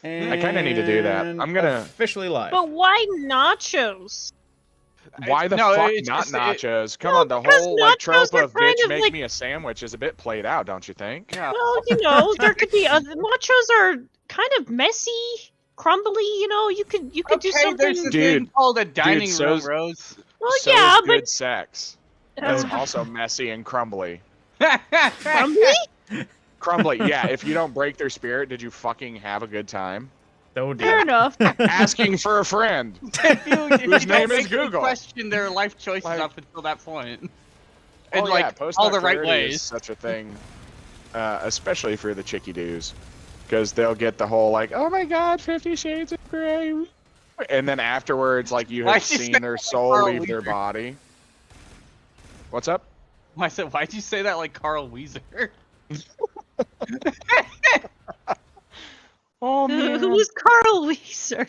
I kind of need to do that. I'm gonna. Officially live. But why nachos? Why the No, fuck it's not just- nachos? Come No, on, the because whole like nachos trope are of kind bitch of make like- me a sandwich is a bit played out, don't you think? Yeah. Well, you know, there could be other nachos are kind of messy, crumbly. You know, you could do Okay, something. there's a Dude, thing called a dining so room, is- Rose. Well, So yeah, is good sex. but That's also messy and crumbly. crumbly. Crumbly, yeah. If you don't break their spirit, did you fucking have a good time? Oh Fair dear. enough. Asking for a friend. if you Whose don't name is make them Google. question their life choices Like- up until that point. Oh And yeah, like post all the right nocturnity is ways. such a thing, especially for the chicky doos, because they'll get the whole like, oh my god, 50 Shades of Grey, and then afterwards, like you have Why'd you say seen their that, soul Carl leave their Weaver? body. What's up? I said, why'd you say that like Carl Weezer? Oh man, Who's Carl Weiser?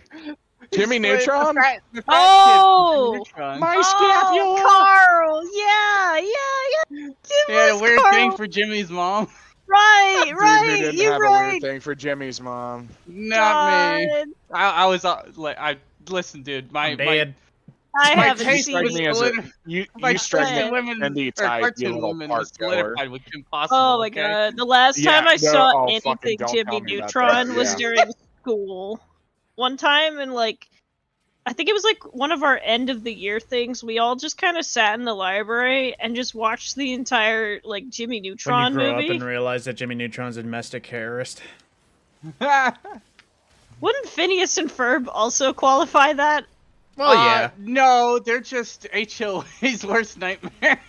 Jimmy The Neutron? fat kid from Oh! Jimmy Neutron. My scapula. Carl. Yeah. He had a was weird Carl. thing for Jimmy's mom. Right, Dude, right. who didn't You're have a right. weird thing for Jimmy's mom? Not me. God. I was like, listen, dude. My I'm dead. I my haven't taste strike was me as a- solid- You my strike taste me in women Cindy or type, you cartoon little women park was goer. solidified with Kim Possible. Oh my okay? god. The last Yeah, time I no, saw oh, fucking anything don't Jimmy tell me about Neutron that, was yeah. during school. One time and like I think it was like one of our end of the year things. We all just kind of sat in the library and just watched the entire like Jimmy When you Neutron grow movie. up and realize that Jimmy Neutron's a domestic terrorist. Wouldn't Phineas and Ferb also qualify that? Well, yeah. No, they're just HOA's worst nightmare.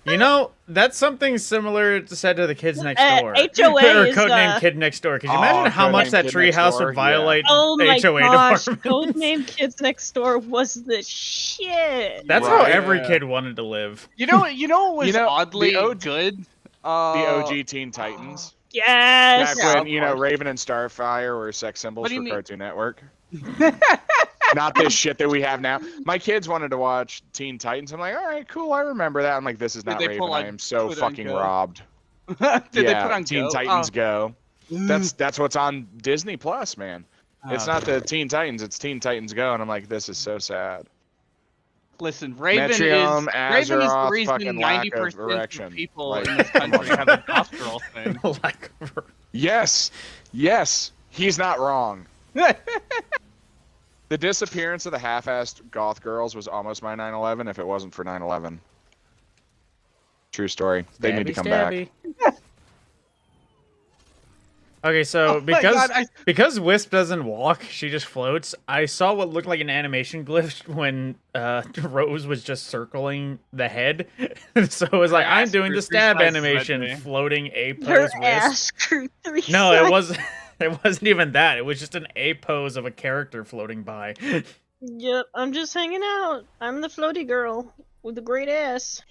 You know, that's something similar said to the Kids Next Door. HOA or is, Codename Kid Next Door. Could you Oh, imagine how much Codename that Kid Next treehouse Door? would violate Oh my HOA gosh, departments? Codename Kids Next Door was the shit. That's how Right. every Yeah. kid wanted to live. You know what was You know, oddly the OG good? The OG Teen Titans. Yes. Back Yeah, when, of you know, course. Raven and Starfire were sex symbols What do for you mean? Cartoon Network. Not this shit that we have now. My kids wanted to watch Teen Titans. I'm like, all right, cool, I remember that. I'm like, this is Did not they Raven. pull, like, I am so Twitter and fucking Go? robbed. Did yeah, they put on Teen Go? Titans Oh. Go. That's what's on Disney Plus, man. It's Oh. not the Teen Titans, it's Teen Titans Go, and I'm like, this is so sad. Listen, Raven Metreon, is the Azeroth, reason fucking lack of 90% erection. of people Like, in this come country on. have a postural thing. Like, Yes, yes, he's not wrong. The disappearance of the half-assed goth girls was almost my 9/11 if it wasn't for 9/11. True story. They need to come back. Okay, so Oh my because God, because Wisp doesn't walk, she just floats. I saw what looked like an animation glitch when Rose was just circling the head. So it was like, Her I'm ass doing grew the 3 stab sizes that animation, day. floating A Her pose Wisp. ass grew 3 No, it sizes. wasn't. It wasn't even that. It was just an A pose of a character floating by. Yep, I'm just hanging out. I'm the floaty girl with the great ass.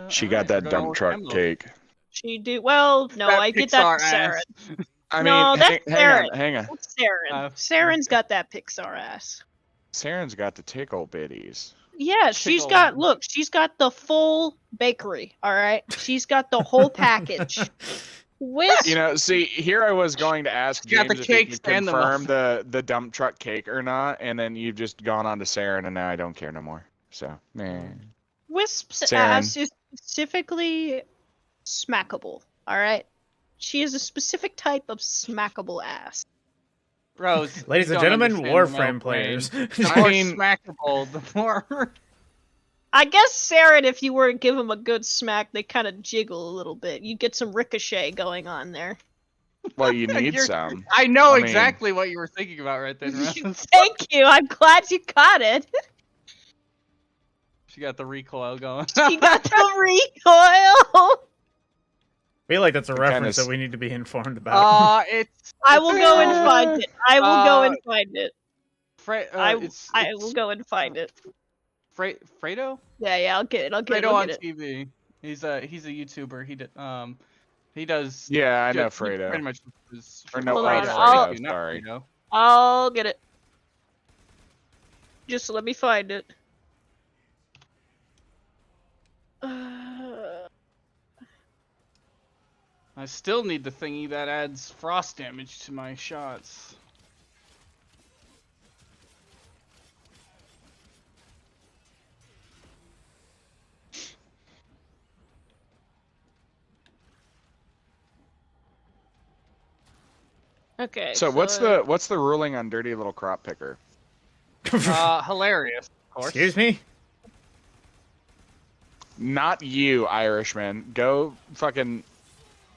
She got that dump truck cake. She do well. No, That I get that Pixar from Saren. ass. I mean, No, that's hang on, Saren. hang on. That's Saren. Uh, Saren's got that Pixar ass. Saren's got the tickle bitties. Yeah, she's Tickle. got. Look, she's got the full bakery. All right, she's got the whole package. Wisp, You know, see, here I was going to ask She's got James the if he cakes could and the confirm the dump truck cake or not, and then you've just gone on to Saren, and now I don't care no more. So, man. Wisp's Saren. ass is specifically smackable. All right, she is a specific type of smackable ass. Rose, Ladies you and don't gentlemen, understand Warframe the male players. brain. The I more mean- smackable, the more. I guess Saren, if you were to give him a good smack, they kind of jiggle a little bit. You get some ricochet going on there. Well, you need You're- some. I know I mean- exactly what you were thinking about right then, Rose. Thank you. I'm glad you caught it. She got the recoil going. She got the recoil. I feel like that's a Kinda reference s- that we need to be informed about. It's. I will go and find it. I will go and find it. It's I will go and find it. Fredo? Yeah, I'll get it. I'll get it. Fredo I'll on get it. TV. He's a YouTuber. He does. Yeah, I know he pretty Fredo. much is Or no, Hold oh, on, Fredo, I'll- not sorry. Fredo. I'll get it. Just let me find it. I still need the thingy that adds frost damage to my shots. Okay. So what's the ruling on dirty little crop picker? Hilarious, of course. Excuse me? Not you, Irishman. Go fucking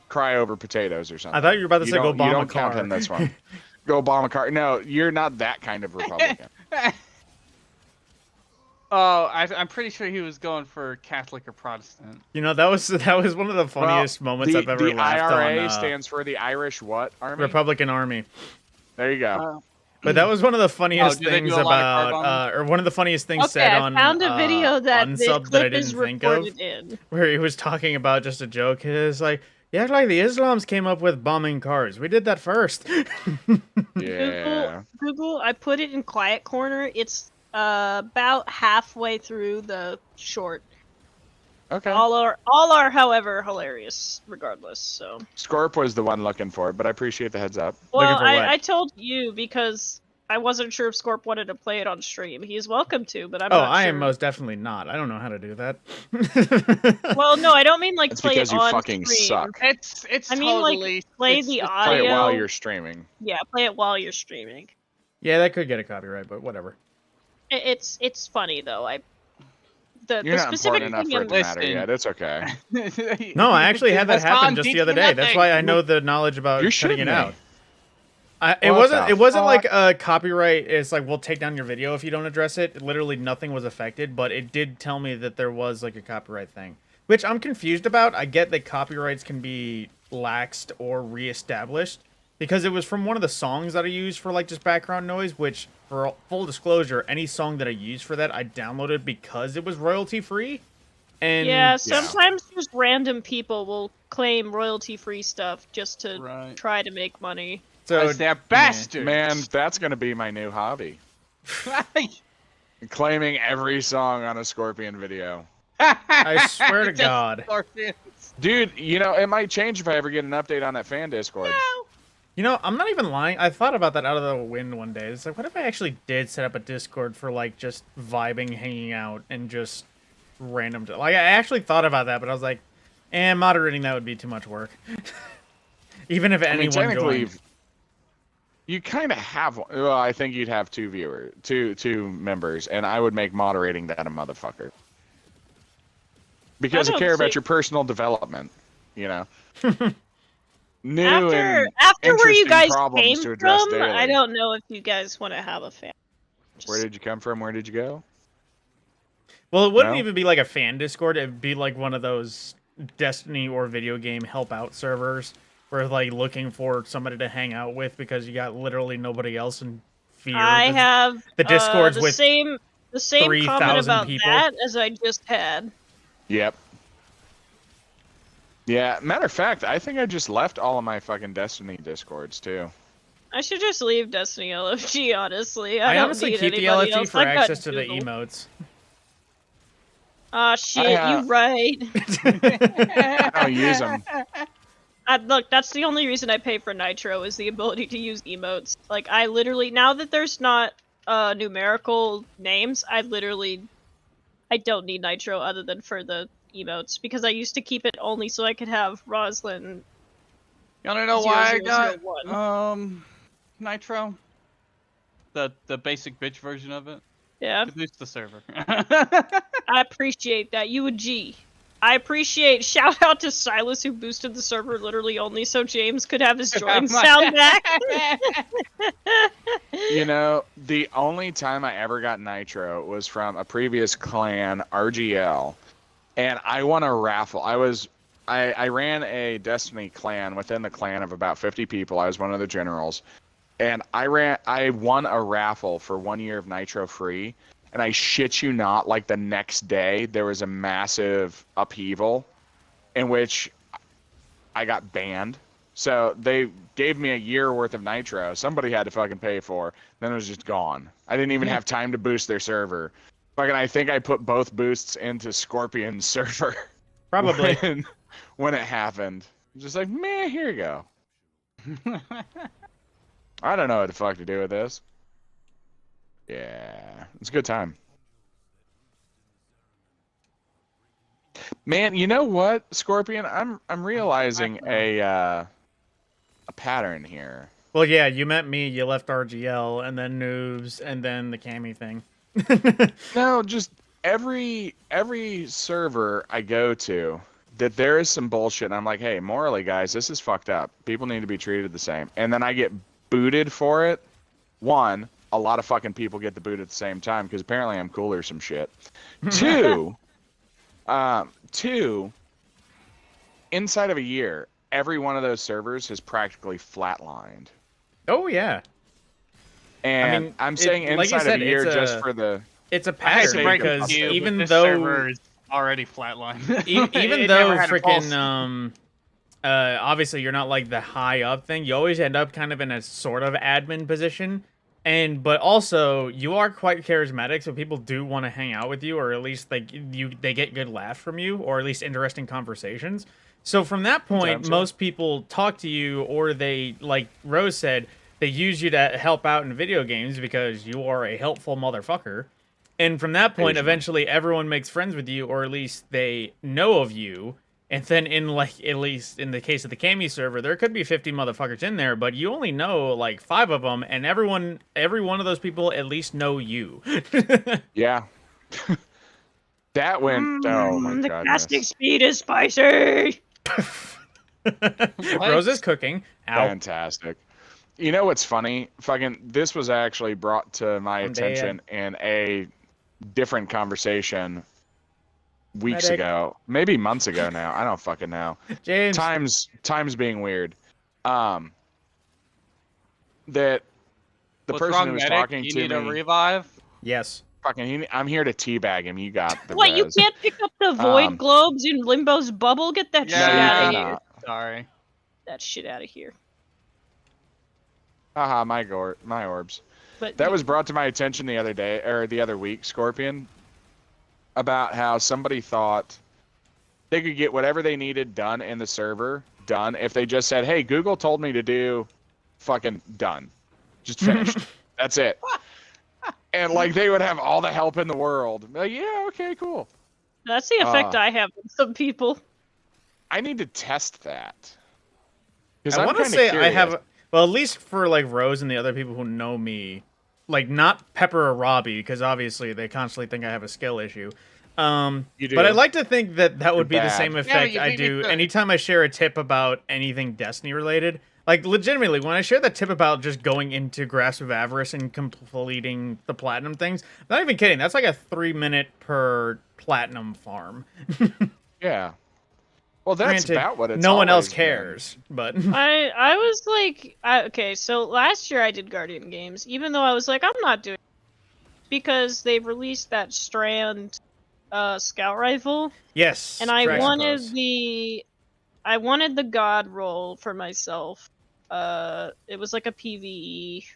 cry over potatoes or something. I thought you were about to say go You bomb a don't count car. in this one. Go bomb a car. No, you're not that kind of Republican. Oh, I'm pretty sure he was going for Catholic or Protestant. You know, that was one of the funniest moments I've ever the laughed IRA on stands for the Irish what army? Republican Army. There you go. But that was one of the funniest do they things do a lot of about, car or one of the funniest things Okay, said I on found a video that this Unsub that I clip is didn't think of, recorded in. where he was talking about just a joke. It's like, yeah, like the Islams came up with bombing cars. We did that first. Yeah. Google, I put it in quiet corner. It's about halfway through the short. Okay. All are, however, hilarious, regardless. So. Scorp was the one looking for it, but I appreciate the heads up. Well, for what? I told you because I wasn't sure if Scorp wanted to play it on stream. He's welcome to, but I'm Oh, not I sure. am most definitely not. I don't know how to do that. Well, no, I don't mean like It's play because it you on fucking stream. suck. It's I mean, like, totally play it's- the it's- audio. Play it while you're streaming. Yeah, play it while you're streaming. Yeah, that could get a copyright, but whatever. It's funny though. The You're not specific important enough thing for it I'm to matter Listen. yet. It's okay. No, I actually had that Because happen Tom just teach the other me day. That's why I nothing. know the knowledge about You're cutting shitting it me. out. What It the wasn't like fuck? a copyright. It's like we'll take down your video if you don't address it. Literally nothing was affected, but it did tell me that there was like a copyright thing, which I'm confused about. I get that copyrights can be laxed or reestablished because it was from one of the songs that I used for like just background noise. Which, for full disclosure, any song that I used for that I downloaded because it was royalty free. And Yeah, sometimes just random people will claim royalty-free stuff just to Right. try to make money. so Because they're bastards. Man, that's gonna be my new hobby. Claiming every song on a Scorpion video. I swear to Just God. Scorpions. Dude, you know, it might change if I ever get an update on that fan Discord. You know, I'm not even lying. I thought about that out of the wind one day. It's like, what if I actually did set up a Discord for like just vibing, hanging out, and just random. Like, I actually thought about that, but I was like, moderating that would be too much work. Even if I mean, anyone technically, joined. you kind of have one. Well, I think you'd have two members, and I would make moderating that a motherfucker. Because I don't care about think- your personal development, you know. New After and where you interesting guys problems came to address from, daily. I don't know if you guys want to have a fan. Where did you come from? Where did you go? Well, it wouldn't No? even be like a fan Discord. It'd be like one of those Destiny or video game help out servers where like looking for somebody to hang out with because you got literally nobody else in fear. I have the Discords the with same comment 3,000 about people. that as I just had. Yep. Yeah, matter of fact, I think I just left all of my fucking Destiny Discords too. I should just leave Destiny LFG, honestly. I don't honestly need keep the anybody LFG else. for I got access to the Google. emotes. Ah, shit, I, you right. I don't use them. Look, that's the only reason I pay for Nitro is the ability to use emotes. Like, I literally, now that there's not numerical names, I don't need Nitro other than for the emotes, because I used to keep it only so I could have Roslyn. You wanna know why I 0001. got Nitro? The basic bitch version of it? Yeah, To boost the server. I appreciate that. You a G. I appreciate, shout out to Silas who boosted the server literally only so James could have his join sound back. You know, the only time I ever got Nitro was from a previous clan, RGL, and I won a raffle. I ran a Destiny clan within the clan of about 50 people. I was one of the generals, and I won a raffle for 1 year of Nitro free. And I shit you not, like the next day, there was a massive upheaval in which I got banned. So they gave me a year worth of Nitro. Somebody had to fucking pay for. Then it was just gone. I didn't even have time to boost their server. Fucking, I think I put both boosts into Scorpion's server Probably. when it happened. Just like, meh, here you go. I don't know what the fuck to do with this. Yeah, it's a good time. Man, you know what, Scorpion? I'm realizing a pattern here. Well, yeah, you met me, you left RGL, and then Noobs, and then the Cammy thing. No, just every server I go to, that there is some bullshit, and I'm like, hey, morally, guys, this is fucked up. People need to be treated the same. And then I get booted for it. One, a lot of fucking people get the boot at the same time because apparently I'm cool or some shit. Two, inside of a year, every one of those servers has practically flatlined. Oh, yeah. And I mean, I'm saying like you inside said, of a year it's just a- for the... It's a I hate to pattern break it because to you, but even this though server is already flatlined. even It though never had a pulse. freaking obviously you're not like the high up thing, you always end up kind of in a sort of admin position. But also you are quite charismatic, so people do want to hang out with you, or at least they get good laughs from you, or at least interesting conversations. So from that point, most people talk to you, or they, like Rose said, they use you to help out in video games because you are a helpful motherfucker. And from that point, eventually everyone makes friends with you, or at least they know of you. And then in like, at least in the case of the Cammy server, there could be 50 motherfuckers in there, but you only know like 5 of them, and every one of those people at least know you. Yeah. That went, oh my The god. casting speed is spicy. Rose is cooking. Ow. Fantastic. You know what's funny? Fucking, this was actually brought to my attention in a different conversation weeks Medic. ago, maybe months ago now. I don't fucking know. James. Times being weird. That the What's person wrong, who was medic? talking You to need me, a revive? Yes. fucking, I'm here to teabag him. You got the What, you res. can't pick up the void globes in Limbo's bubble? Get that shit you out of cannot. here. Sorry. That shit out of here. Haha, my orbs. But That was brought to my attention the other day, or the other week, Scorpion, about how somebody thought they could get whatever they needed done in the server done if they just said, hey, Google told me to do fucking done. Just finished. That's it. And like they would have all the help in the world. Like, yeah, okay, cool. that's the effect I have with some people. I need to test that. 'Cause I I'm want to kinda say I curious. have, well, at least for like Rose and the other people who know me, like not Pepper or Robbie, because obviously they constantly think I have a skill issue. You do. But I'd like to think that would be the bad. same Yeah, effect you I beat me do to it. anytime I share a tip about anything Destiny related. Like legitimately, when I share that tip about just going into Grasp of Avarice and completing the platinum things, I'm not even kidding. That's like a 3-minute per platinum farm. Yeah. Well, that's Granted, about what it's no one else always been. cares, but I was like, okay, so last year I did Guardian games, even though I was like, I'm not doing it because they released that Strand scout rifle, yes. and I Dragon wanted Post. I wanted the god roll for myself. It was like a PvE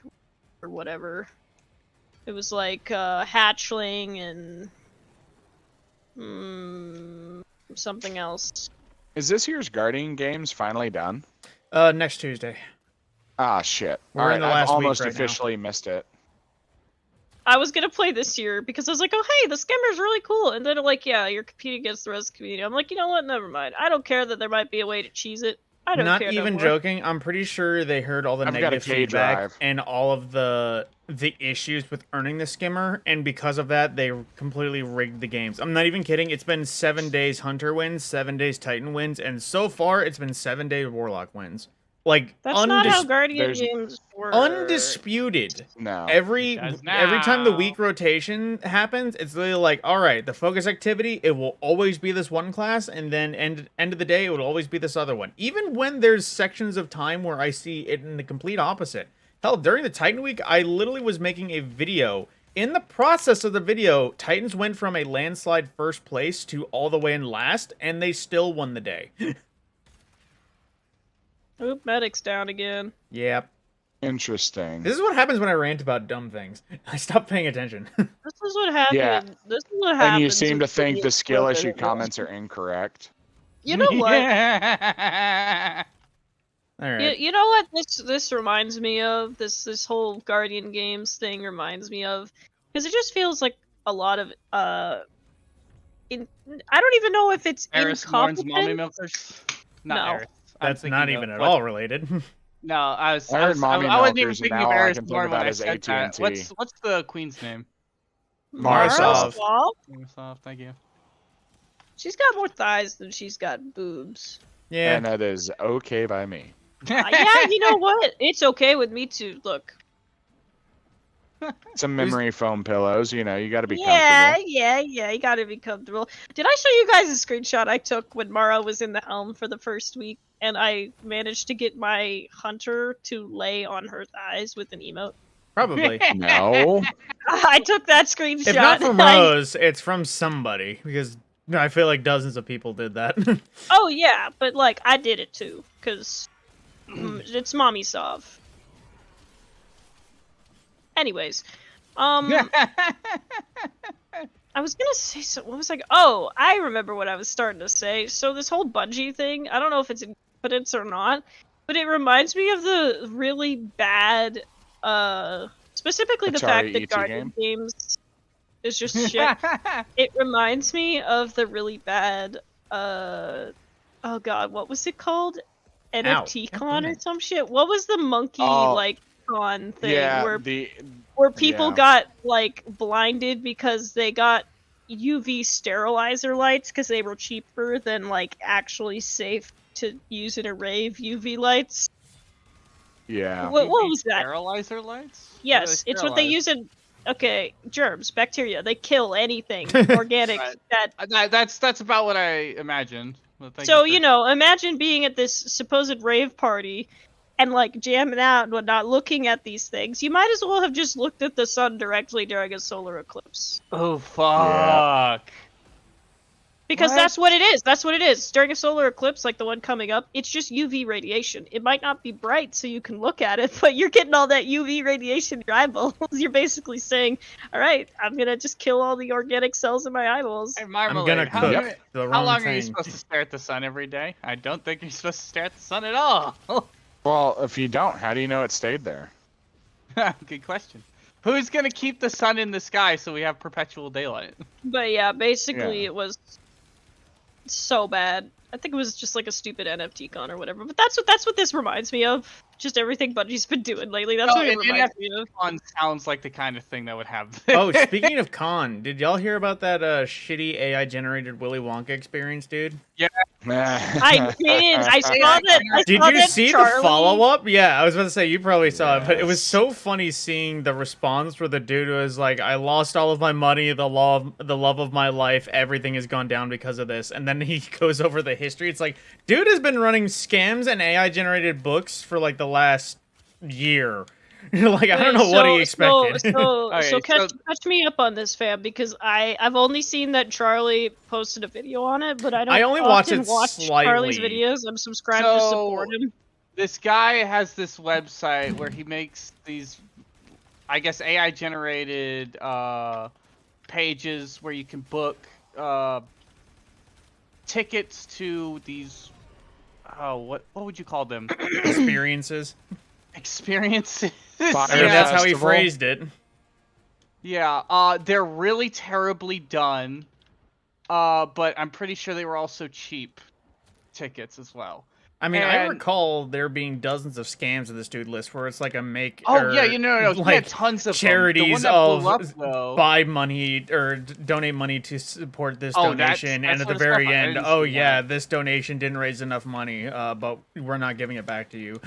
or whatever. It was like hatchling and something else. Is this year's Guardian games finally done? Next Tuesday. Ah, shit. We're All in right, the I've last week almost right now. officially missed it. I was gonna play this year because I was like, oh hey, the skimmer's really cool, and then like, yeah, you're competing against the rest of the community. I'm like, you know what? Never mind. I don't care that there might be a way to cheese it. I don't Not care. even no more. joking. I'm pretty sure they heard all the I've got a negative K feedback drive. and all of the issues with earning the skimmer, and because of that, they completely rigged the games. I'm not even kidding. It's been 7 days Hunter wins, 7 days Titan wins, and so far it's been 7 days Warlock wins. Like That's not how undis- Guardian there's- games work. undisputed. No. Every Because time the now- week rotation happens, it's literally like, all right, the focus activity, it will always be this one class, and then end of the day, it will always be this other one. Even when there's sections of time where I see it in the complete opposite. Hell, during the Titan week, I literally was making a video. In the process of the video, Titans went from a landslide first place to all the way in last, and they still won the day. Oop, medic's down again. Yep. Interesting. This is what happens when I rant about dumb things. I stop paying attention. This is what happened. Yeah. This is what happened. And you seem to think the skill issue comments are incorrect. You know what? Yeah. All right. You know what this reminds me of? This whole Guardian Games thing reminds me of, because it just feels like a lot of I don't even know if it's Eris Morn's mommy incompetent. milkers. Not No. Eris. I'm That's thinking not of even at what- all related. No, I heard mommy I wasn't even milkers, and thinking now of all I Eris can think Morn when about I is said that. AT&T. What's the queen's name? Marasov. Microsoft, thank you. She's got more thighs than she's got boobs. Yeah. And that is okay by me. Yeah, you know what? It's okay with me too. Look. Some memory foam pillows, you got to be Yeah, comfortable. yeah. You gotta be comfortable. Did I show you guys a screenshot I took when Mara was in the helm for the first week, and I managed to get my hunter to lay on her thighs with an emote? Probably. No. I took that screenshot. If not from Rose, it's from somebody, because I feel like dozens of people did that. Oh yeah, but like I did it too, cause it's mommy Sov. Anyways, I was gonna say what was I? Oh, I remember what I was starting to say. So this whole Bungie thing, I don't know if it's incompetence or not, but it reminds me of the really bad, specifically the fact Atari that ET Guardian Games is just shit. It reminds me of the really bad, oh god, what was it called? NFT con or some shit. What was the monkey like con thing Yeah, where people yeah. got like blinded because they got UV sterilizer lights because they were cheaper than like actually safe to use in a rave UV lights. Yeah. What was that? Sterilizer lights? Yes, it's what they use in. Okay, germs, bacteria. They kill anything organic Right. That's about what I imagined. Well, thank So, you for- imagine being at this supposed rave party and, like, jamming out and whatnot, looking at these things. You might as well have just looked at the sun directly during a solar eclipse. Oh fuck. Because What? that's what it is. That's what it is. During a solar eclipse, like the one coming up, it's just UV radiation. It might not be bright so you can look at it, but you're getting all that UV radiation in your eyeballs. You're basically saying, all right, I'm going to just kill all the organic cells in my eyeballs. Hey, Marmalade, gonna how, cook many- the how wrong long are you thing. supposed to stare at the sun every day? I don't think you're supposed to stare at the sun at all. Well, if you don't, how do you know it stayed there? Good question. Who's gonna keep the sun in the sky so we have perpetual daylight? But yeah, basically Yeah. it was so bad. I think it was just like a stupid NFT con or whatever. But that's what this reminds me of. Just everything Bungie's been doing lately. That's what it reminds me of. Fun sounds like the kind of thing that would have. Oh, speaking of con, did y'all hear about that shitty AI generated Willy Wonka experience, dude? I did. I saw that. Did saw you that see Charlie... the follow up? Yeah, I was about to say you probably saw it, but it was Yes. so funny seeing the response where the dude was like, "I lost all of my money, the love of my life, everything has gone down because of this." And then he goes over the history. It's like, dude has been running scams and AI generated books for like the last year. Like, I don't know what he expected. So Okay, catch me up on this, fam, because I've only seen that Charlie posted a video on it, but I don't. I only watch often it watch Charlie's slightly. videos. I'm subscribed to support him. This guy has this website where he makes these, I guess, AI generated pages where you can book tickets to these. Oh, what would you call them? Experiences. Experiences. Fire I mean, that's how he Festival. phrased it. Yeah, they're really terribly done, but I'm pretty sure they were also cheap tickets as well. I mean, I And- recall there being dozens of scams in the student list where it's like a make Oh or, yeah, no, he like had tons of them. The one charities that of blew up, though, buy money or donate money to support this Oh, that's donation, and at sort the of stuff very I end, didn't oh see yeah, that. this donation didn't raise enough money, but we're not giving it back to you.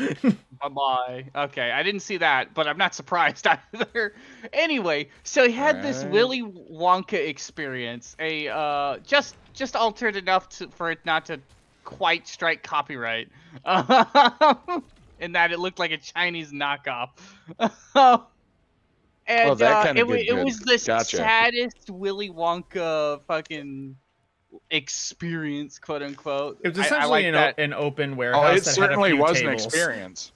Bye-bye. Okay, I didn't see that, but I'm not surprised either. Anyway, so he had this Right. Willy Wonka experience, a just altered enough for it not to quite strike copyright, in that it looked like a Chinese knockoff. And Oh, that kinda it good. was the Gotcha. saddest Willy Wonka fucking experience, quote unquote. It was I essentially like that. an open Oh, warehouse it that had a certainly few was tables. an experience.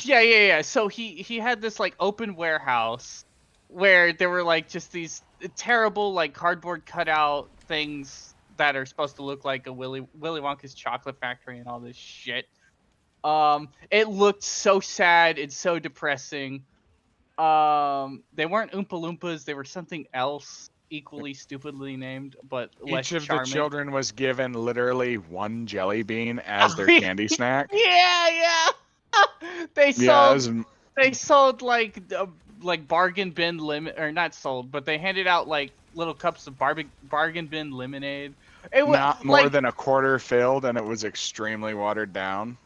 Yeah. So he had this like open warehouse where there were like just these terrible like cardboard cutout things that are supposed to look like a Willy Wonka's chocolate factory and all this shit. It looked so sad and so depressing. They weren't Oompa Loompas, they were something else, equally stupidly named, but less Each of charming. the children was given literally one jelly bean as their candy snack. Yeah. They Yeah, sold it was- they sold like bargain bin limit, or not sold, but they handed out like little cups of bargain bin lemonade. It was not more like, than a quarter filled, and it was extremely watered down.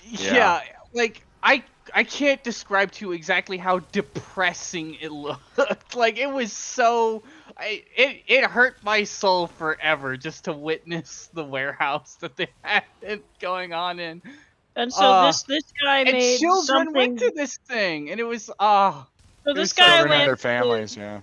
yeah, like I can't describe to you exactly how depressing it looked. Like it was so it hurt my soul forever just to witness the warehouse that they had it going on in. And so this guy And made children something. went to this thing, and it was So this was guy Children and went. their families, yeah.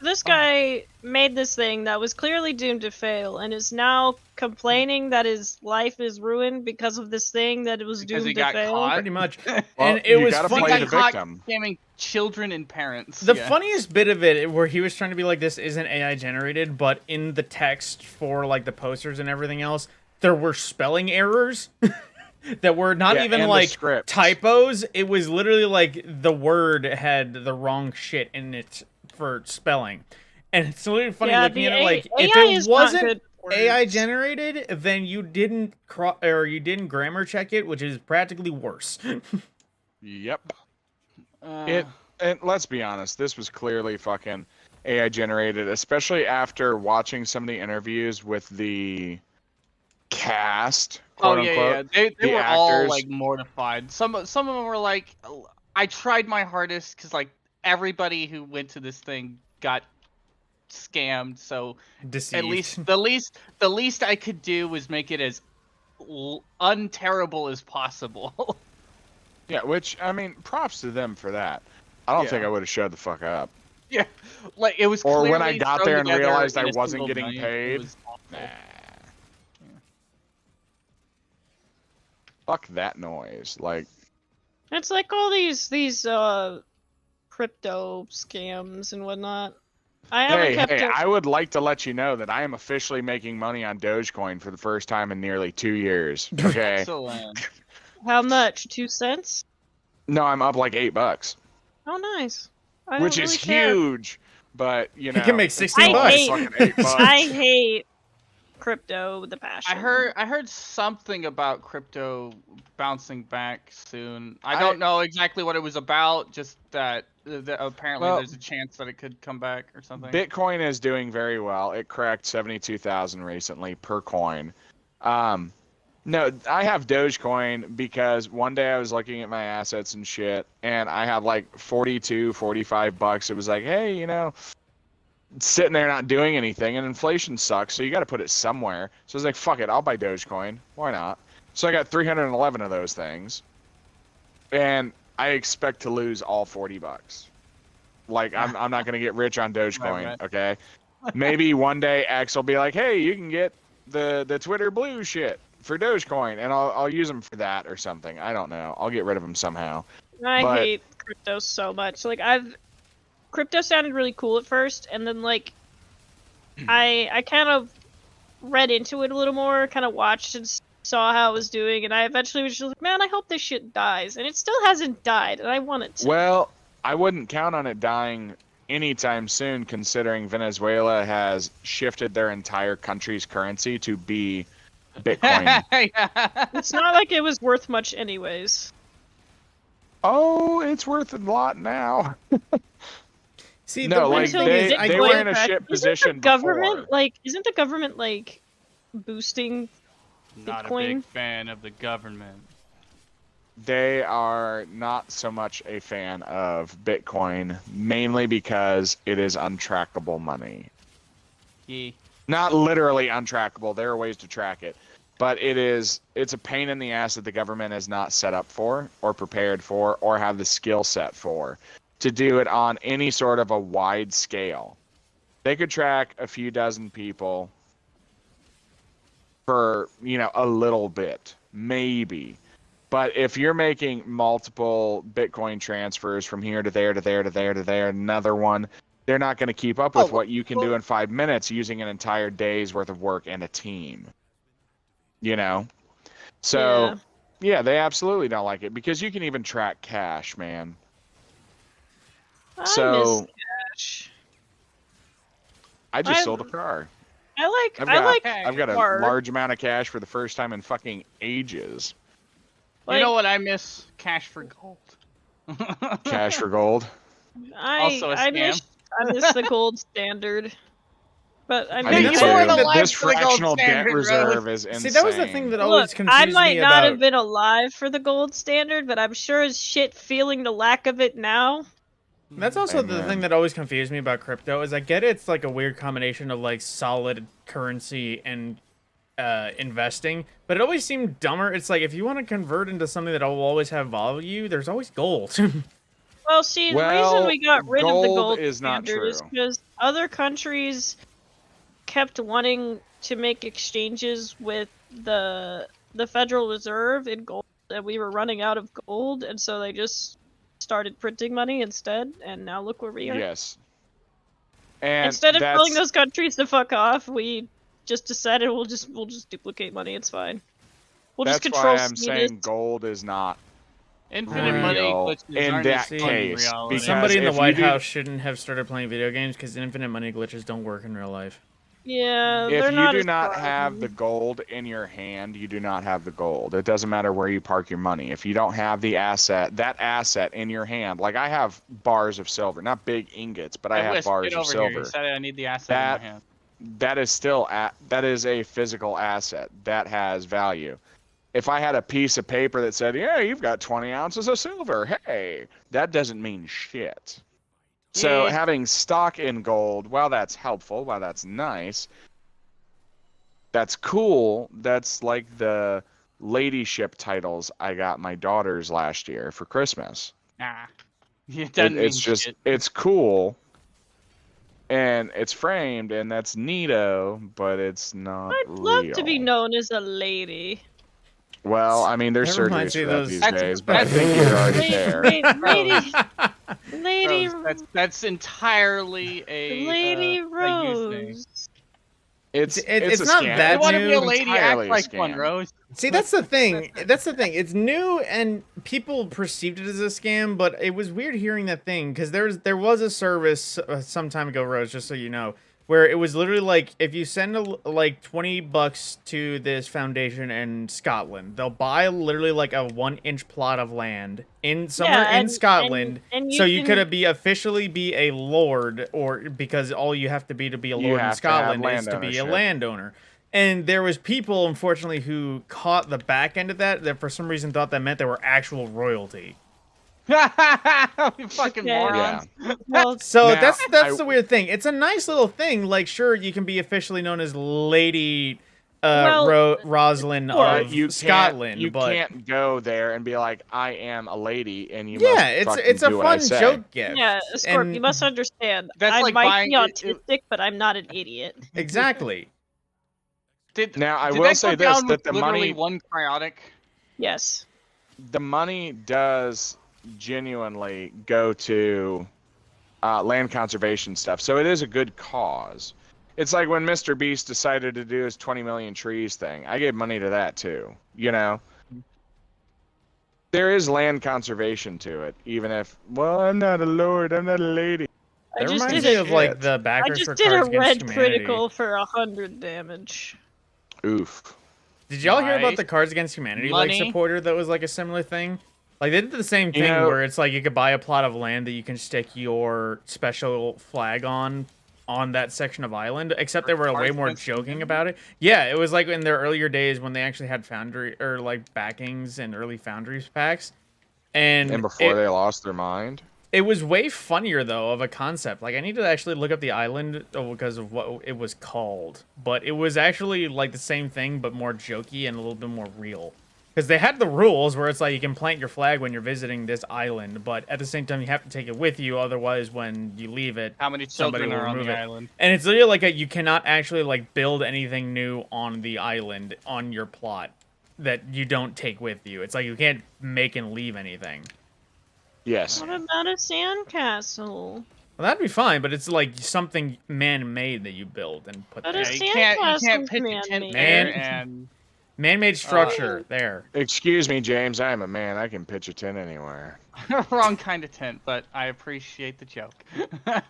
This guy made this thing that was clearly doomed to fail, and is now complaining that his life is ruined because of this thing that it was Because he doomed to got fail. caught. Pretty much. Well, And it you was gotta funny. play He the got caught victim. scamming children and parents. The yeah. funniest bit of it, where he was trying to be like, this isn't AI generated, but in the text for like the posters and everything else, there were spelling errors that were not Yeah, even and the like script. typos. It was literally like the word had the wrong shit in it for spelling. And it's literally funny Yeah, looking the at it like, AI if it is not wasn't good for AI words. generated, then you didn't you didn't grammar check it, which is practically worse. Yep. And let's be honest, this was clearly fucking AI generated, especially after watching some of the interviews with the cast, quote unquote. They the were all actors. like mortified. Some of them were like, I tried my hardest because like everybody who went to this thing got scammed. So Deceived. at least the least I could do was make it as unterrible as possible. Yeah, which I mean, props to them for that. I don't think Yeah. I would have showed the fuck up. Yeah, like it was. Or when I clearly got thrown there and together realized in I a wasn't single getting night. It paid. was awful. Nah. Fuck that noise. Like, It's like all these crypto scams and whatnot. I haven't kept hey, it. I would like to let you know that I am officially making money on Dogecoin for the first time in nearly 2 years. Okay. Excellent. How much? 2 cents? No, I'm up like $8, Oh, nice. I which don't is really care. huge. But you know, You can make 16 I bucks. hate- fucking $8. I hate crypto with a passion. I heard something about crypto bouncing back soon. I I- don't know exactly what it was about. Just that apparently Well, there's a chance that it could come back or something. Bitcoin is doing very well. It cracked 72,000 recently per coin. No, I have Dogecoin because one day I was looking at my assets and shit, and I had like 42, 45 bucks. It was like, hey, you know, sitting there not doing anything, and inflation sucks, so you got to put it somewhere. So I was like, fuck it, I'll buy Dogecoin. Why not? So I got 311 of those things, and I expect to lose all 40 bucks. Like, I'm not going to get rich on Dogecoin, Right. okay? Maybe one day X will be like, hey, you can get the Twitter Blue shit for Dogecoin, and I'll use them for that or something. I don't know. I'll get rid of them somehow. I but- hate crypto so much. Like crypto sounded really cool at first, and then like I kind of read into it a little more, kind of watched and saw how it was doing, and I eventually was just like, man, I hope this shit dies, and it still hasn't died, and I want it to. Well, I wouldn't count on it dying anytime soon, considering Venezuela has shifted their entire country's currency to be Bitcoin. It's not like it was worth much anyways. Oh, it's worth a lot now. See, No, the like, weird thing they- is, I they get- were in a shit Isn't position the government before. isn't the government like boosting Not a Bitcoin? big fan of the government. They are not so much a fan of Bitcoin, mainly because it is untrackable money. Yeah. Not literally untrackable. There are ways to track it, but it's a pain in the ass that the government is not set up for, or prepared for, or have the skill set for, to do it on any sort of a wide scale. They could track a few dozen people for, you know, a little bit, maybe. But if you're making multiple Bitcoin transfers from here to there to there to there to there, another one, They're not going to keep up with Oh, what you can well- do in 5 minutes using an entire day's worth of work and a team. You know? So, yeah, they absolutely don't like it because you can even track cash, man. I So- miss cash. I just I- sold a car. I I've got a card. large amount of cash for the first time in fucking ages. You know Like, what I miss? Cash for gold. Cash for gold. Also a I scam. miss the gold standard. But I I mean, do mean, too. you were the life This for the gold fractional debt standard, reserve is insane. See, that was the thing that always look, confused I might me not about. have been alive for the gold standard, but I'm sure as shit feeling the lack of it now. That's also the Amen. thing that always confused me about crypto is I get it's like a weird combination of like solid currency and investing, but it always seemed dumber. It's like if you want to convert into something that will always have value, there's always gold. Well, see, the Well, reason we got rid of the gold gold is not standard is true. because other countries kept wanting to make exchanges with the Federal Reserve in gold, and we were running out of gold, and so they just started printing money instead. And now look where we are. Yes. And Instead of that's, telling those countries to fuck off, we just decided we'll just duplicate money. It's fine. We'll just that's control why I'm saying gold is not Infinite money real glitches in aren't that as fun in case. reality. Because Somebody in the if you White do- House shouldn't have started playing video games because infinite money glitches don't work in real life. Yeah, If they're you not do as not fun. have the gold in your hand, you do not have the gold. It doesn't matter where you park your money. If you don't have the asset, that asset in your hand, like I have bars of silver, not big ingots, but I have Wisp, bars get of over silver. Here. You said I need the asset That- in my hand. That is still that is a physical asset that has value. If I had a piece of paper that said, "Yeah, you've got 20 ounces of silver," hey, that doesn't mean shit. So Yeah. having stock in gold, while that's helpful, while that's nice, that's cool. That's like the ladyship titles I got my daughters last year for Christmas. Nah. It doesn't It's mean just shit. it's cool. And it's framed, and that's neato, but it's not I'd love to be real. known as a lady. Well, I mean, there's That reminds surgeries me for of that those- these That's- days, but I that's- think you're already there. Lady Rose, that's entirely a Lady a youth thing. Rose. It's It's a not scam. that You want to be a new, lady? entirely Act a like one, scam. Rose. See, that's the thing. That's the thing. It's new, and people perceived it as a scam. But it was weird hearing that thing because there was a service some time ago, Rose, just so you know, where it was literally like if you send like $20 to this foundation in Scotland, they'll buy literally like a 1-inch plot of land in somewhere Yeah, in and- Scotland. and you So you can- could be officially be a lord, or because all you have to be a You lord in have to have Scotland is land to be a ownership. landowner. And there was people, unfortunately, who caught the back end of that for some reason thought that meant they were actual royalty. You fucking Okay. morons. Well, So Now, that's I- the weird thing. It's a nice little thing. Like, sure, you can be officially known as Lady Well, Rosalind sure. of You Scotland, you but can't go there and be like, "I am a lady," and you yeah, must it's a fucking do what I fun say. joke gift. yeah, Scorp, And- you must understand. That's I like might buying- be it- autistic, but I'm not an idiot. Exactly. Now, I did will that say go this: down that with the literally money, one cryotic. Yes. the money does genuinely go to land conservation stuff. So it is a good cause. It's like when Mr. Beast decided to do his 20 million trees thing. I gave money to that too. You know, there is land conservation to it, even if, well, I'm not a lord, I'm not a lady. I That just reminds did me a, of like shit. the I backers for just did a Cards Against red Humanity. critical for 100 damage. Oof. Did y'all hear about Nice. the Cards Against Humanity Money. like supporter that was like a similar thing? Like they did the same You thing know- where it's like you could buy a plot of land that you can stick your special flag on that section of island, except they were way Cards more Against joking Humanity? about it. Yeah, it was like in their earlier days when they actually had foundry or like backings and early foundries packs. And Before they lost their mind. it was way funnier though of a concept. Like I need to actually look up the island because of what it was called, but it was actually like the same thing but more jokey and a little bit more real. Because they had the rules where it's like you can plant your flag when you're visiting this island, but at the same time you have to take it with you. Otherwise, when you leave it, How many somebody children will are on remove the it. island? And it's literally like you cannot actually like build anything new on the island on your plot that you don't take with you. It's like you can't make and leave anything. Yes. What about a sandcastle? Well, that'd be fine, but it's like something man-made that you build and put But there. a You sandcastle can't is pitch a tent man-made. there and Man-made structure there. Excuse me, James. I am a man. I can pitch a tent anywhere. wrong kind of tent, but I appreciate the joke.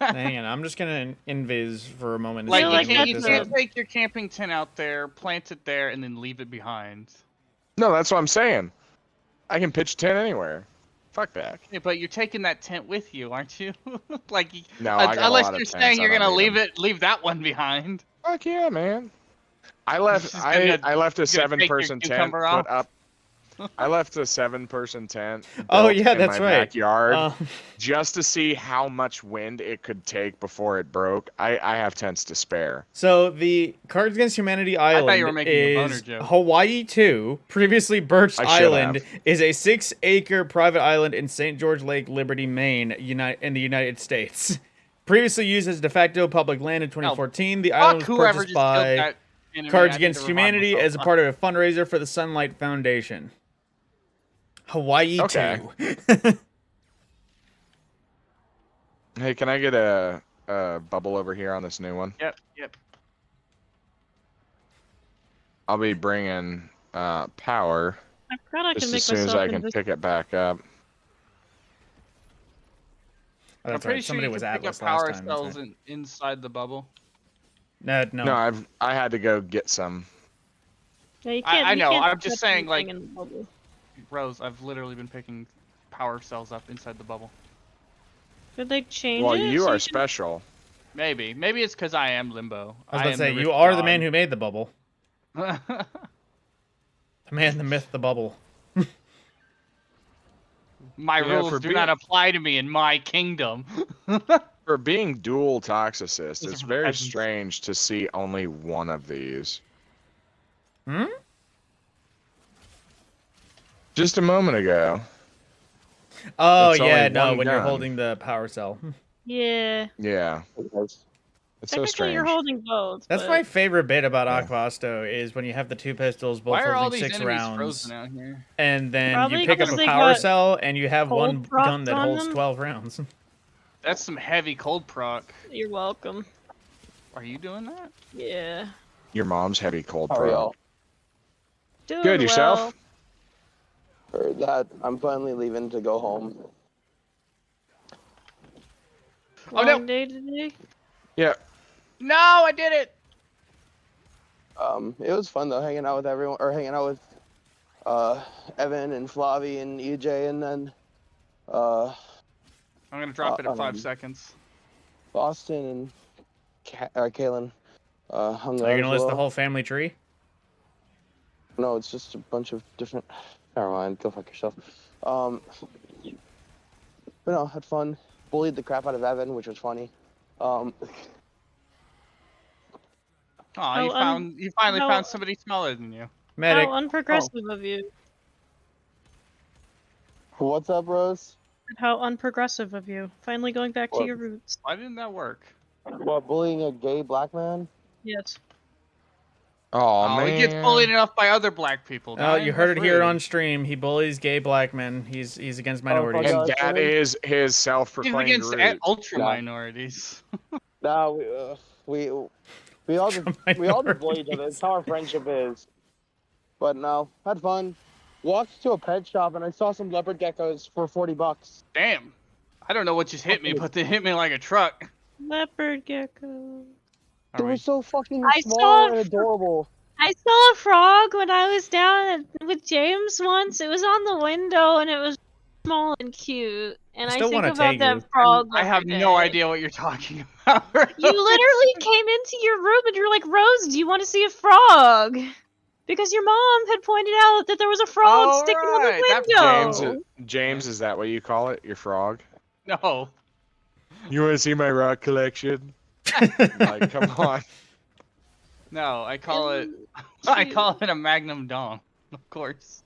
Hang on, I'm just gonna invis for a moment. To Like, see if like I can that's you look can't this up. take your camping tent out there, plant it there, and then leave it behind. No, that's what I'm saying. I can pitch a tent anywhere. Fuck that. Yeah, but you're taking that tent with you, aren't you? like, No, I got a unless lot of you're tents, saying I you're don't gonna need 'em. leave that one behind. Fuck yeah, man. I left. Just gonna- I left a just gonna take your 7-person tent cucumber put off? up. I left a 7-person tent. Oh, built yeah, in that's my right. Backyard, just to see how much wind it could take before it broke. I have tents to spare. So the Cards Against Humanity thought you were Island making a boner is joke. Hawaii 2. Previously Birch I should Island have. is a 6-acre private island in St. George Lake, Liberty, Maine, in the United States. Previously used as de facto public land in 2014, the island Fuck was whoever purchased just killed by that enemy. I Cards need Against to revive Humanity myself. as a part of a fundraiser for the Sunlight Foundation. Hawaii Okay. 2. Hey, can I get a bubble over here on this new one? Yep. I'll be bringing power I forgot I can just make as soon as myself I can invisible. pick it back up. Oh, I'm that's pretty right. sure Somebody you was can pick up Atlas power last time. that's cells right. inside the bubble. No. No, I had to go get some. Yeah, you I can't, you know, can't I'm just touch saying, like- anything in the bubble. Rose, I've literally been picking power cells up inside the bubble. Did they change Well, it? you so are can- special. Maybe it's because I am Limbo. I was about to say, you are the man who made the bubble. who. The man, the myth, the bubble. My Yeah, rules for do being- not apply to me in my kingdom. For being dual Toxicist, Those it's are very peasants. strange to see only one of these. Hmm? Just a moment ago. Oh, It's only yeah, no, one when you're gun. holding the power cell. Yeah. Yeah. It's so Technically, strange. you're holding both. That's but... my favorite bit about Yeah. Aquasto is when you have the two pistols, both Why are all holding these 6 enemies rounds, frozen out here? and then Probably you pick up because a they power got cell, and you have one cold procs gun that on holds them? 12 rounds. That's some heavy cold proc. You're welcome. Are you doing that? Yeah. Your mom's heavy cold How are pro. y'all? Doing Good, well. yourself? Heard that. I'm finally leaving to go home. Oh, no. Long day today. Yeah. No, I did it. It was fun though, hanging out with everyone, or hanging out with Evan and Flavi and EJ, and then I'm gonna drop it at 5 um, seconds. Boston and Kaylin hung Are out you as gonna list the well. whole family tree? No, it's just a bunch of different. Never mind. Go fuck yourself. But no, had fun. Bullied the crap out of Evan, which was funny. Oh, you How you finally how- found somebody smaller than you. Medic. How unprogressive of you. What's up, Rose? How unprogressive of you. Finally going back to What? your roots. Why didn't that work? What, bullying a gay black man? Yes. Oh, Oh, man. he gets bullied enough by other black people. Oh, Brian. you heard it That's here rude. on stream. He bullies gay black men. He's against minorities. fuck And Yeah, that sorry. is his He's self-proclaimed against root. ultra No. minorities. Nah, we all just bully each other. It's how our friendship is. But no, had fun. Walked to a pet shop and I saw some leopard geckos for $40. Damn. I don't know what just hit me, but they hit me like a truck. Leopard gecko. They were so fucking I small saw- and adorable. I saw a frog when I was down with James once. It was on the window and it was small and cute. And I I still think wanna about take that you. frog. I have every no day. idea what you're talking about. You literally came into your room and you were like, Rose, do you want to see a frog? Because your mom had pointed out that there was a frog Oh, sticking right, on that James, the window. James, is that what you call it? Your frog? No. You want to see my rock collection? Like, come on. No, I call it And I cute. call it a Magnum Dong, of course.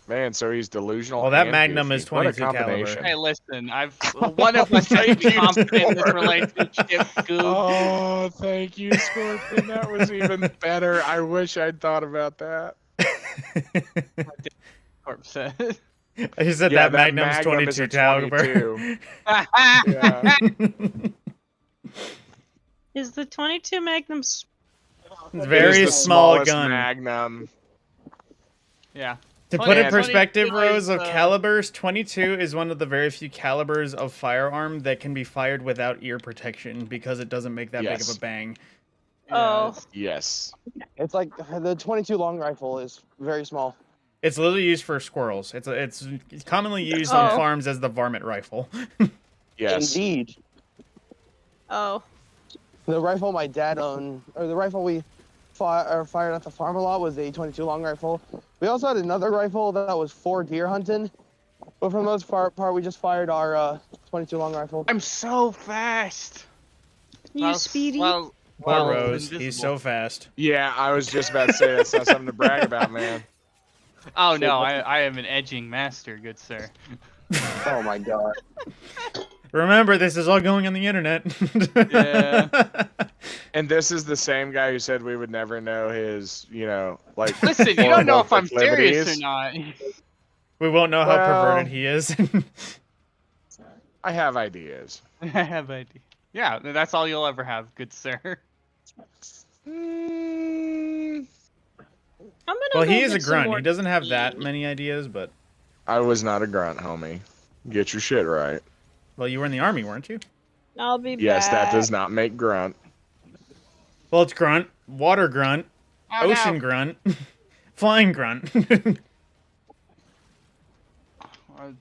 Man, so he's delusional. Well, that and Magnum goofy. is What a 22 caliber. combination. Hey, listen, one of us has to be Thank you, confident in this Scorpion. relationship, Goob. Oh, thank you, Scorpion. That was even better. I wish I'd thought about that. Corp said. He said Yeah, that Magnum's Magnum is 22 a caliber. 22. Yeah. Is the 22 Magnum? It Very is the small smallest gun. Magnum. Yeah. To put in 20 perspective, 22 Rose, is, of calibers, 22 is one of the very few calibers of firearm that can be fired without ear protection because it doesn't make that big of Yes. a bang. Oh. Yes. It's like the 22 long rifle is very small. It's literally used for squirrels. It's commonly used on Oh. farms as the varmint rifle. Yes. Indeed. Oh. The rifle my dad owned, or the rifle we fired at the farm a lot was a 22 long rifle. We also had another rifle that was for deer hunting, but for the most part we just fired our 22 long rifle. I'm so fast. You speedy? Poor Rose, invisible. he's so fast. Yeah, I was just about to say that's not something to brag about, man. Oh no, I am an edging master, good sir. Oh my god. Remember, this is all going on the internet. Yeah. And this is the same guy who said we would never know his, like. Listen, you don't know if I'm serious or proclivities. not. We won't know how Well- perverted he is. I have ideas. I have idea. Yeah, that's all you'll ever have, good sir. Mm, I'm gonna Well, go he is a get some grunt. more He doesn't have that tea. many ideas, but I was not a grunt, homie. Get your shit right. well, you were in the army, weren't you? I'll be Yes, back. that does not make grunt. Well, it's grunt, water grunt, Oh, ocean no. grunt, flying grunt, Is this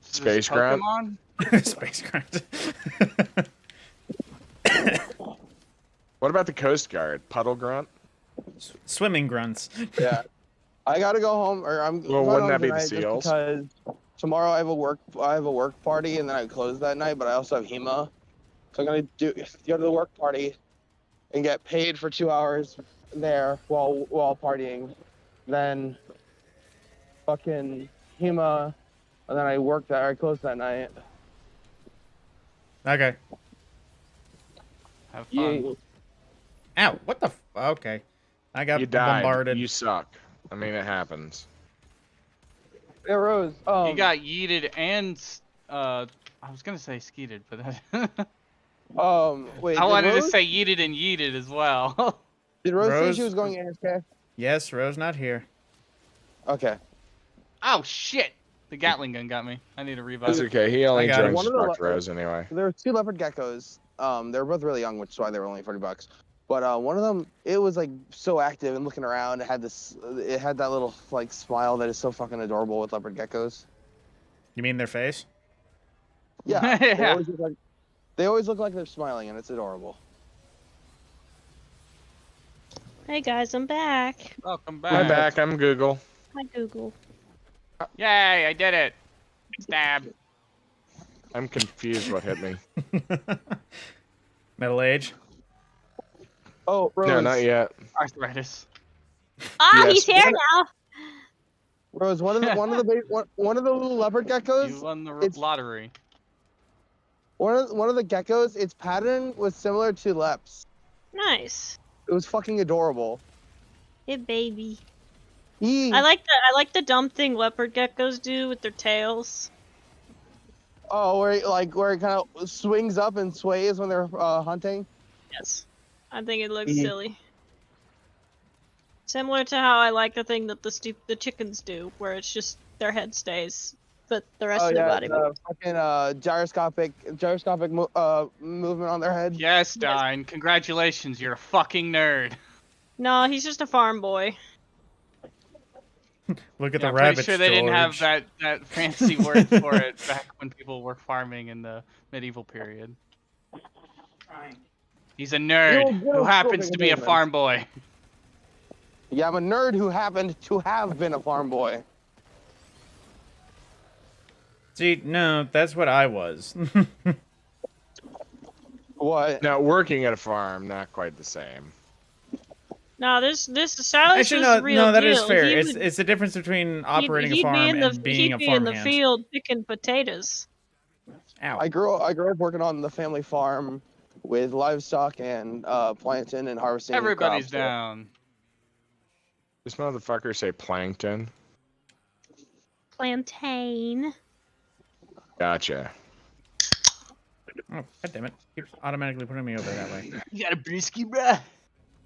Space grunt? Pokemon? space grunt. What about the Coast Guard? Puddle grunt? Swimming grunts. Yeah. I gotta go home, or I'm. Well, going wouldn't home that be the tonight just SEALs? Because tomorrow I have a work party, and then I close that night. But I also have HEMA, so I'm gonna go to the work party, and get paid for 2 hours there while partying. Then fucking HEMA, and then I close that night. Okay. Have fun. Yeah. Ow! What the? Okay. I got You died. bombarded. You suck. I mean, it happens. Yeah, Rose. You got yeeted and I was gonna say skeeted, but that Wait. I did wanted to Rose- say yeeted and yeeted as well. Did Rose, Rose- say she was going AFK? Yes, Rose not here. Okay. Oh shit! The Gatling gun got me. I need to revive. That's okay. He only I got it. joins One of the fucked le- Rose anyway. There were 2 leopard geckos. They were both really young, which is why they were only $40. But one of them, it was like so active and looking around. It had that little like smile that is so fucking adorable with leopard geckos. You mean their face? Yeah. Yeah. They always look like they're smiling, and it's adorable. Hey guys, I'm back. Welcome My back. back. I'm Google. Hi Google. Yay! I did it. Stab. I'm confused. What hit me? Metal Age. Oh, Rose. No, not yet. Arthritis. Ah, Yes. he's here now. Rose, one of the little leopard You geckos. won the it's- lottery. One of the geckos. Its pattern was similar to Lep's. Nice. It was fucking adorable. Hey baby. Yee. I like the dumb thing leopard geckos do with their tails. Oh, where it kind of swings up and sways when they're hunting. Yes. I think it looks Mhm. silly. Similar to how I like the thing that the chickens do, where it's just their head stays, but the rest Oh of their yeah, body the moves. fucking gyroscopic movement on their head. Yes, Dine. Congratulations, you're a fucking nerd. No, he's just a farm boy. Look at Yeah, the I'm rabbits, pretty sure they didn't have George. that fancy word for it back when people were farming in the medieval period. He's a nerd You're who happens to be a movement. farm boy. Yeah, I'm a nerd who happened to have been a farm boy. See, no, that's what I was. What? Now, working at a farm, not quite the same. No, this Silas Actually, was no, the real no, that is deal. fair. He It's would- it's the difference between he'd- operating he'd a farm be in the, and being he'd a be in the farmhand. field picking potatoes. Ow. I grew up working on the family farm with livestock and planting and harvesting. Everybody's crops. down. This motherfucker say plankton. Plantain. Gotcha. Oh, God damn it. Keeps automatically putting me over that way. You got a brewski, bruh?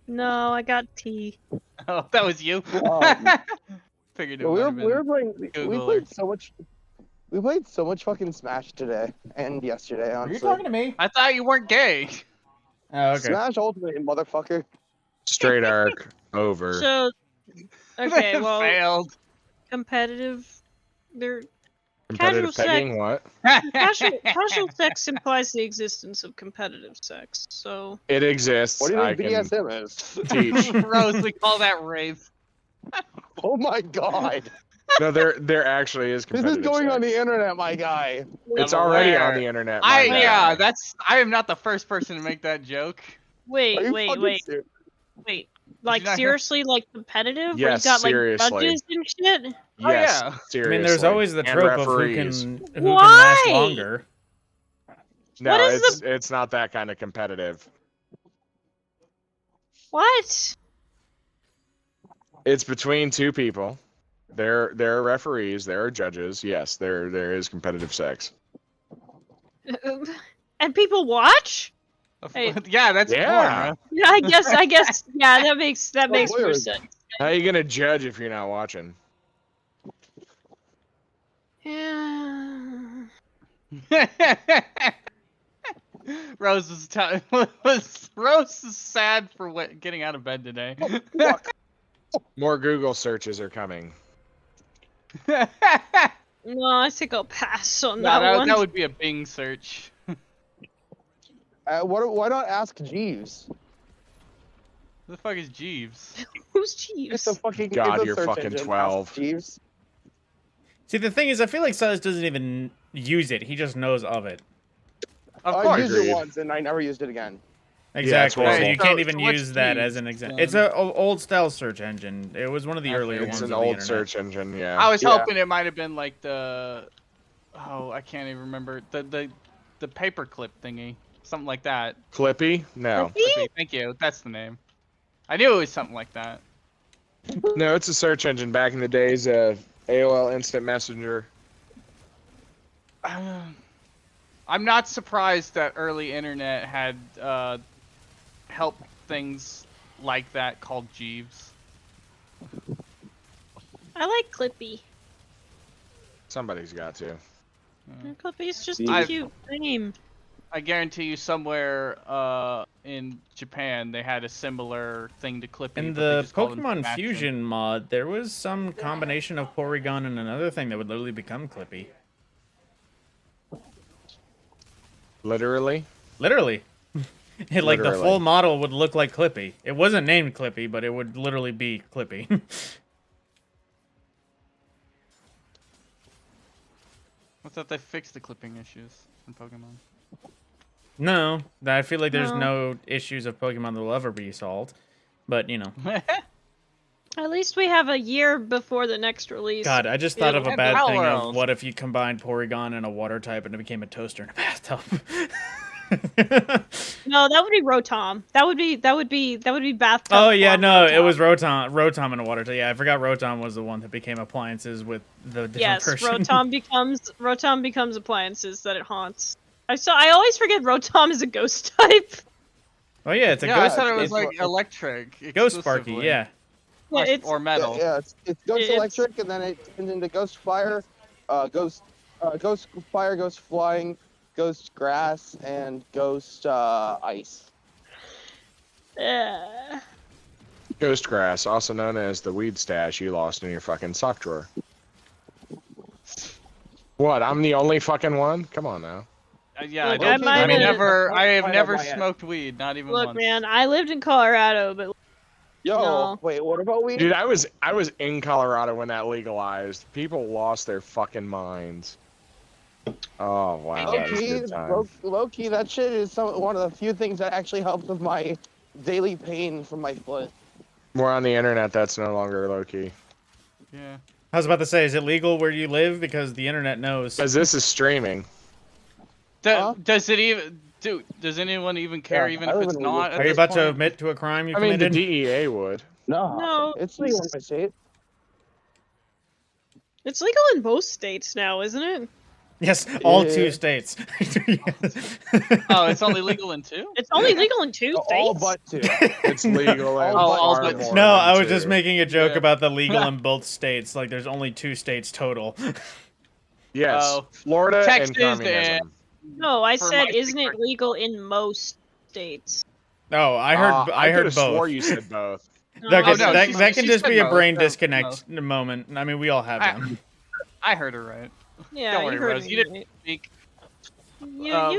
No, I got tea. Oh, that was you. Figured it we might were have playing. been We Googler. played so much. We played so much fucking Smash today and yesterday. Are you Honestly, talking to me? I thought you weren't gay. Oh, okay. Smash Ultimate, motherfucker. Straight arc over. So, okay, well, Failed. competitive. They're Competitive casual pegging, what? casual sex implies the existence of competitive sex. So It exists. What do you I think can BDSM is? teach. Rose, we call that rape. Oh my god. No, there actually is This competitive is going on sex. the internet, my guy. It's I'm already aware. on the internet. my guy. Yeah, I am not the first person to make that joke. Are you wait. fucking serious? Like not hear- seriously, like competitive? Where you Yes, got like seriously. judges and shit? Oh, Yes, yeah. seriously. I mean, there's always the And trope of referees. who can last Why? longer. No, What is it's not that kind of competitive. What? It's between two people. There are referees. There are judges. Yes, there is competitive sex. And people watch? Hey. Yeah, that's Yeah. porn, Yeah, I guess. Yeah, that makes more weird. sense. How are you gonna judge if you're not watching? Yeah. huh? Rose is sad for getting out of bed today. More Google searches are coming. No, I think I'll pass on that one. that would be a Bing search. Why not ask Jeeves? Who the fuck is Jeeves? Who's It's Jeeves? a fucking. God, it's a you're search fucking engine. 12. Ask Jeeves. See, the thing is, I feel like Silas doesn't even use it. He just knows of it. Of I course. used Agreed. it once and I never used it again. Exactly. horrible. so you So- can't even so what's use that Jeeves, as an example. then? It's an old style search engine. It was one of the Okay. earlier It's ones. an of the old internet. search engine. Yeah. I was Yeah. hoping it might have been like the, I can't even remember the paperclip thingy, something like that. Clippy? No. Okay, thank you. That's the name. I knew it was something like that. No, it's a search engine back in the days of AOL Instant Messenger. I'm not surprised that early internet had help things like that called Jeeves. I like Clippy. Somebody's got to. Clippy's just I- a cute name. I guarantee you somewhere in Japan they had a similar thing to Clippy. In but they the just called them Pokemon Smash Fusion mod, there was some combination of Porygon and another thing that would literally become Clippy. Literally? Literally. Like the Literally. full model would look like Clippy. It wasn't named Clippy, but it would literally be Clippy. I thought they fixed the clipping issues in Pokemon. No, I feel like there's No. no issues of Pokemon that will ever be solved. But, you know. At least we have a year before the next release. God, I just thought of a and bad thing of Palworld. what if you combined Porygon and a water type and it became a toaster in a bathtub. No, that would be Rotom. That would be bathtub. Oh yeah, form no, it Rotom. was Rotom and a water type. Yeah, I forgot Rotom was the one that became appliances with the different Yes, version. Rotom becomes appliances that it haunts. I always forget Rotom is a ghost type. Oh yeah, it's a Yeah, I ghost. thought it was it's like electric. Ghost Sparky, exclusively. yeah. Yeah, it's Or metal. Yeah, it's Ghost It's- Electric, and then it turns into Ghost Fire, Ghost Fire, Ghost Flying, Ghost Grass, and Ghost Ice. Ghost grass, also known as the weed stash you lost in your fucking sock drawer. What? I'm the only fucking one? Come on now. Yeah, Look, I I don't. might I mean, have- I have might never have my- smoked weed, not even Look, once. man, I lived in Colorado, but Yo, No. wait, what about weed? Dude, I was in Colorado when that legalized. People lost their fucking minds. Oh wow, that was a good time. Low key, that shit is one of the few things that actually helps with my daily pain from my foot. More on the internet, that's no longer low key. Yeah. I was about to say, is it legal where you live? Because the internet knows. Because this is streaming. Huh? Does it even? Dude, does anyone even care? Yeah, even I if live it's in not? at Are you this about to point? admit to a crime you I mean, the committed? DEA would. No. It's legal in my state. it's legal in both states now, isn't it? Yes, all Yeah. 2 states. Oh, it's only legal in 2? It's only legal in 2 All states. but 2. It's legal in All far but- more No, than I was just 2. making a joke Yeah. about the legal in both states. Like, there's only 2 states total. Yes, Oh. Florida Texas and communism. No, I For said, my isn't it secret- legal in most states? Oh, I heard I could have both. swore you said both. That, No, could- no, that, she- that can she just said be a most. brain No, disconnect moment. I mean, we all have them. I heard her right. Yeah, Don't you worry, heard Rose. me You didn't right. speak. You know,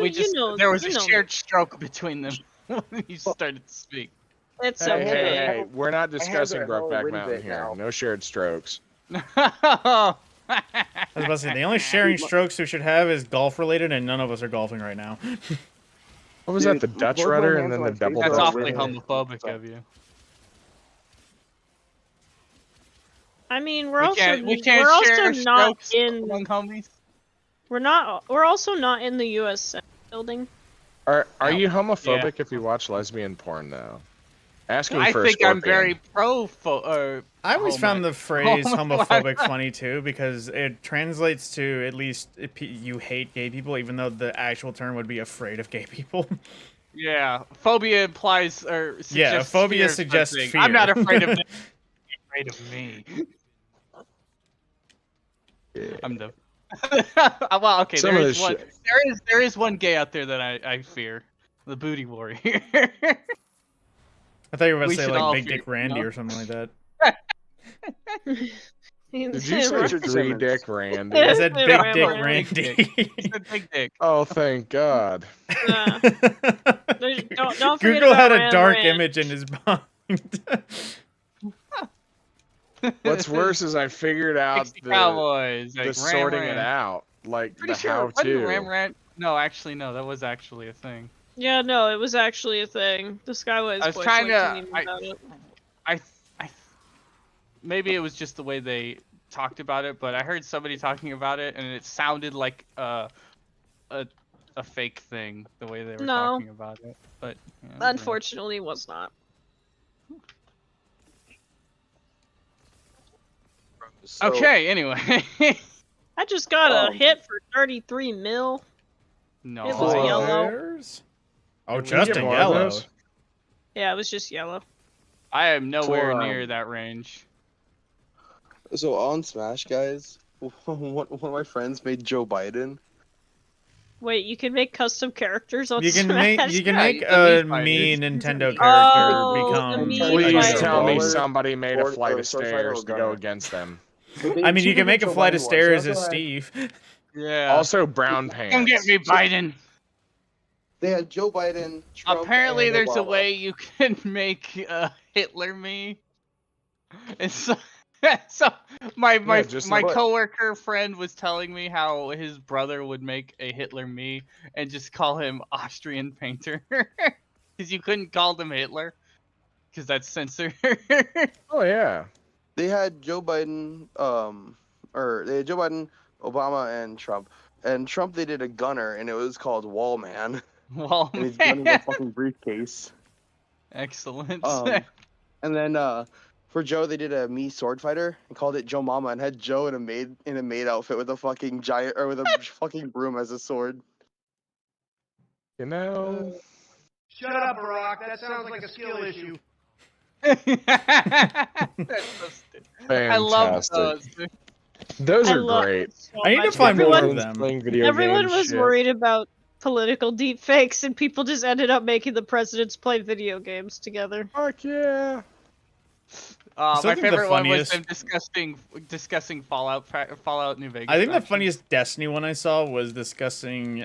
there was you a know shared stroke between them when you started to speak. It's Hey, okay. Hey, we're not discussing a hell of a Brokeback wind Mountain bit here. now. No shared strokes. I was about to say, the only sharing strokes we should have is golf related, and none of us are golfing right now. What was Dude, that? The Dutch both my rudder hands and then are the like double these. That's Dutch awfully rudder? homophobic of you. I mean, we're also We can't we're share also not strokes in among homies. we're also not in the U.S. Senate building. Are No. you homophobic if you watch lesbian porn though? Asking I for a think I'm scorpion. very pro. I always found the phrase Homo- homophobic funny too, because it translates to, at least, you hate gay people, even though the actual term would be afraid of gay people. Yeah, phobia implies or suggests Yeah, phobia fear of suggests something. fear. I'm not afraid of them. Afraid of me. I'm the. Well, okay. Some of There is this one. shit. There is one gay out there that I fear. The booty warrior. I thought you were about We to say, should like, all Big fear, Dick Randy no? or something like that. Did you say Richard three Simmons. dick Randy? I said Yeah, Big yeah, Dick yeah. Randy. It's a big dick. Oh, thank God. Don't forget Google about had a Ram dark Ranch. image in his mind. What's worse is I figured out 60 the Cowboys. Like, Ram sorting it Ranch. out, like Pretty the sure how wasn't to. Ram Ranch. No, actually, no. That was actually a thing. Yeah, no, it was actually a thing. The Skywise I was voice trying liked to- to about it. I maybe it was just the way they talked about it, but I heard somebody talking about it, and it sounded like a fake thing the way they were No. talking about it. But yeah, Unfortunately, it was not. So, Okay. Anyway. I just got a Um, hit for 33 mil. No. It was yellow. There's- Oh, Can we just get in more of yellow. those? Yeah, it was just yellow. I am nowhere For, near that range. So on Smash, guys, one of my friends made Joe Biden. Wait, you can make custom characters on You can Smash? make Yeah, a the Mii me fighters. Nintendo character Oh, become. the Mii Please Fighter. tell me Baller, somebody made a or- flight or of Sword Fighter or stairs to go Gunner. against them. I mean, you can make a flight of stairs as Steve. Yeah. Also, brown pants. come get me, Biden. They had Joe Biden. Trump, Apparently, and there's a Obama. way you can make Hitler me. And so, so my just my like- coworker friend was telling me how his brother would make a Hitler me and just call him Austrian painter because you couldn't call them Hitler because that's censored. Oh yeah. They had Joe Biden, Obama, and Trump. And Trump, they did a gunner, and it was called Wallman. Well, And he's gunning a fucking briefcase. excellent. And then for Joe, they did a me sword fighter and called it Joe Mama, and had Joe in a maid outfit with a fucking giant or with a fucking broom as a sword. You know. Shut up, Barack. That sounds like a skill issue. That's so stupid. I love Fantastic. those. Those I are love great. it so I need to much. find more Everyone- of them. Playing video Everyone game was shit. worried about political deepfakes, and people just ended up making the presidents play video games together. Fuck yeah. I still My think the favorite one was funniest- them discussing Fallout New Vegas. I think the faction. funniest Destiny one I saw was discussing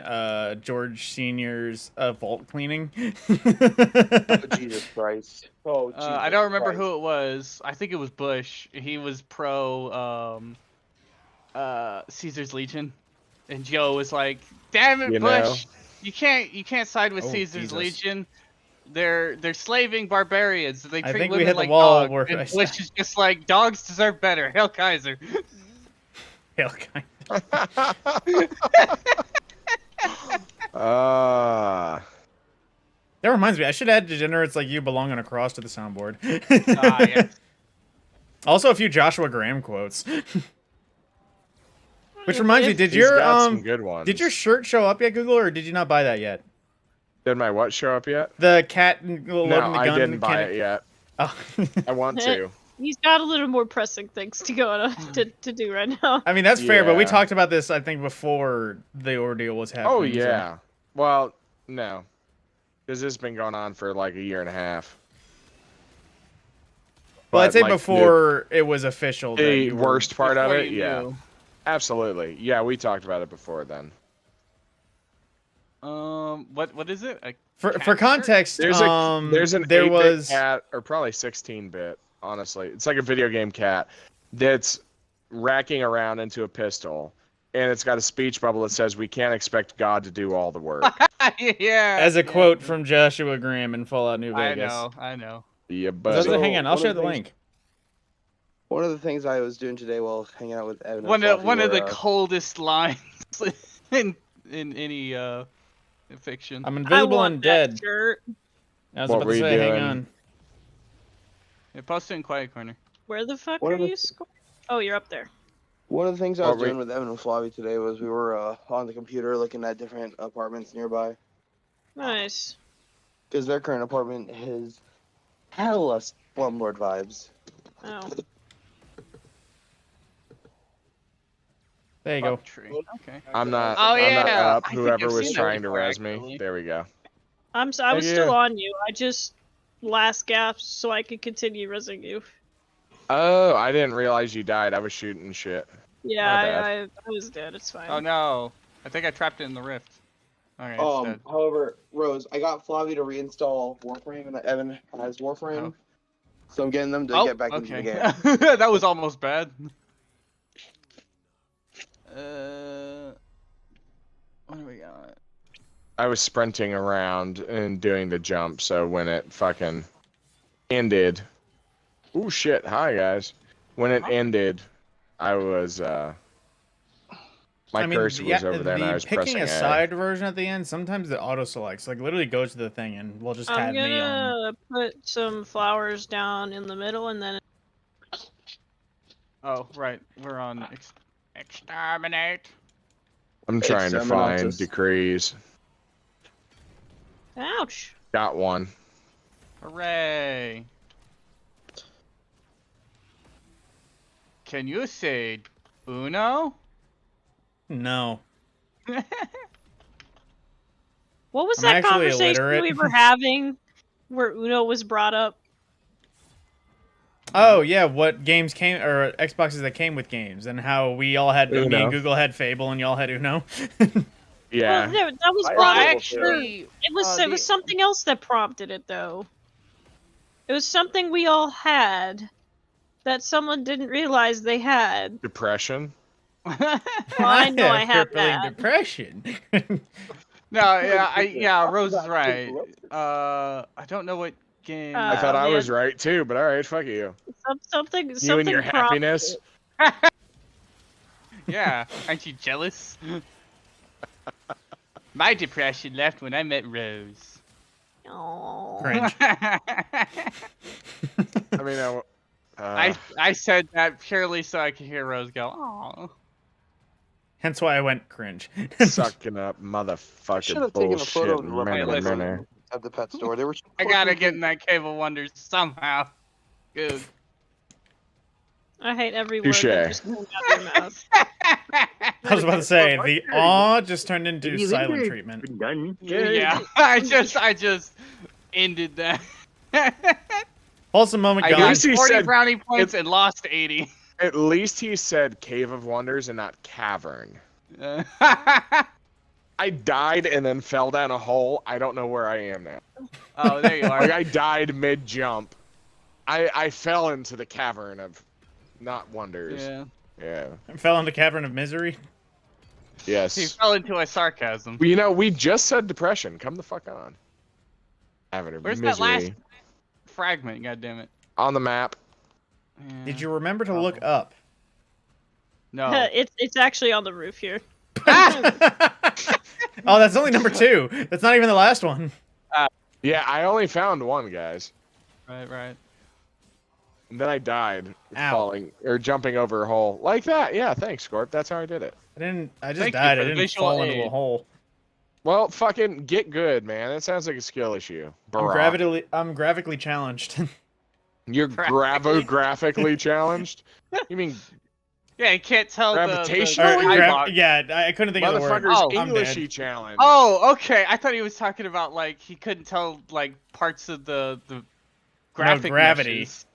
George Senior's vault cleaning. Oh, Jesus Christ. Oh, Jesus I don't remember Christ. who it was. I think it was Bush. He was pro Caesar's Legion, and Joe was like, "Damn it, You Bush! You can't side with Oh, Caesar's Jesus. Legion. They're slaving barbarians. They I treat think we women hit the like wall dogs." where And I Bush is just like, "Dogs deserve better." Hail Kaiser. Hell, kind Ah. That reminds me, I should add degenerates like you belong on a cross to the soundboard. Yes. Also, a few Joshua Graham quotes. Which reminds me, If- did your got some good ones. did your shirt show up yet, Google, or did you not buy that yet? Did my what show up yet? The cat loading No, the gun. I didn't buy it yet. Oh. I want to. He's got a little more pressing things to go on to do right now. I mean, that's fair, but we Yeah. talked about this, I think, before the ordeal was happening. Oh so- yeah. Well, no, because this has been going on for like a year and a half. Well, I'd But, say like, before it was official. that the you were- worst part of Before it, you yeah, knew. absolutely, yeah. We talked about it before then. What is it? For cat context, There's an there 8-bit was cat, or probably 16-bit. Honestly, it's like a video game cat that's racking around into a pistol, and it's got a speech bubble that says, "We can't expect God to do all the work." Yeah. as a yeah. quote from Joshua Graham in Fallout New I Vegas. I know. Yeah, So, but So- hang on, I'll one of share the the things- link. One of the things I was doing today while hanging out with Evan. and One of Fluffy the were, coldest lines in any fiction. I'm I invisible want and that dead. shirt. I was What about were to you say, hang doing? on. Yeah, post it in quiet corner. Where the fuck One are of the- you? Oh, you're up there. One of the things I Oh, was doing with Evan and Flavi today was we were on the computer looking at different apartments nearby Nice. because their current apartment has hella slumlord vibes. Oh. There you go. Fuck tree. Okay. I'm not. Oh, I'm not yeah. up. I think Whoever I've was seen that trying to before, res me. actually. There we go. I was Thank still you. on you. I just last gasped so I could continue resing you. Oh, I didn't realize you died. I was shooting shit. Yeah, My bad. I was dead. It's fine. Oh no. I think I trapped it in the rift. Okay. it's dead. However, Rose, I got Flavi to reinstall Warframe, and Evan has Warframe, so I'm getting them to get back into the game. That was almost bad. What do we got? I was sprinting around and doing the jump, so when it fucking ended. Ooh shit! Hi guys. When it ended, I was my cursor was over there, and I was picking pressing a A. side version at the end. Sometimes it auto selects, like literally goes to the thing and will just I'm have me on. gonna put some flowers down in the middle and then. Oh right, we're on exterminate. I'm trying to find Exterminatus. decrees. Ouch. Got one. Hooray! Can you say Uno? No. What was I'm that actually conversation illiterate. we were having where Uno was brought up? Oh yeah, what games came or Xboxes that came with games, and how we all had me Uno. and Google had Fable and y'all had Uno. Yeah. Well, that was I brought up. Actually, It was uh, it was the- something else that prompted it though. It was something we all had that someone didn't realize they had. Depression. Well, I know I have crippling that. depression. No, yeah, Rose is right. I don't know what game. I thought I man. was right too, but all right, fuck you. Something You and your prompted happiness. it. Yeah, aren't you jealous? My depression left when I met Rose. Aw. Cringe. I mean, I said that purely so I could hear Rose go, "Aw." Hence why I went cringe. sucking up, motherfucker. Should have taken a photo bullshit. of the leopard Minute, listen. minute. at the pet store. They were. I gotta get in that Cave of Wonders somehow. Good. I hate every word Touche. that just came out of your mouth. I was about to say the aw just turned into silent treatment. Yeah, I just ended that. Wholesome moment I gone. got least he 40 said- brownie points and lost 80. At least he said Cave of Wonders and not Cavern. I died and then fell down a hole. I don't know where I am now. Oh, there you Like are. I died mid jump. I fell into the cavern of not wonders. Yeah. Yeah. Fell into cavern of misery. He Yes. fell into a sarcasm. Well, you know, we just said depression. Come the fuck on. Cavern of Where's misery. that last fragment? God damn it. On the map. Yeah. Did you remember to look up? No. It's actually on the roof here. Oh, that's only number 2. That's not even the last one. Yeah, I only found one, guys. Right. And then I died Ow. falling or jumping over a hole. Like that. Yeah, thanks, Scorp. That's how I did it. I just Thank you died. for I the didn't visual fall into a aid. hole. Well, fucking get good, man. That sounds like a skill issue. Barack. I'm graphically challenged. You're Graphically? graphically challenged? You mean Yeah, you can't tell Gravitational? Or eyeball. yeah, I couldn't think of the word. motherfucker's Oh. I'm dead. Englishy challenged? Oh, okay. I thought he was talking about like he couldn't tell like parts of the graphic gravity. meshes.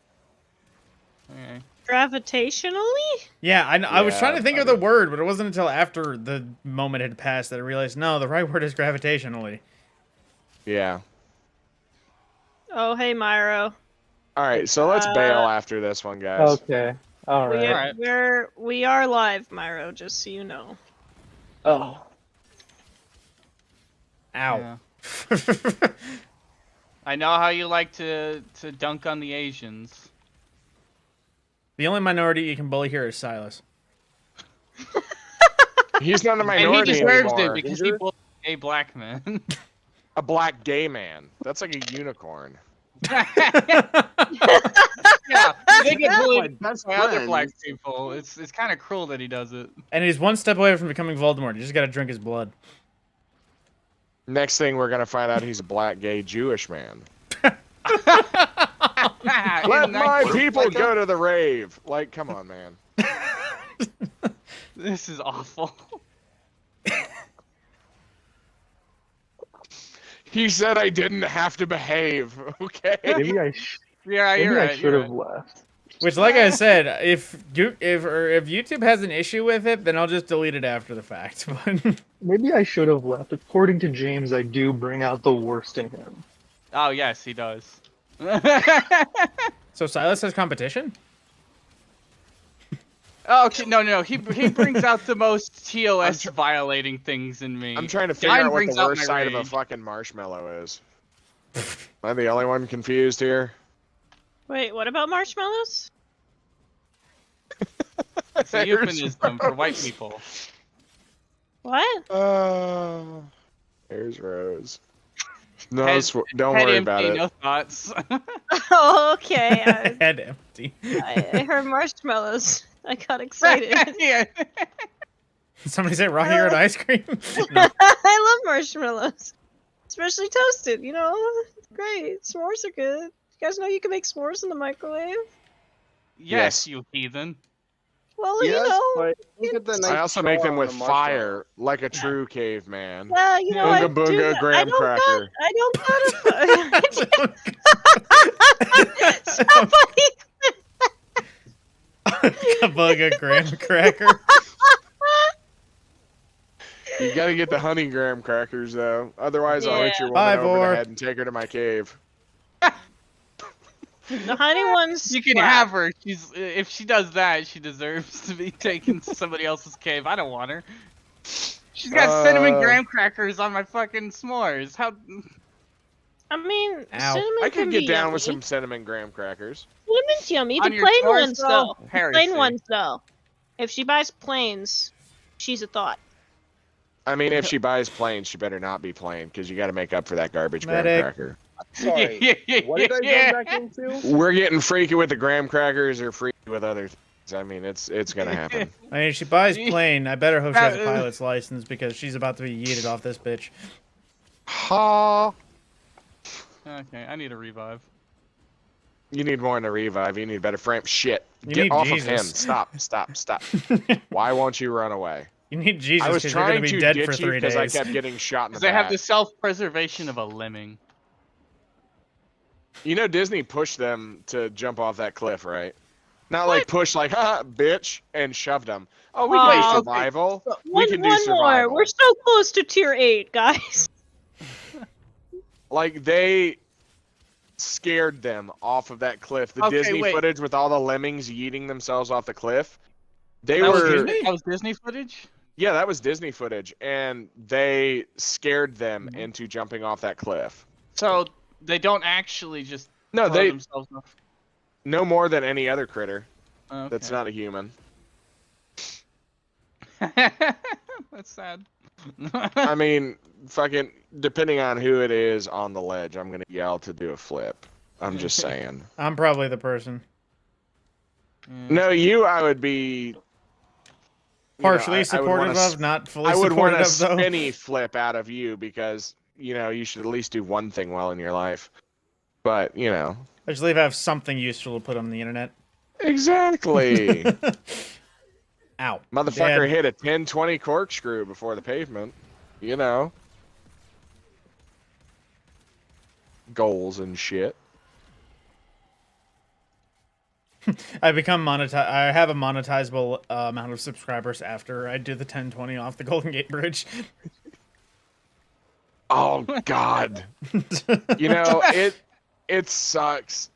Okay. Gravitationally? Yeah, I was Yeah, trying to think of the buddy. word, but it wasn't until after the moment had passed that I realized, no, the right word is gravitationally. Yeah. Oh, hey, Myro. All right, so let's bail after this one, guys. Okay. All We right. we are live, Myro, just so you know. Oh. Ow. Yeah. I know how you like to dunk on the Asians. The only minority you can bully here is Silas. He's not a And minority he deserves anymore. it because he bullied a black man. A black gay man. That's like a unicorn. Yeah, they get bullied My best by other friend. black people. It's kind of cruel that he does it. And he's one step away from becoming Voldemort. You just gotta drink his blood. Next thing we're gonna find out he's a black gay Jewish man. Let my people go to the rave. Like, come on, man. This is awful. He said I didn't have to behave. Okay. Maybe I Yeah, you're right. should have left. Which, like I said, if YouTube has an issue with it, then I'll just delete it after the fact. But Maybe I should have left. According to James, I do bring out the worst in him. Oh yes, he does. so Silas has competition. Oh, okay, no. He brings out the most TOS violating things in me. I'm trying to figure Mine out what brings the out worst my side of a rage. fucking marshmallow is. Am I the only one confused here? Wait, what about marshmallows? It's a euphemism for white people. What? There's Rose. No, Head- don't Head worry empty, about it. no thoughts. Oh, okay. Head empty. I heard marshmallows. I got excited. Yeah. Somebody say raw here at ice cream. I love marshmallows, especially toasted. You know, it's great. S'mores are good. You guys know you can make s'mores in the microwave. Yes, Yes. you heathen. Well, Yes, you know. but look at the nice I also make them char with on the marshmallow. fire, like a true caveman. Yeah, you know, I Ooga do booga that. graham cracker. I don't got it. Somebody. Bugga graham cracker. You gotta get the honey graham crackers though, otherwise I'll hit Yeah. your Bye, woman over Vor. the head and take her to my cave. The honey ones. You can have her. If she does that, she deserves to be taken to somebody else's cave. I don't want her. She's got cinnamon graham crackers on my fucking s'mores. How? I mean, Ow. cinnamon I can could be get down yummy. with some cinnamon graham crackers. Cinnamon's yummy. The On your plain s'mores, ones, though? though. The Heresy. plain ones, though. If she buys plains, she's a thought. I mean, if she buys plain, she better not be plain, because you got to make up for that garbage graham Medic. cracker. Sorry. What did I Yeah. go back into? We're getting freaky with the graham crackers or freaky with other things. I mean, it's gonna happen. I mean, if she buys plain, I better hope she has a pilot's license because she's about to be yeeted off this bitch. Ha! Okay, I need a revive. You need more than a revive. You need better frame. Shit. You Get need off Jesus. of him. Stop. Why won't you run away? You need Jesus I was because you're going trying to be to dead ditch for you 3 because days. I kept getting shot in the Because they have back. the self-preservation of a lemming. You know, Disney pushed them to jump off that cliff, right? Not like push, like, ha, bitch, and shoved them. Oh, we can Oh, do okay. survival. We One can do more. survival. We're so close to tier 8, guys. Like, they scared them off of that cliff. The Okay, Disney wait. footage with all the lemmings yeeting themselves off the cliff. They That was were... Disney? That was Disney footage? Yeah, that was Disney footage, and they scared them into jumping off that cliff. So they don't actually just No, throw they themselves off. no more than any other critter Okay. that's not a human. That's sad. I mean, fucking, depending on who it is on the ledge, I'm gonna yell to do a flip. I'm just saying. I'm probably the person. No, you, I would be Partially I would supportive wanna of, not fully I would want supportive a of, though. spinny flip out of you because, you should at least do one thing well in your life. But, I just believe I have something useful to put on the internet. Exactly. Ow. Motherfucker Dad. hit a 10-20 corkscrew before the pavement. Goals and shit. I become monetized. I have a monetizable amount of subscribers after I do the 1020 off the Golden Gate Bridge. Oh God. It sucks.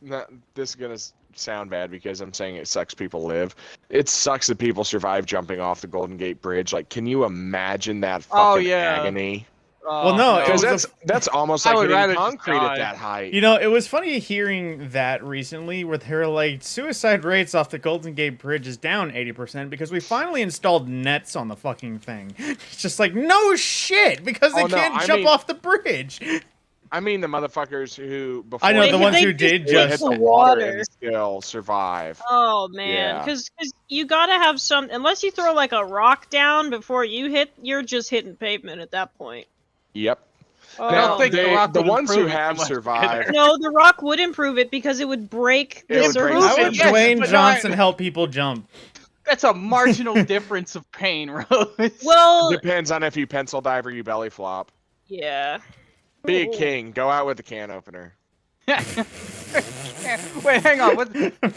This is gonna sound bad because I'm saying it sucks people live. It sucks that people survive jumping off the Golden Gate Bridge. Like, can you imagine that fucking agony? Well, no, Because that's almost I like would rather hitting just concrete die. at that height. it was funny hearing that recently where they were like, suicide rates off the Golden Gate Bridge is down 80% because we finally installed nets on the fucking thing. It's just like, no shit, because they can't jump off the bridge. I mean the motherfuckers who before I know, the ones They who just did hit just... the hit water. and still survive. Oh man, Yeah. because you gotta have some. Unless you throw like a rock down before you hit, you're just hitting pavement at that point. Yep. Oh. Now, think the rock the would ones who improve it have much survived, No, the rock would improve it because it would break It the would break surface. How would Yes, Dwayne but Johnson not- help people jump? That's a marginal difference of pain, Rose. Well, depends on if you pencil dive or you belly flop. yeah. Be a king. Go out with the can opener. Wait, hang on. What?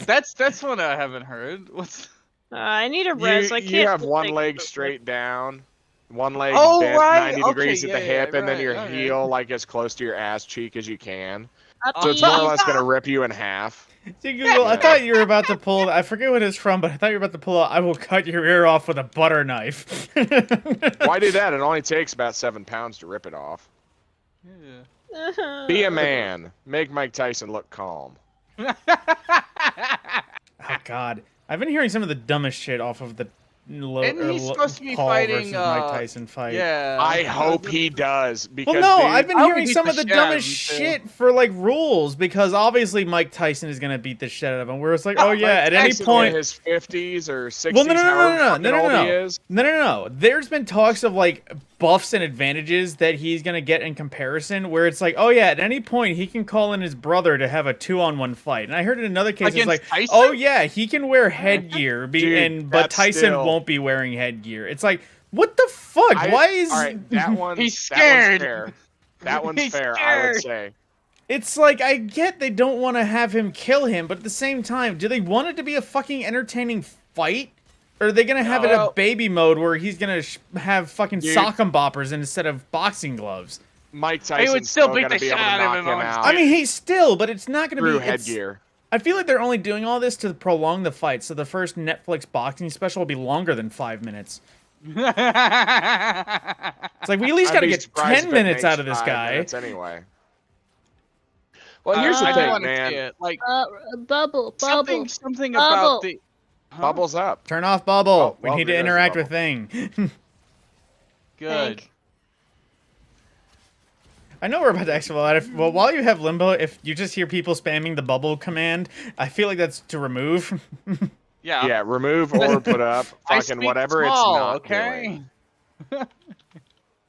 That's one I haven't heard. What's? I need a rest. I can't. You have just one take leg it. straight down, one leg Oh, bent right. 90 Okay, degrees at the yeah, hip, yeah, and then right, your okay. heel like as close to your ass cheek as you can. Up So it's more or these- less gonna rip you in half. See, Google, I thought you were about to pull... I forget what it's from, but I thought you were about to pull out, I will cut your ear off with a butter knife. Why do that? It only takes about 7 pounds to rip it off. Yeah. Be a man. Make Mike Tyson look calm. Oh, God. I've been hearing some of the dumbest shit off of the Isn't he supposed to be Paul fighting, versus Mike Tyson fight. Yeah. I hope he does because Well, no, dude, I've been I would hearing beat some the of the shit out of dumbest him, too. shit for, like, rules, because obviously Mike Tyson is going to beat the shit out of him, where it's like, oh, yeah, Mike at any Tyson point... in his 50s or 60s, Well, no, however old he is. No. There's been talks of, like, buffs and advantages that he's going to get in comparison, where it's like, oh, yeah, at any point, he can call in his brother to have a 2-on-1 fight. And I heard in another case, it's Against like, Tyson? oh, yeah, he can wear headgear, Dude, but that's Tyson still- won't be wearing headgear. It's like, what the fuck? Why is... All right, that one. He's That one's scared. fair. That one's He's fair, I would scared. say. It's like, I get they don't want to have him kill him, but at the same time, do they want it to be a fucking entertaining fight? Or are they going to have it a baby mode where he's going to have fucking Dude. sock 'em boppers instead of boxing gloves? Mike Tyson's would still beat gonna the be able shit to out of knock him him on out I mean, he's still, but it's not going to through be... headgear. I feel like they're only doing all this to prolong the fight, so the first Netflix boxing special will be longer than 5 minutes. It's like, we at least I'd got to be get surprised 10 if it minutes makes out of this 5 guy. minutes anyway. Well, here's I the do thing, wanna see man. it. Like Bubble. something Bubble. about the. Huh? Bubbles up. Turn off Bubble. Oh, We well, need to there goes the interact bubble. with Thing. Good. Hank. I know we're about to exit a lot. Well, while you have Limbo, if you just hear people spamming the bubble command, I feel like that's to remove. Yeah. Yeah, remove or put up. I Fucking speak whatever small, it's not okay. doing.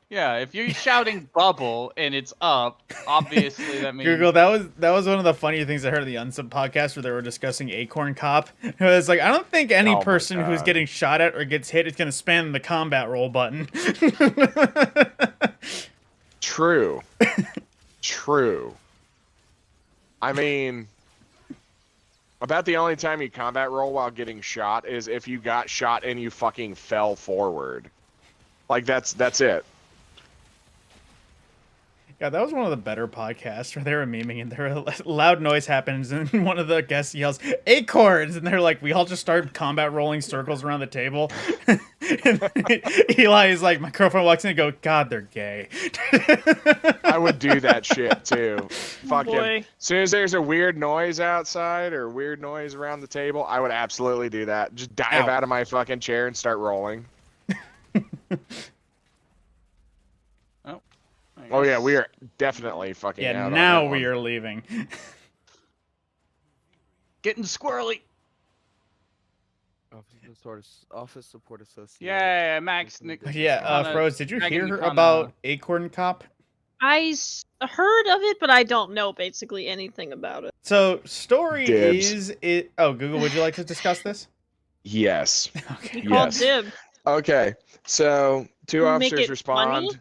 Yeah, if you're shouting bubble and it's up, obviously that means. Google, that was one of the funnier things I heard of the Unsub podcast where they were discussing Acorn Cop. It was like, I don't think any Oh my person who's God. getting shot at or gets hit is going to spam the combat roll button. True. True. I mean, about the only time you combat roll while getting shot is if you got shot and you fucking fell forward. Like, that's it. Yeah, that was one of the better podcasts where they were memeing and there a loud noise happens and one of the guests yells, Acorns! And they're like, we all just start combat rolling circles around the table. And Eli is like, my girlfriend walks in and go, God, they're gay. I would do that shit too. Fucking. boy. As soon as there's a weird noise outside or weird noise around the table, I would absolutely do that. Just dive Ow. out of my fucking chair and start rolling. Oh yeah, we are definitely fucking out Yeah, on now that we one. are leaving. Getting squirrely. Office Support Associate. Yeah, Max. Yeah, Froze, did you Dragon, hear you kinda- about Acorn Cop? Heard of it, but I don't know basically anything about it. So, story Dibs. is it. Oh, Google, would you like to discuss this? Yes. Okay. He called Yes. dibs. Okay. So two You make officers it respond.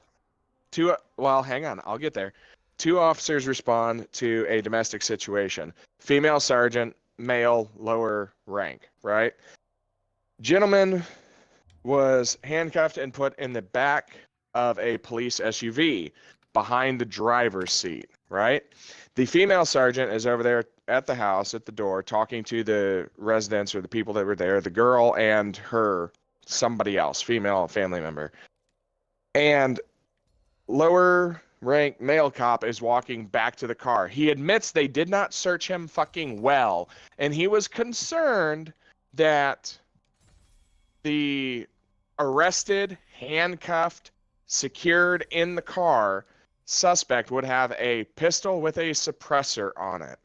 funny? Well, hang on. I'll get there. Two officers respond to a domestic situation. Female sergeant, male, lower rank, right? Gentleman was handcuffed and put in the back of a police SUV behind the driver's seat, right? The female sergeant is over there at the house at the door talking to the residents or the people that were there, the girl and her, somebody else, female family member. And lower rank male cop is walking back to the car. He admits they did not search him fucking well, and he was concerned that the arrested, handcuffed, secured in the car suspect would have a pistol with a suppressor on it.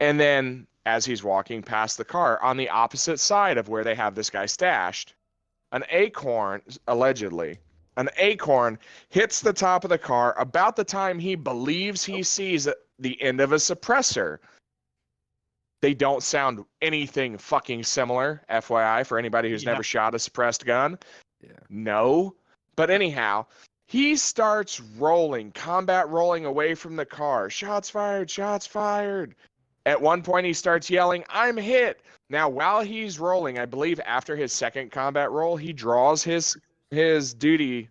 And then as he's walking past the car on the opposite side of where they have this guy stashed, an acorn, allegedly, an acorn hits the top of the car about the time he believes he sees the end of a suppressor. They don't sound anything fucking similar, FYI, for anybody who's never shot a suppressed gun. Yeah. No. But anyhow, he starts rolling, combat rolling away from the car. Shots fired, shots fired. At one point, he starts yelling, "I'm hit." Now, while he's rolling, I believe after his second combat roll, he draws his duty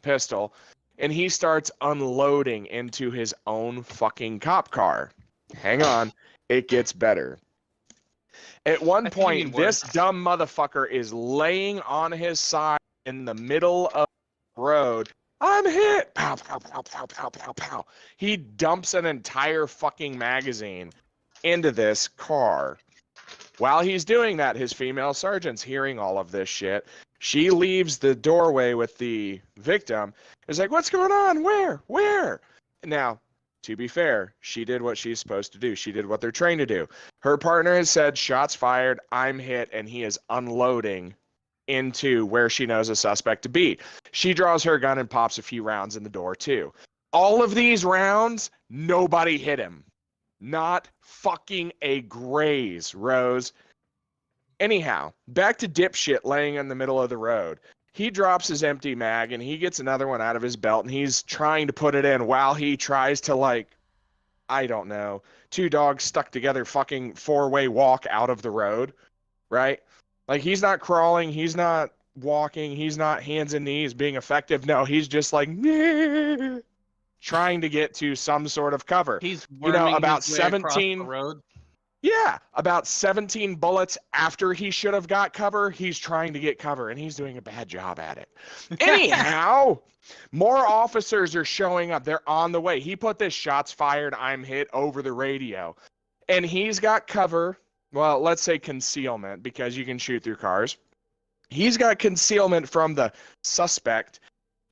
pistol and he starts unloading into his own fucking cop car. Hang on. It gets better. At one point, this dumb motherfucker is laying on his side in the middle of the road. I'm hit! Pow, pow, pow, pow, pow, pow, pow. He dumps an entire fucking magazine into this car. While he's doing that, his female sergeant's hearing all of this shit. She leaves the doorway with the victim. Is like, what's going on? Where? Now, to be fair, she did what she's supposed to do. She did what they're trained to do. Her partner has said, shots fired, I'm hit, and he is unloading into where she knows a suspect to be. She draws her gun and pops a few rounds in the door, too. All of these rounds, nobody hit him. Not fucking a graze, Rose. Anyhow, back to dipshit laying in the middle of the road. He drops his empty mag and he gets another one out of his belt and he's trying to put it in while he tries to, like, I don't know, two dogs stuck together fucking four-way walk out of the road, right? Like, he's not crawling, he's not walking, he's not hands and knees being effective. No, he's just like, nah, trying to get to some sort of cover. He's about his way across 17 the road. Yeah, about 17 bullets after he should have got cover, he's trying to get cover, and he's doing a bad job at it. Anyhow, more officers are showing up. They're on the way. He put this shots fired, I'm hit over the radio, and he's got cover. Well, let's say concealment, because you can shoot through cars. He's got concealment from the suspect.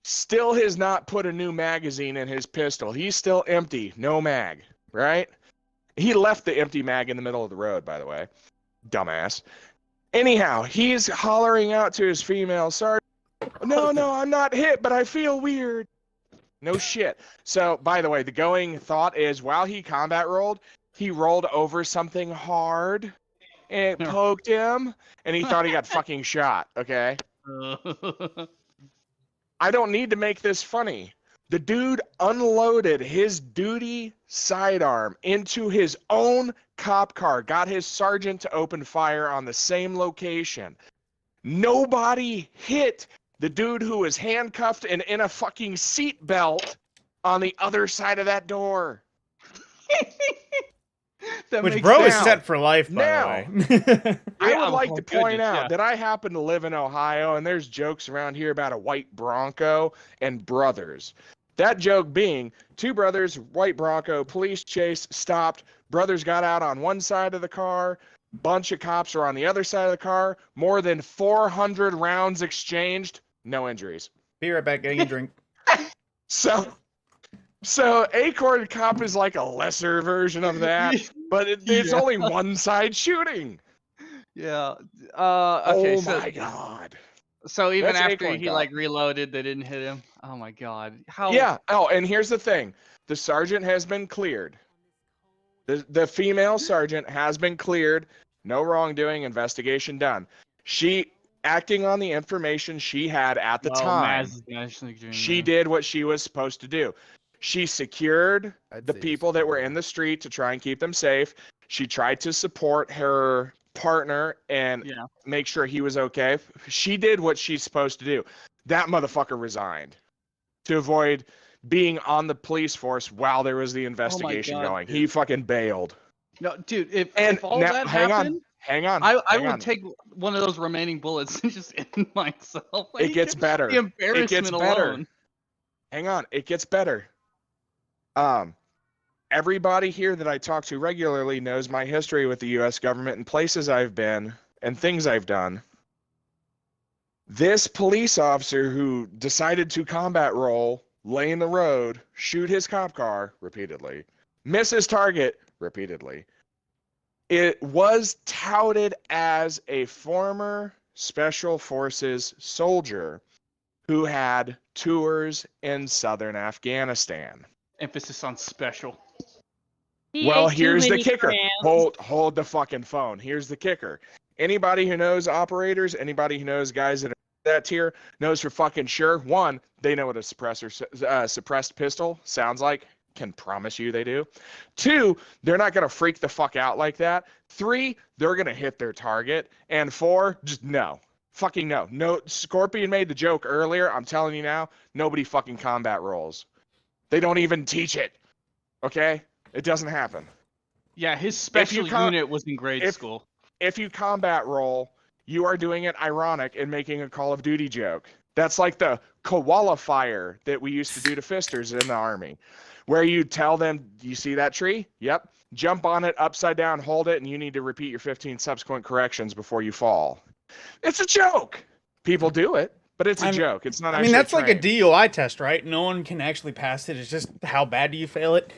Still has not put a new magazine in his pistol. He's still empty, no mag, right? He left the empty mag in the middle of the road, by the way. Dumbass. Anyhow, he's hollering out to his female sergeant, no, I'm not hit, but I feel weird. No shit. So, by the way, the going thought is while he combat rolled, he rolled over something hard, and it poked him, and he thought he got fucking shot, okay? I don't need to make this funny. The dude unloaded his duty sidearm into his own cop car, got his sergeant to open fire on the same location. Nobody hit the dude who was handcuffed and in a fucking seatbelt on the other side of that door. Which bro is set for life, by the way. I would like to point out that I happen to live in Ohio, and there's jokes around here about a white Bronco and brothers. That joke being, two brothers, white Bronco, police chase, stopped, brothers got out on one side of the car, bunch of cops are on the other side of the car, more than 400 rounds exchanged, no injuries. Be right back, getting a drink. So Acorn Cop is like a lesser version of that, but it's only one side shooting. Yeah. Okay. Oh so my god. so even That's after Acorn he Cop. like reloaded, they didn't hit him. Oh my god. How? Yeah. Oh, and here's the thing: the sergeant has been cleared. The female sergeant has been cleared. No wrongdoing. Investigation done. She acting on the information she had at the Oh, time. Maz is actually doing She that. did what she was supposed to do. She secured I'd the say people that were in the street to try and keep them safe. She tried to support her partner and Yeah. make sure he was okay. She did what she's supposed to do. That motherfucker resigned to avoid being on the police force while there was the investigation God, going. dude. He fucking bailed. No, dude. If And all now, that hang happened, on. I would take one of those remaining bullets and just end myself. Like, It gets better. The embarrassment It gets better. alone. Hang on, it gets better. Everybody here that I talk to regularly knows my history with the U.S. government and places I've been and things I've done. This police officer who decided to combat roll, lay in the road, shoot his cop car repeatedly, miss his target repeatedly, it was touted as a former Special Forces soldier who had tours in southern Afghanistan. Emphasis on special. He Well, ate too here's the many kicker. crayons. Hold the fucking phone. Here's the kicker. Anybody who knows operators, anybody who knows guys that are that tier, knows for fucking sure. One, they know what a suppressed pistol sounds like. Can promise you they do. Two, they're not gonna freak the fuck out like that. Three, they're gonna hit their target. And four, just no. Fucking no. No. Scorpion made the joke earlier. I'm telling you now, nobody fucking combat rolls. They don't even teach it. Okay? It doesn't happen. Yeah, his special unit was in grade school. If you combat roll, you are doing it ironic and making a Call of Duty joke. That's like the koala fire that we used to do to fisters in the army, where you tell them, you see that tree? Yep. Jump on it upside down, hold it, and you need to repeat your 15 subsequent corrections before you fall. It's a joke. People do it, but it's a joke. It's not. I mean, that's like a DUI test, right? No one can actually pass it. It's just how bad do you fail it?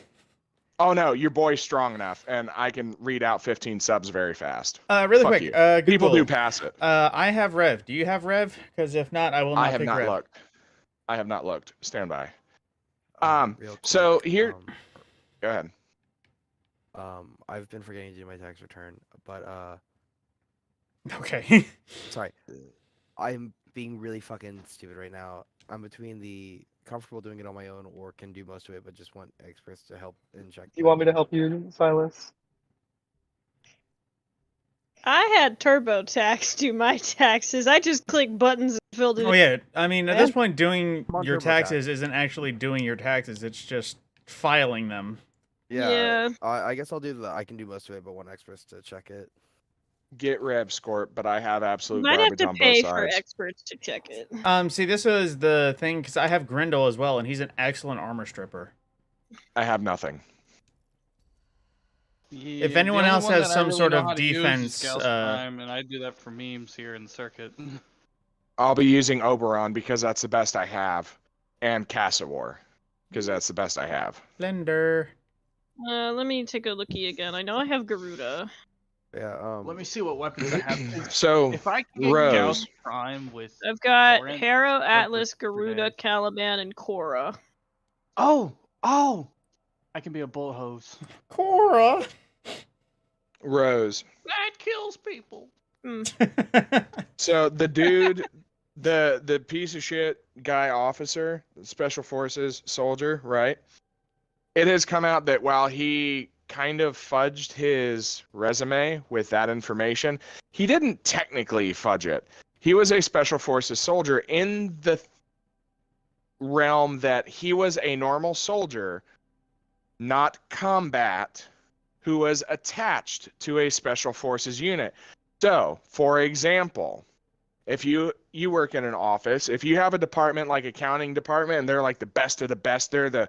Oh no, your boy's strong enough, and I can read out 15 subs very fast. Really Fuck quick. you. People Google. do pass it. I have Rev. Do you have Rev? Because if not, I will not I have pick not Rev. looked. I have not looked. Stand by. Real quick, So here, go ahead. I've been forgetting to do my tax return, but Okay. sorry, I'm being really fucking stupid right now. I'm between the comfortable doing it on my own or can do most of it, but just want experts to help and check. You want me to help you, Silas? I had TurboTax do my taxes. I just clicked buttons and filled it. Oh yeah. I mean, at this point, doing I'm on your TurboTax. taxes isn't actually doing your taxes. It's just filing them. Yeah. I guess I'll do I can do most of it, but want experts to check it. Get Rev Scorp, but I have absolute Might have garbage to on both pay for sides. experts to check it. See, this was the thing because I have Grindel as well, and he's an excellent armor stripper. I have nothing. Yeah, If anyone the only else one has that I some really sort know of how to use is defense, Scales Prime, and I do that for memes here in the circuit. I'll be using Oberon because that's the best I have, and Cassawar because that's the best I have. Blender. Let me take a lookie again. I know I have Garuda. Yeah. Let me see what weapons I have. So If I can get Rose. Gauss Prime with I've got Torrent, Harrow, Atlas, for Garuda, days. Caliban, and Korra. Oh, I can be a bullet hose. Korra. Rose. That kills people. So the dude, the piece of shit guy officer, special forces soldier, right? It has come out that while he kind of fudged his resume with that information, he didn't technically fudge it. He was a special forces soldier in the realm that he was a normal soldier, not combat, who was attached to a special forces unit. So, for example, if you work in an office, if you have a department like accounting department and they're like the best of the best, they're the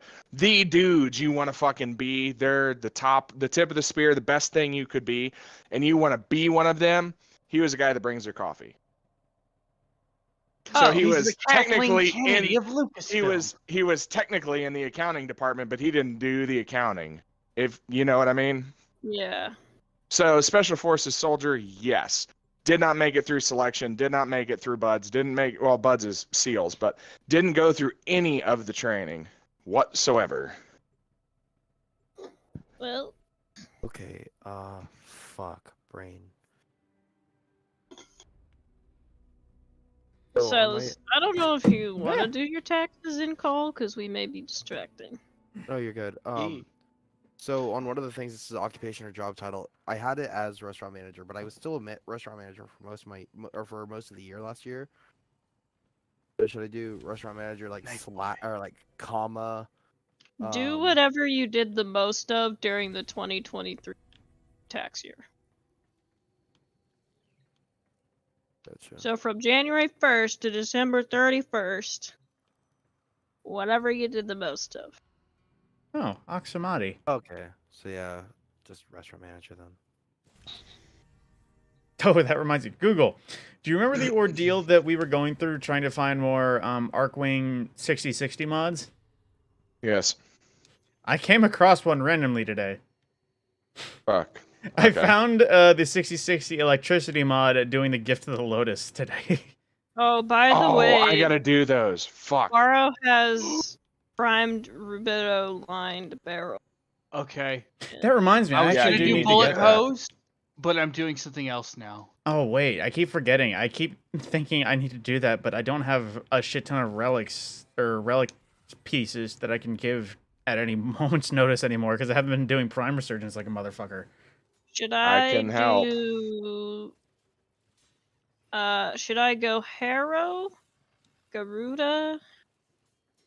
dudes you want to fucking be, they're the tip of the spear, the best thing you could be, and you want to be one of them, he was the guy that brings their coffee. So he he's was the Kathleen technically Kennedy in of Lucasfilm. he was technically in the accounting department, but he didn't do the accounting. If you know what I mean. Yeah. So special forces soldier, yes. did not make it through selection, did not make it through buds, didn't make, well, buds is seals, but didn't go through any of the training whatsoever. Well, Okay, fuck, brain. So, on Silas, I don't know if you want to do your taxes in call, because we may be distracting. No, you're good. So on one of the things, this is occupation or job title. I had it as restaurant manager, but I was still a restaurant manager for most of the year last year. So should I do restaurant manager like or like comma? Do whatever you did the most of during the 2023 tax year. Gotcha. So from January 1st to December 31st, whatever you did the most of. Oh, Oxamati. Okay, so yeah, just restaurant manager then. Oh, that reminds me. Google, do you remember the ordeal that we were going through trying to find more Arcwing 6060 mods? Yes. I came across one randomly today. Fuck. I Okay. found the 6060 electricity mod doing the Gift of the Lotus today. Oh, by the way, I gotta do those. Fuck. Baro has primed Rubido lined barrel. Okay. That reminds me. I was Yeah, gonna actually you do need to bullet get that. hose, but I'm doing something else now. Oh wait, I keep forgetting. I keep thinking I need to do that, but I don't have a shit ton of relics or relic pieces that I can give at any moment's notice anymore because I haven't been doing Prime Resurgence like a motherfucker. Should I I can help. do? Should I go Harrow, Garuda,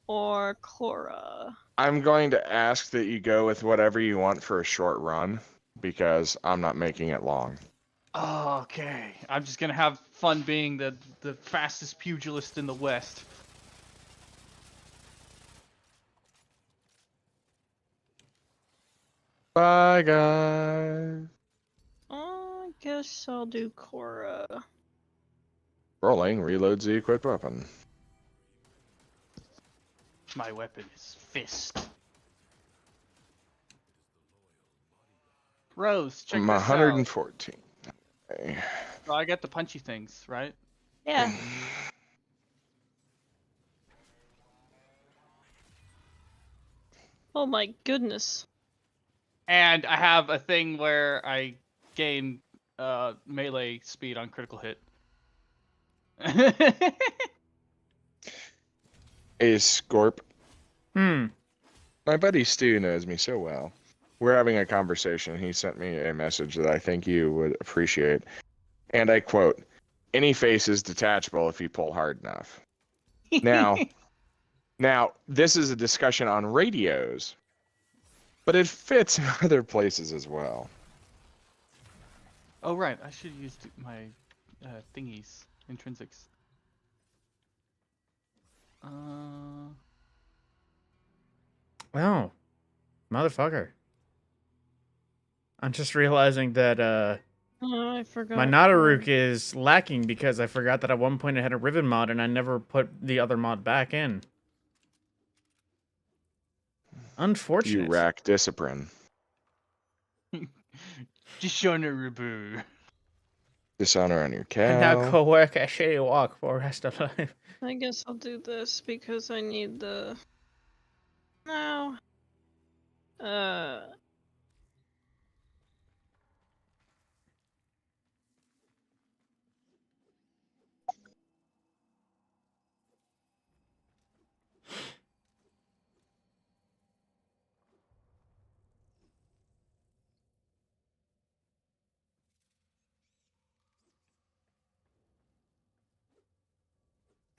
or Cora? I'm going to ask that you go with whatever you want for a short run because I'm not making it long. Oh, okay. I'm just gonna have fun being the fastest pugilist in the West. Bye, guys. I guess I'll do Cora. Rolling reloads the equipped weapon. My weapon is fist. Rose, check I'm this out. 114. Okay. Oh, I got the punchy things, right? Yeah. Oh my goodness. And I have a thing where I gain melee speed on critical hit. Hey, Scorp. Hmm. My buddy Stu knows me so well. We're having a conversation. He sent me a message that I think you would appreciate. And I quote, "Any face is detachable if you pull hard enough." Now, this is a discussion on radios, but it fits in other places as well. Oh, right. I should use my thingies, intrinsics. Oh, motherfucker. I'm just realizing that Oh, I forgot. my Nadaruk is lacking because I forgot that at one point it had a Riven mod and I never put the other mod back in. Unfortunate. You rack discipline. Dishonorable. Dishonor on your And now cow. go work a shitty walk for the rest of life. I guess I'll do this because I need the. No.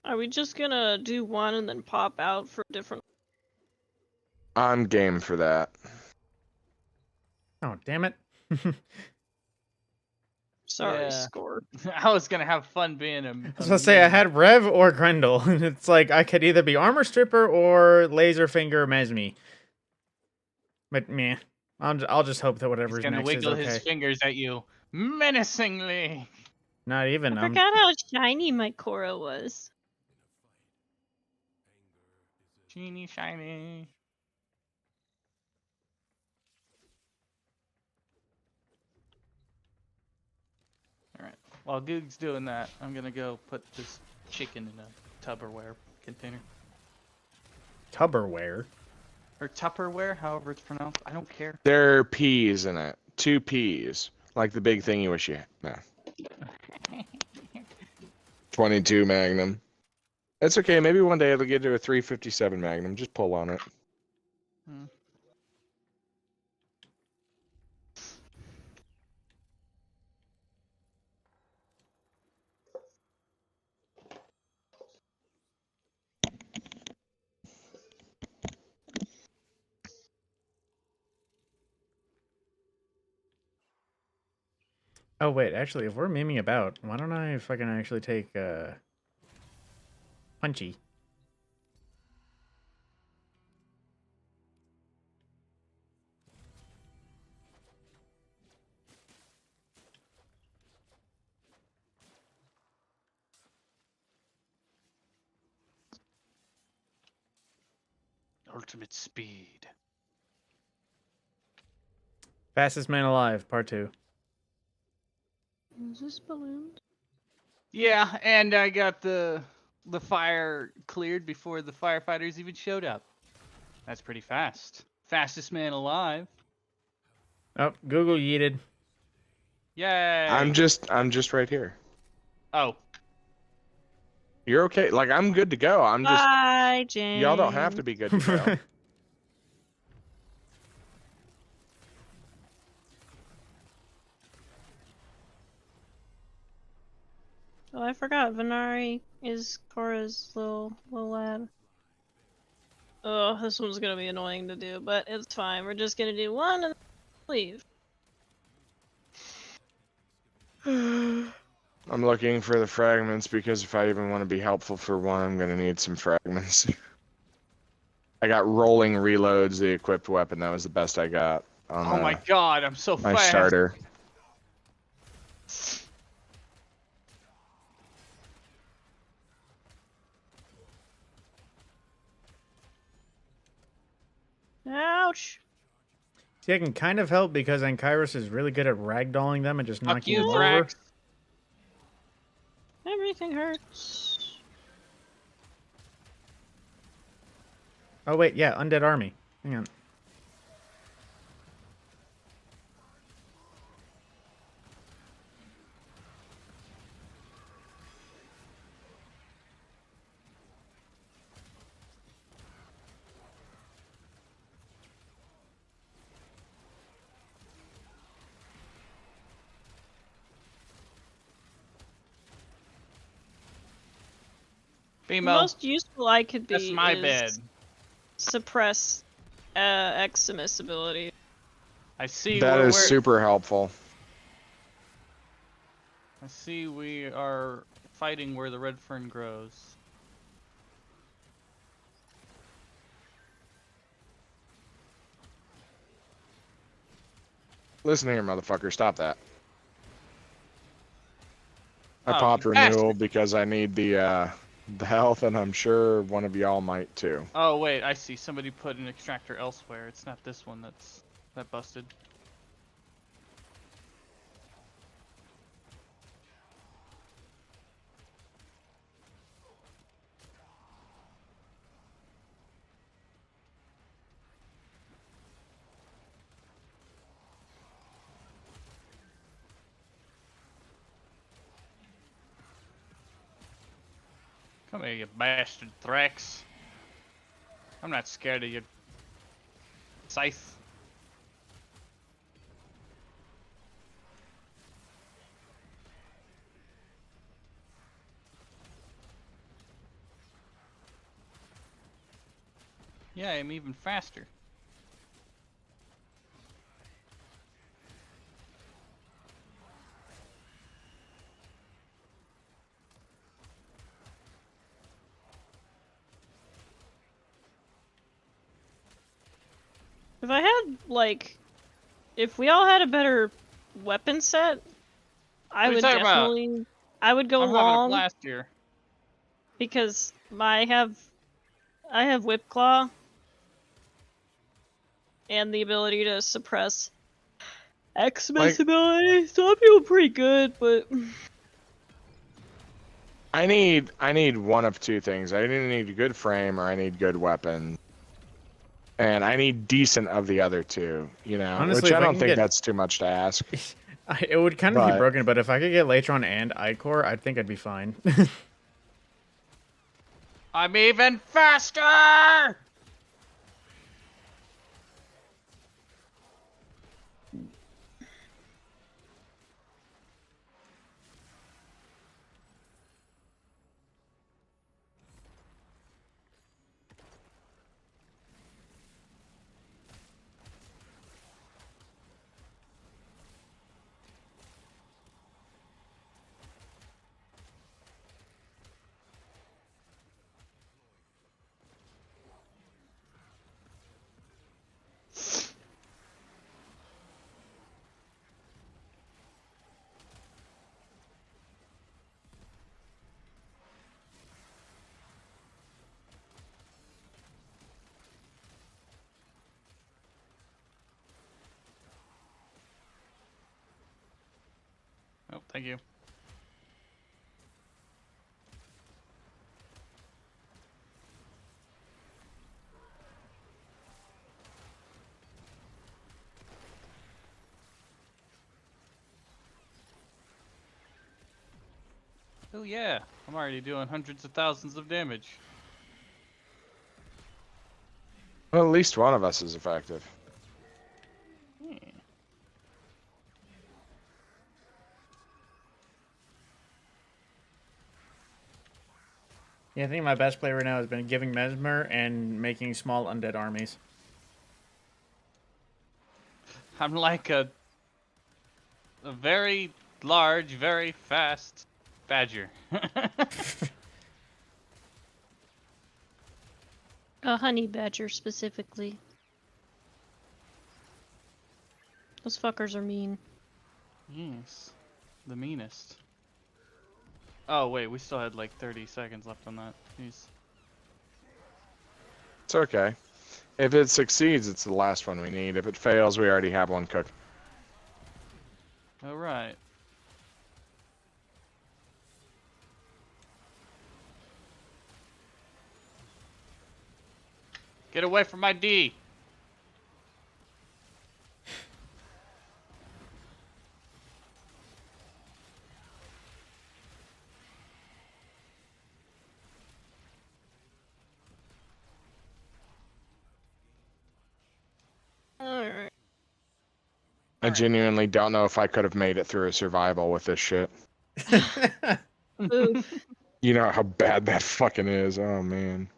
Are we just gonna do one and then pop out for different? I'm game for that. Oh, damn it. Sorry, Yeah. score. I was gonna have fun being a. I was gonna say I had Rev or Grendel, and it's like I could either be Armor Stripper or Laserfinger Mesme. But meh, I'll just hope that He's whatever's gonna next is wiggle okay. his fingers at you menacingly. Not even. I forgot how shiny my Cora was. Shiny, shiny. Alright. While Goog's doing that, I'm gonna go put this chicken in a Tupperware container. Tupperware. Or Tupperware, however it's pronounced. I don't care. There are peas in it. 2 peas. Like the big thing you wish you had. No. 22 Magnum. It's okay. Maybe one day it'll get to a 357 Magnum. Just pull on it. Oh wait, actually, if we're memeing about, why don't I fucking actually take Punchy? Ultimate speed. Fastest man alive, part 2. Is this balloons? Yeah, and I got the fire cleared before the firefighters even showed up. That's pretty fast. Fastest man alive. Oh, Google yeeted. Yay! I'm just right here. Oh. You're okay. Like, I'm good to go. I'm just... Bye, James. Y'all don't have to be good to go. Oh, I forgot. Venari is Cora's little lad. Oh, this one's gonna be annoying to do, but it's fine. We're just gonna do one and leave. I'm looking for the fragments because if I even want to be helpful for one, I'm going to need some fragments. I got rolling reloads, the equipped weapon. That was the best I got on Oh my god, I'm so my fast. starter. Ouch! See, I can kind of help because Ankyros is really good at ragdolling them and just Fuck knocking you, them over. Thrax. Everything hurts. Oh wait, yeah, Undead Army. Hang on. The BMO. most useful I could be That's my is bed. suppress Eximus ability. I see That where is we're... super helpful. I see we are fighting where the red fern grows. Listen here, motherfucker. Stop that. I Oh, popped you renewal bastard. because I need the health, and I'm sure one of y'all might too. Oh wait, I see. Somebody put an extractor elsewhere. It's not this one that busted. Come here, you bastard Thrax. I'm not scared of you. Scythe. Yeah, I'm even faster. If I had, like, if we all had a better weapon set, I What are you would talking about? definitely, I would go I'm having a long blast here. because I have Whip Claw and the ability to suppress Xmas ability, so I'm feeling pretty good, but I need one of two things. I either need a good frame or I need good weapon. And I need decent of the other two, you know, Honestly, which if I I don't can think get- that's too much to ask. It would kind of be But- broken, but if I could get Latron and Ichor, I think I'd be fine. I'm even faster! Oh, thank you. Oh yeah, I'm already doing hundreds of thousands of damage. Well, at least one of us is effective. Yeah. Yeah, I think my best play right now has been giving Mesmer and making small undead armies. I'm like a very large, very fast badger. A honey badger specifically. Those fuckers are mean. Yes, the meanest. Oh wait, we still had like 30 seconds left on that. Jeez. It's okay. If it succeeds, it's the last one we need. If it fails, we already have one cooked. All right. Get away from my D. Alright. I genuinely don't know if I could have made it through a survival with this shit. Oof. You know how bad that fucking is. Oh, man.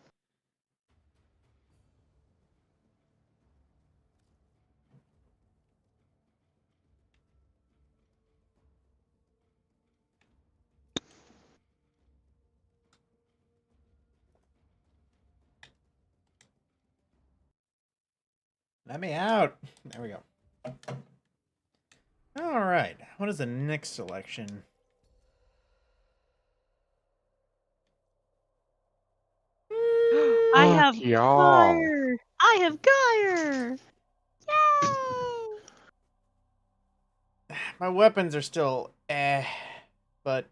Let me out. There we go. All right. What is the next selection? I Fuck have y'all. Gyre! I have Gyre! Yay! My weapons are still but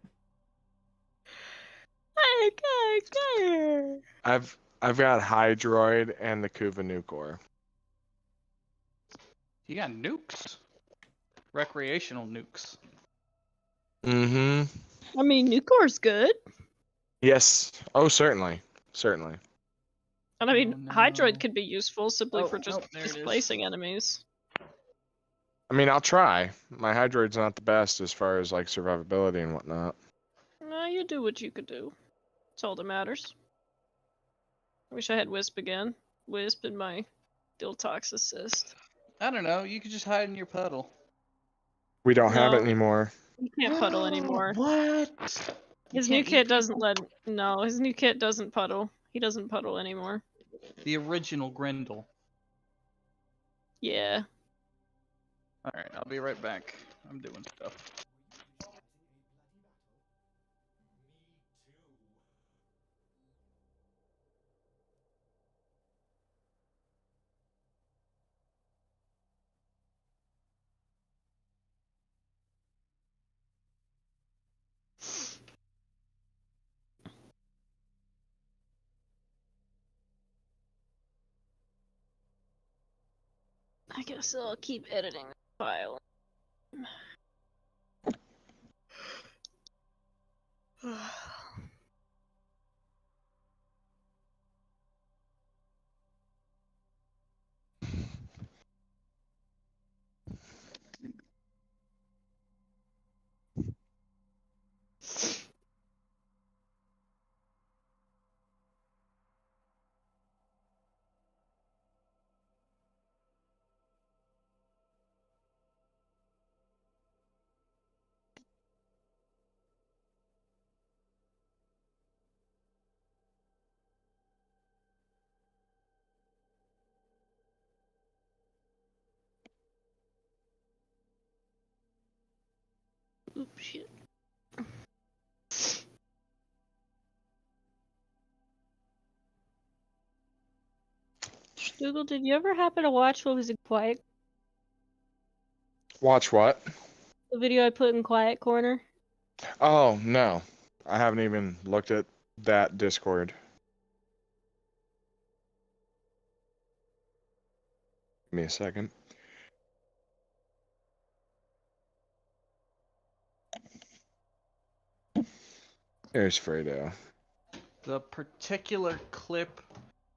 I got Gyre! I've got Hydroid and the Kuva Nukor. You got nukes. Recreational nukes. Mm-hmm. I mean, Nucor's good. Yes. Oh, certainly. Certainly. And I mean, Oh, no. Hydroid could be useful simply Oh, for just there it is. displacing enemies. I mean, I'll try. My Hydroid's not the best as far as, like, survivability and whatnot. No, you do what you could do. That's all that matters. I wish I had Wisp again. Wisp and my Diltox assist. I don't know. You could just hide in your puddle. We don't have it No. anymore. You can't puddle anymore. What? His new kit doesn't let. No, his new kit doesn't puddle. He doesn't puddle anymore. The original Grendel. Yeah. Alright, I'll be right back. I'm doing stuff. I guess I'll keep editing the file. Oops, shit. Google, did you ever happen to watch what was in Quiet? Watch what? The video I put in Quiet Corner? Oh, no. I haven't even looked at that Discord. Give me a second. There's Fredo. The particular clip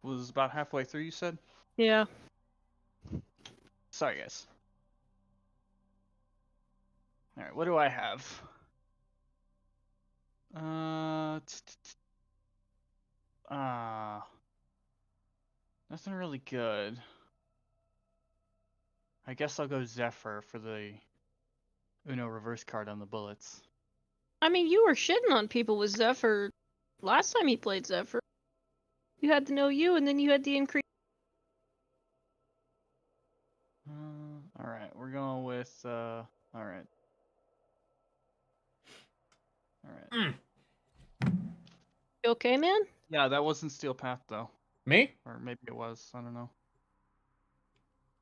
was about halfway through, you said? Yeah. Sorry, guys. Alright, what do I have? Nothing really good. I guess I'll go Zephyr for the Uno reverse card on the bullets. I mean, you were shitting on people with Zephyr last time he played Zephyr. You had to know you, and then you had the increase. Alright, we're going with, alright. Alright. You okay, man? Yeah, that wasn't Steel Path, though. Me? Or maybe it was, I don't know.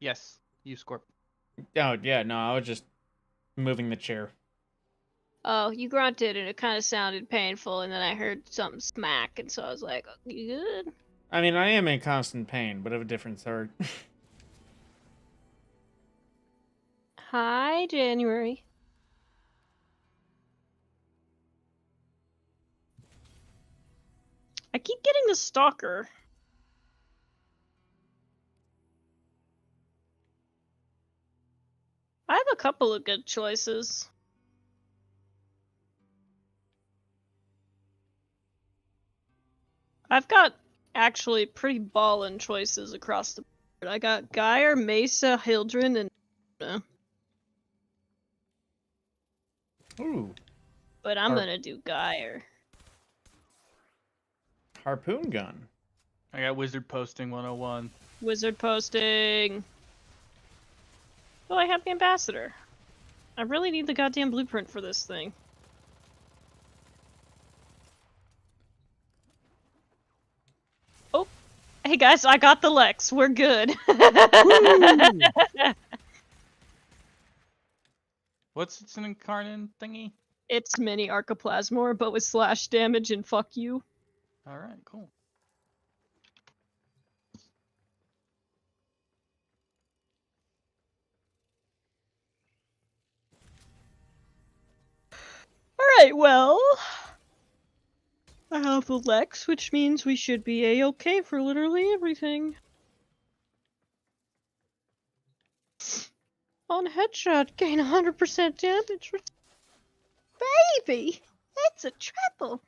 Yes, you, Scorp. Oh, yeah, no, I was just moving the chair. Oh, you grunted, and it kind of sounded painful, and then I heard something smack, and so I was like, you good? I mean, I am in constant pain, but of a different sort. Hi, January. I keep getting the Stalker. I have a couple of good choices. I've got actually pretty ballin' choices across the board. I got Geyer, Mesa, Hildren, and Ooh. but I'm gonna do Geyer. Harpoon gun. I got Wizard Posting 101. Wizard posting. Well, I have the ambassador. I really need the goddamn blueprint for this thing. Oh, hey guys, I got the Lex. We're good. What's its an incarnate thingy? It's mini Archoplasmor, but with slash damage and fuck you. Alright, cool. Alright, well... I have the Lex, which means we should be a-okay for literally everything. On headshot, gain 100% damage. Baby! That's a triple!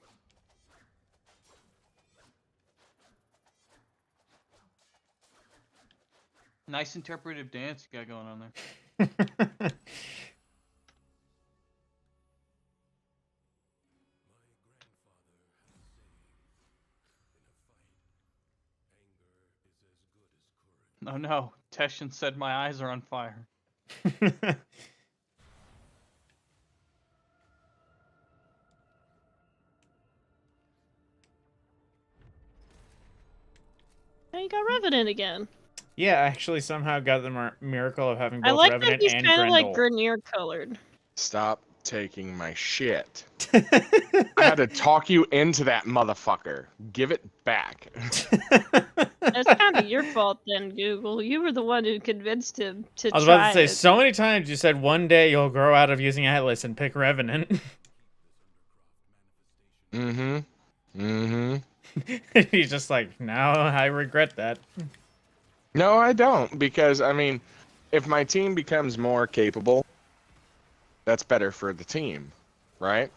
Nice interpretive dance you got going on there. Oh no, Teshin said my eyes are on fire. Now you got Revenant again. Yeah, I actually somehow got the miracle of having I both like Revenant that he's and kind of like Grendel. Grenier colored. Stop taking my shit. I had to talk you into that motherfucker. Give it back. That's kind of your fault then, Google. You were the one who convinced him to I was about try to say, it. so many times you said one day you'll grow out of using Atlas and pick Revenant. He's just like, no, I regret that. No, I don't, because I mean, if my team becomes more capable, that's better for the team, right?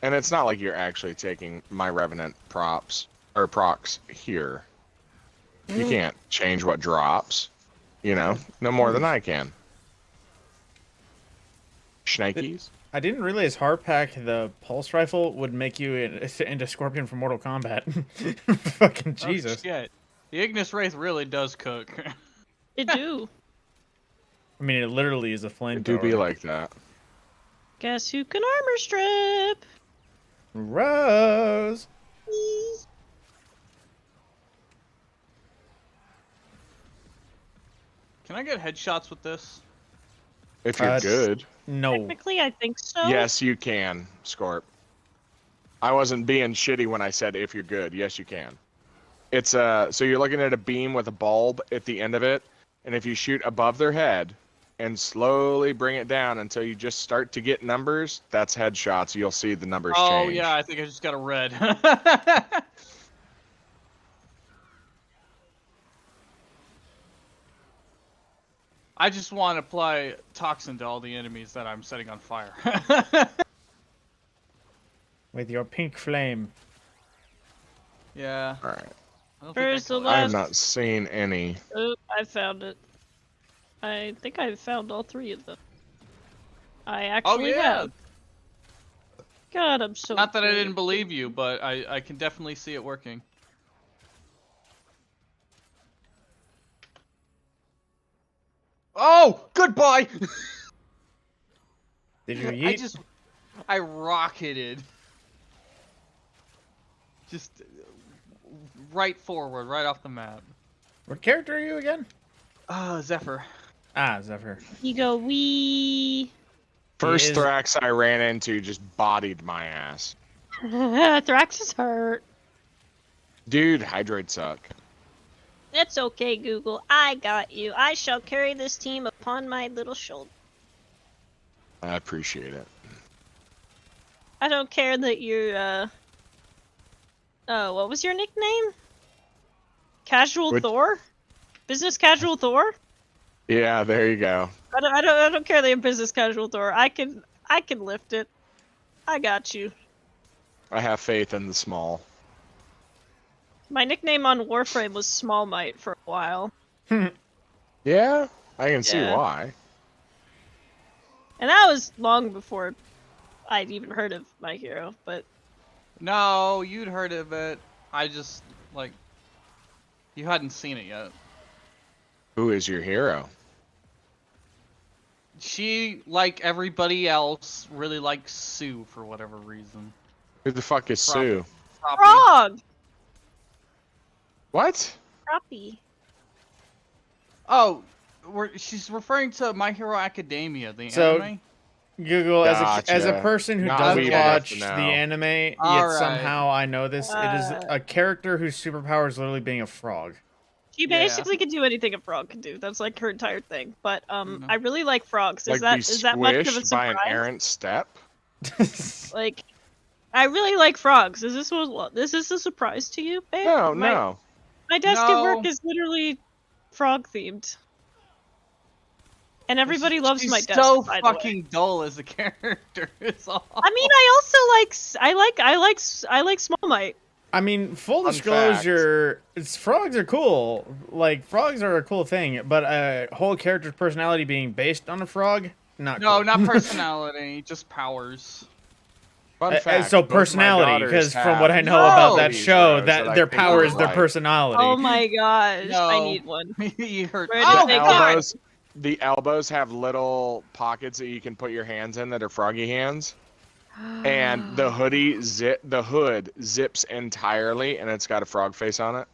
And it's not like you're actually taking my Revenant procs here. You can't change what drops, no more than I can. Schnikes. I didn't realize Hardpack, the pulse rifle, would make you into Scorpion for Mortal Kombat. Fucking Jesus. Oh, shit. The Ignis Wraith really does cook. They do. I mean, it literally is a flamethrower. It do be like that. Guess who can armor strip? Rose. Can I get headshots with this? If you're good. No. Technically, I think so. Yes, you can, Scorp. I wasn't being shitty when I said if you're good. Yes, you can. It's so you're looking at a beam with a bulb at the end of it, and if you shoot above their head and slowly bring it down until you just start to get numbers, that's headshots. You'll see the numbers change. Oh yeah, I think I just got a red. I just want to apply toxin to all the enemies that I'm setting on fire. With your pink flame. Yeah. All right. Where's the I have last? not seen any. Oh, I found it. I think I found all 3 of them. I actually have. God, I'm so. Not that I good. didn't believe you, but I can definitely see it working. Oh, goodbye. Did you eat? I rocketed. Just right forward, right off the map. What character are you again? Zephyr. Ah, Zephyr. You go wee. First is- Thrax I ran into just bodied my ass. Thrax is hurt. Dude, Hydroids suck. It's okay, Google. I got you. I shall carry this team upon my little shoulder. I appreciate it. I don't care that you're, oh, what was your nickname? Casual Thor? Business Casual Thor? Yeah, there you go. I don't care that you're Business Casual Thor. I can lift it. I got you. I have faith in the small. My nickname on Warframe was Small Might for a while. Yeah, I can see Yeah. why. And that was long before I'd even heard of My Hero, but No, you'd heard of it. I just, like, you hadn't seen it yet. Who is your hero? She, like everybody else, really likes Sue for whatever reason. Who the fuck is Sue? Frog! What? Crappie. Oh, she's referring to My Hero Academia, the anime? Google, as a Gotcha. person who Not doesn't weeb enough watch to the know. anime, yet Alright. somehow I know this, it is a character whose superpower is literally being a frog. She basically can do anything a frog can do. That's like her entire thing. But I really like frogs. Like be Is that much of a squished by an surprise? errant step? Like, I really like frogs. Is this a surprise to you, babe? No, My- no. My desk at work No. is literally frog themed. And everybody loves She's my desk. so by the way. fucking dull as a character. It's all. I mean, I like Small Might. I mean, full Fun disclosure, frogs are cool. Like, frogs are a cool thing, but a whole character's personality being based on a frog, not No, cool. not personality, just powers. Fun fact, So both my personality, daughters because from have what I know about that these show, heroes that I their think power you is their like. personality. Oh my gosh, No. I need one. You heard. Where did Oh, they go? God! The elbows have little pockets that you can put your hands in that are froggy hands. And the hood zips entirely, and it's got a frog face on it.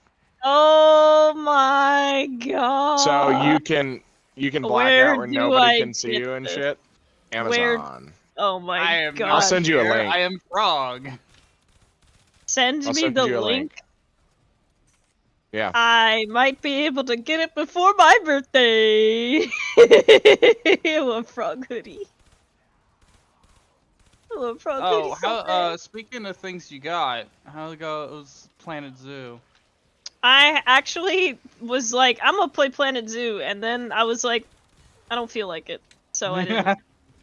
Oh my god. So you can black Where out where do nobody I can see get you and this? shit. Where- Amazon. Oh my I am god. I'll send you a here. link. I am frog. Send I'll me send the you a link. Yeah. I might be able to get it before my birthday. A frog hoodie. A frog hoodie. Oh, So how? bad. Speaking of things you got, how goes Planet Zoo? I actually was like, I'm gonna play Planet Zoo, and then I was like, I don't feel like it, so I didn't.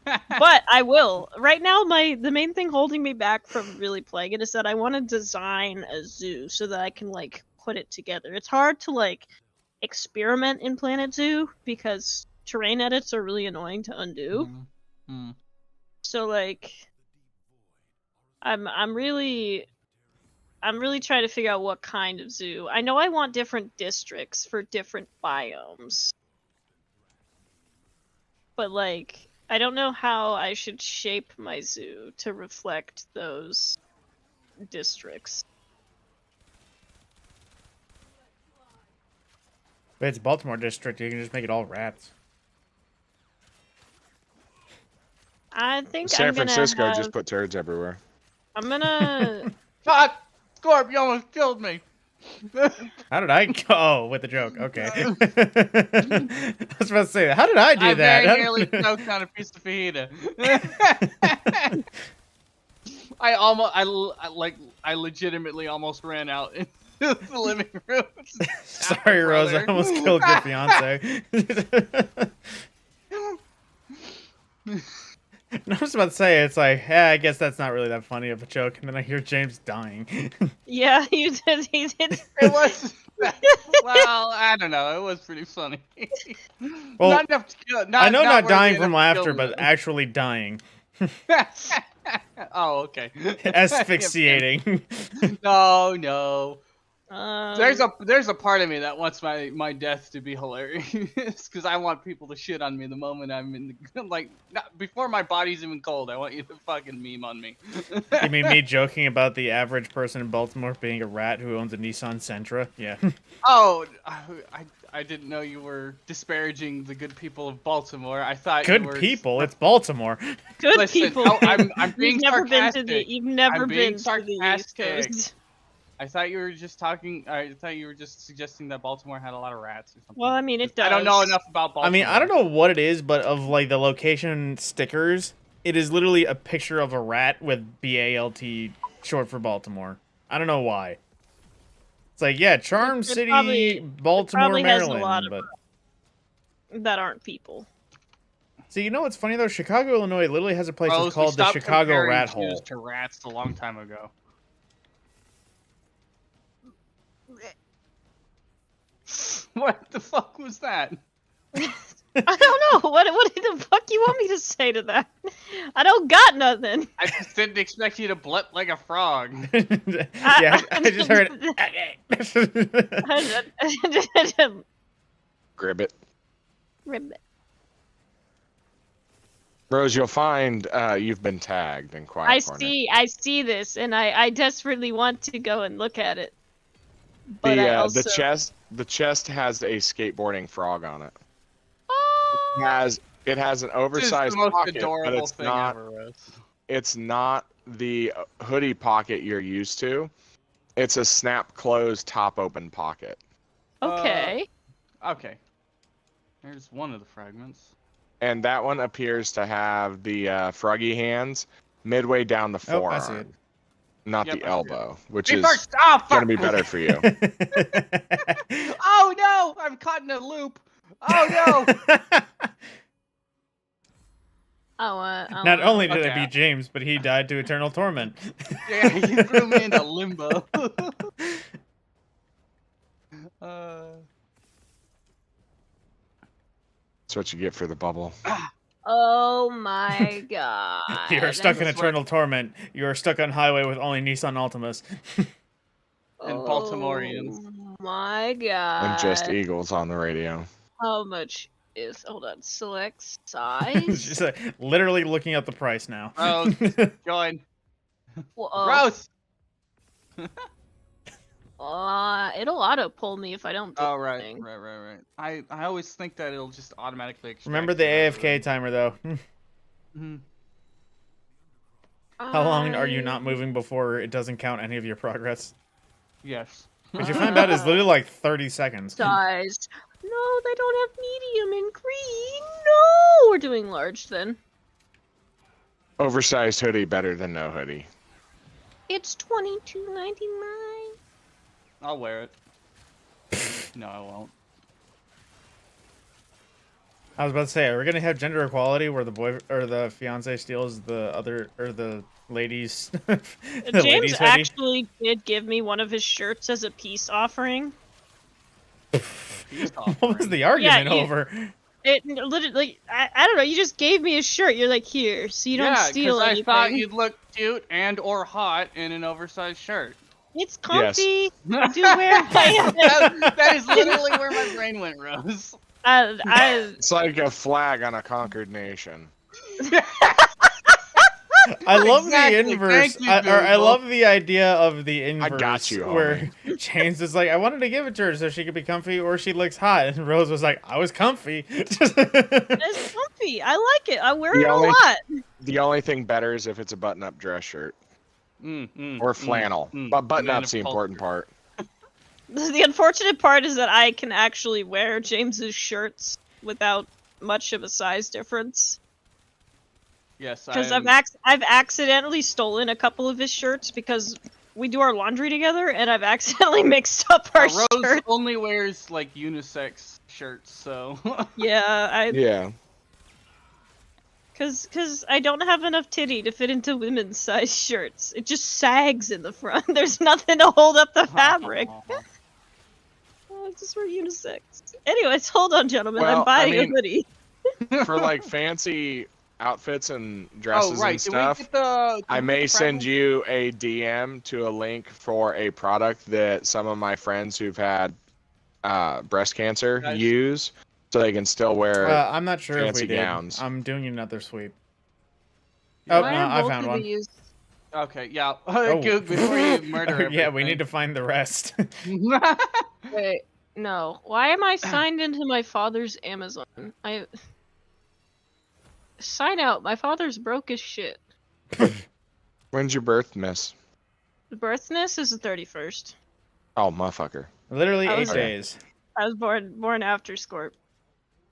But I will. Right now, the main thing holding me back from really playing it is that I want to design a zoo so that I can like put it together. It's hard to like experiment in Planet Zoo because terrain edits are really annoying to undo. Mm. So like, I'm really trying to figure out what kind of zoo. I know I want different districts for different biomes, but like, I don't know how I should shape my zoo to reflect those districts. If it's Baltimore district, you can just make it all rats. I think San I'm gonna Francisco have... just put turds everywhere. I'm gonna... Fuck! Scorp, you almost killed me! How did I go? Oh, with the joke. Okay. I was about to say, how did I do that? I very nearly choked on a piece of fajita. I legitimately almost ran out into the living room. Sorry, Rose. I almost killed your fiance. I was about to say, it's like, yeah, I guess that's not really that funny of a joke, and then I hear James dying. Yeah, you did. He did. It was. Well, I don't know. It was pretty funny. Well, not enough to kill. I know not dying worthy from enough to laughter, kill but me. actually dying. Oh, okay. Asphyxiating. No. There's Um, a part of me that wants my death to be hilarious because I want people to shit on me the moment I'm in the like before my body's even cold. I want you to fucking meme on me. You mean me joking about the average person in Baltimore being a rat who owns a Nissan Sentra? Yeah. Oh, I didn't know you were disparaging the good people of Baltimore. I thought Good you were people. It's Baltimore. good Listen, people. I'm being You've never been to sarcastic. You've never I'm being been to the East sarcastic. Coast. I thought you were just talking. I thought you were just suggesting that Baltimore had a lot of rats or something. Well, I mean, it does. I don't know enough about Baltimore. I mean, I don't know what it is, but of like the location stickers, it is literally a picture of a rat with BALT short for Baltimore. I don't know why. It's like, yeah, Charm It City, probably- Baltimore, probably has a Maryland. lot of But that aren't people. see, you know what's funny though? Chicago, Illinois literally has a place Rose, that's we called the stopped Chicago comparing Rat Jews Hole. to rats a long time ago. What the fuck was that? I don't know. What the fuck you want me to say to that? I don't got nothing. I just didn't expect you to blip like a frog. Yeah, I just heard. Gribbit. Ribbit. Rose, you'll find you've been tagged in Quiet Corner. I see this, and I desperately want to go and look at it. But I also... The chest has a skateboarding frog on it. Oh, It has an This is oversized the most pocket, but adorable it's thing not. ever, Rose. It's not the hoodie pocket you're used to. It's a snap close top open pocket. okay. Okay. Here's one of the fragments. And that one appears to have the froggy hands midway down the Oh, I forearm, see it. not Yep, I the see elbow, which Hey, is first, oh, fuck! going to be better for you. Oh no! I'm caught in a loop. Oh no! Not only did Okay. it beat James, but he died to eternal torment. Yeah, he threw me into limbo. That's what you get for the bubble. Oh my god. You're stuck in That's eternal torment. You're stuck on highway with only Nissan Altimas. And Baltimoreans. Oh my god. And just Eagles on the radio. How much is... Hold on. Select She's size. literally looking at the price now. Rose, join. Whoa. Rose! It'll auto pull me if I don't do Oh, right. anything. I always think that it'll just automatically extract Remember the you out of AFK timer, though. Mhm. How long are you not moving before it doesn't count any of your progress? Yes. Which you find out is literally like 30 seconds. Size. No, they don't have medium and green. No, we're doing large then. Oversized hoodie better than no hoodie. It's $22.99. I'll wear it. No, I won't. I was about to say, are we gonna have gender equality where the boy or the fiance steals the other or the ladies? the James ladies' hoodie? actually did give me one of his shirts as a peace offering. What was the argument you- over? It literally, I don't know. You just gave me a shirt. You're like, here, so you don't steal I anything. thought you'd look cute and or hot in an oversized shirt. It's comfy. I do wear my. that is literally where my brain went, Rose. It's like a flag on a conquered nation. I love Exactly. the inverse. Thank you, I Google. love the idea of the inverse. got you, where James is like, I wanted to give it to her so she could be comfy or she looks hot. And Rose was like, I was comfy. It's comfy. I like it. I wear The it a only- lot. The only thing better is if it's a button-up dress shirt or flannel. But button-up's the important part. The unfortunate part is that I can actually wear James's shirts without much of a size difference. Yes, Because I've accidentally stolen a couple of his shirts because we do our laundry together, and I've accidentally mixed up our Rose shirts. only wears like unisex shirts, so. Yeah, Yeah. Because I don't have enough titty to fit into women's size shirts. It just sags in the front. There's nothing to hold up the fabric. Oh, it's just for unisex. Anyways, hold on, gentlemen. Well, I'm buying I mean- a hoodie. For like fancy outfits and dresses Oh right, and did stuff, we get the? I may send you a DM to a link for a product that some of my friends who've had breast cancer Guys. use, so they can still wear. I'm not sure if fancy we did. gowns. I'm doing another sweep. Oh, Why no, are I both found of one. these- Okay, yeah. Oh. Goog, before you murder. Yeah, we need to find the rest. Wait, no. Why am I signed into my father's Amazon? Sign out. My father's broke as shit. When's your birth, miss? The birthness is the 31st. Oh, motherfucker. Literally I 8 was- days. I was born after Scorp.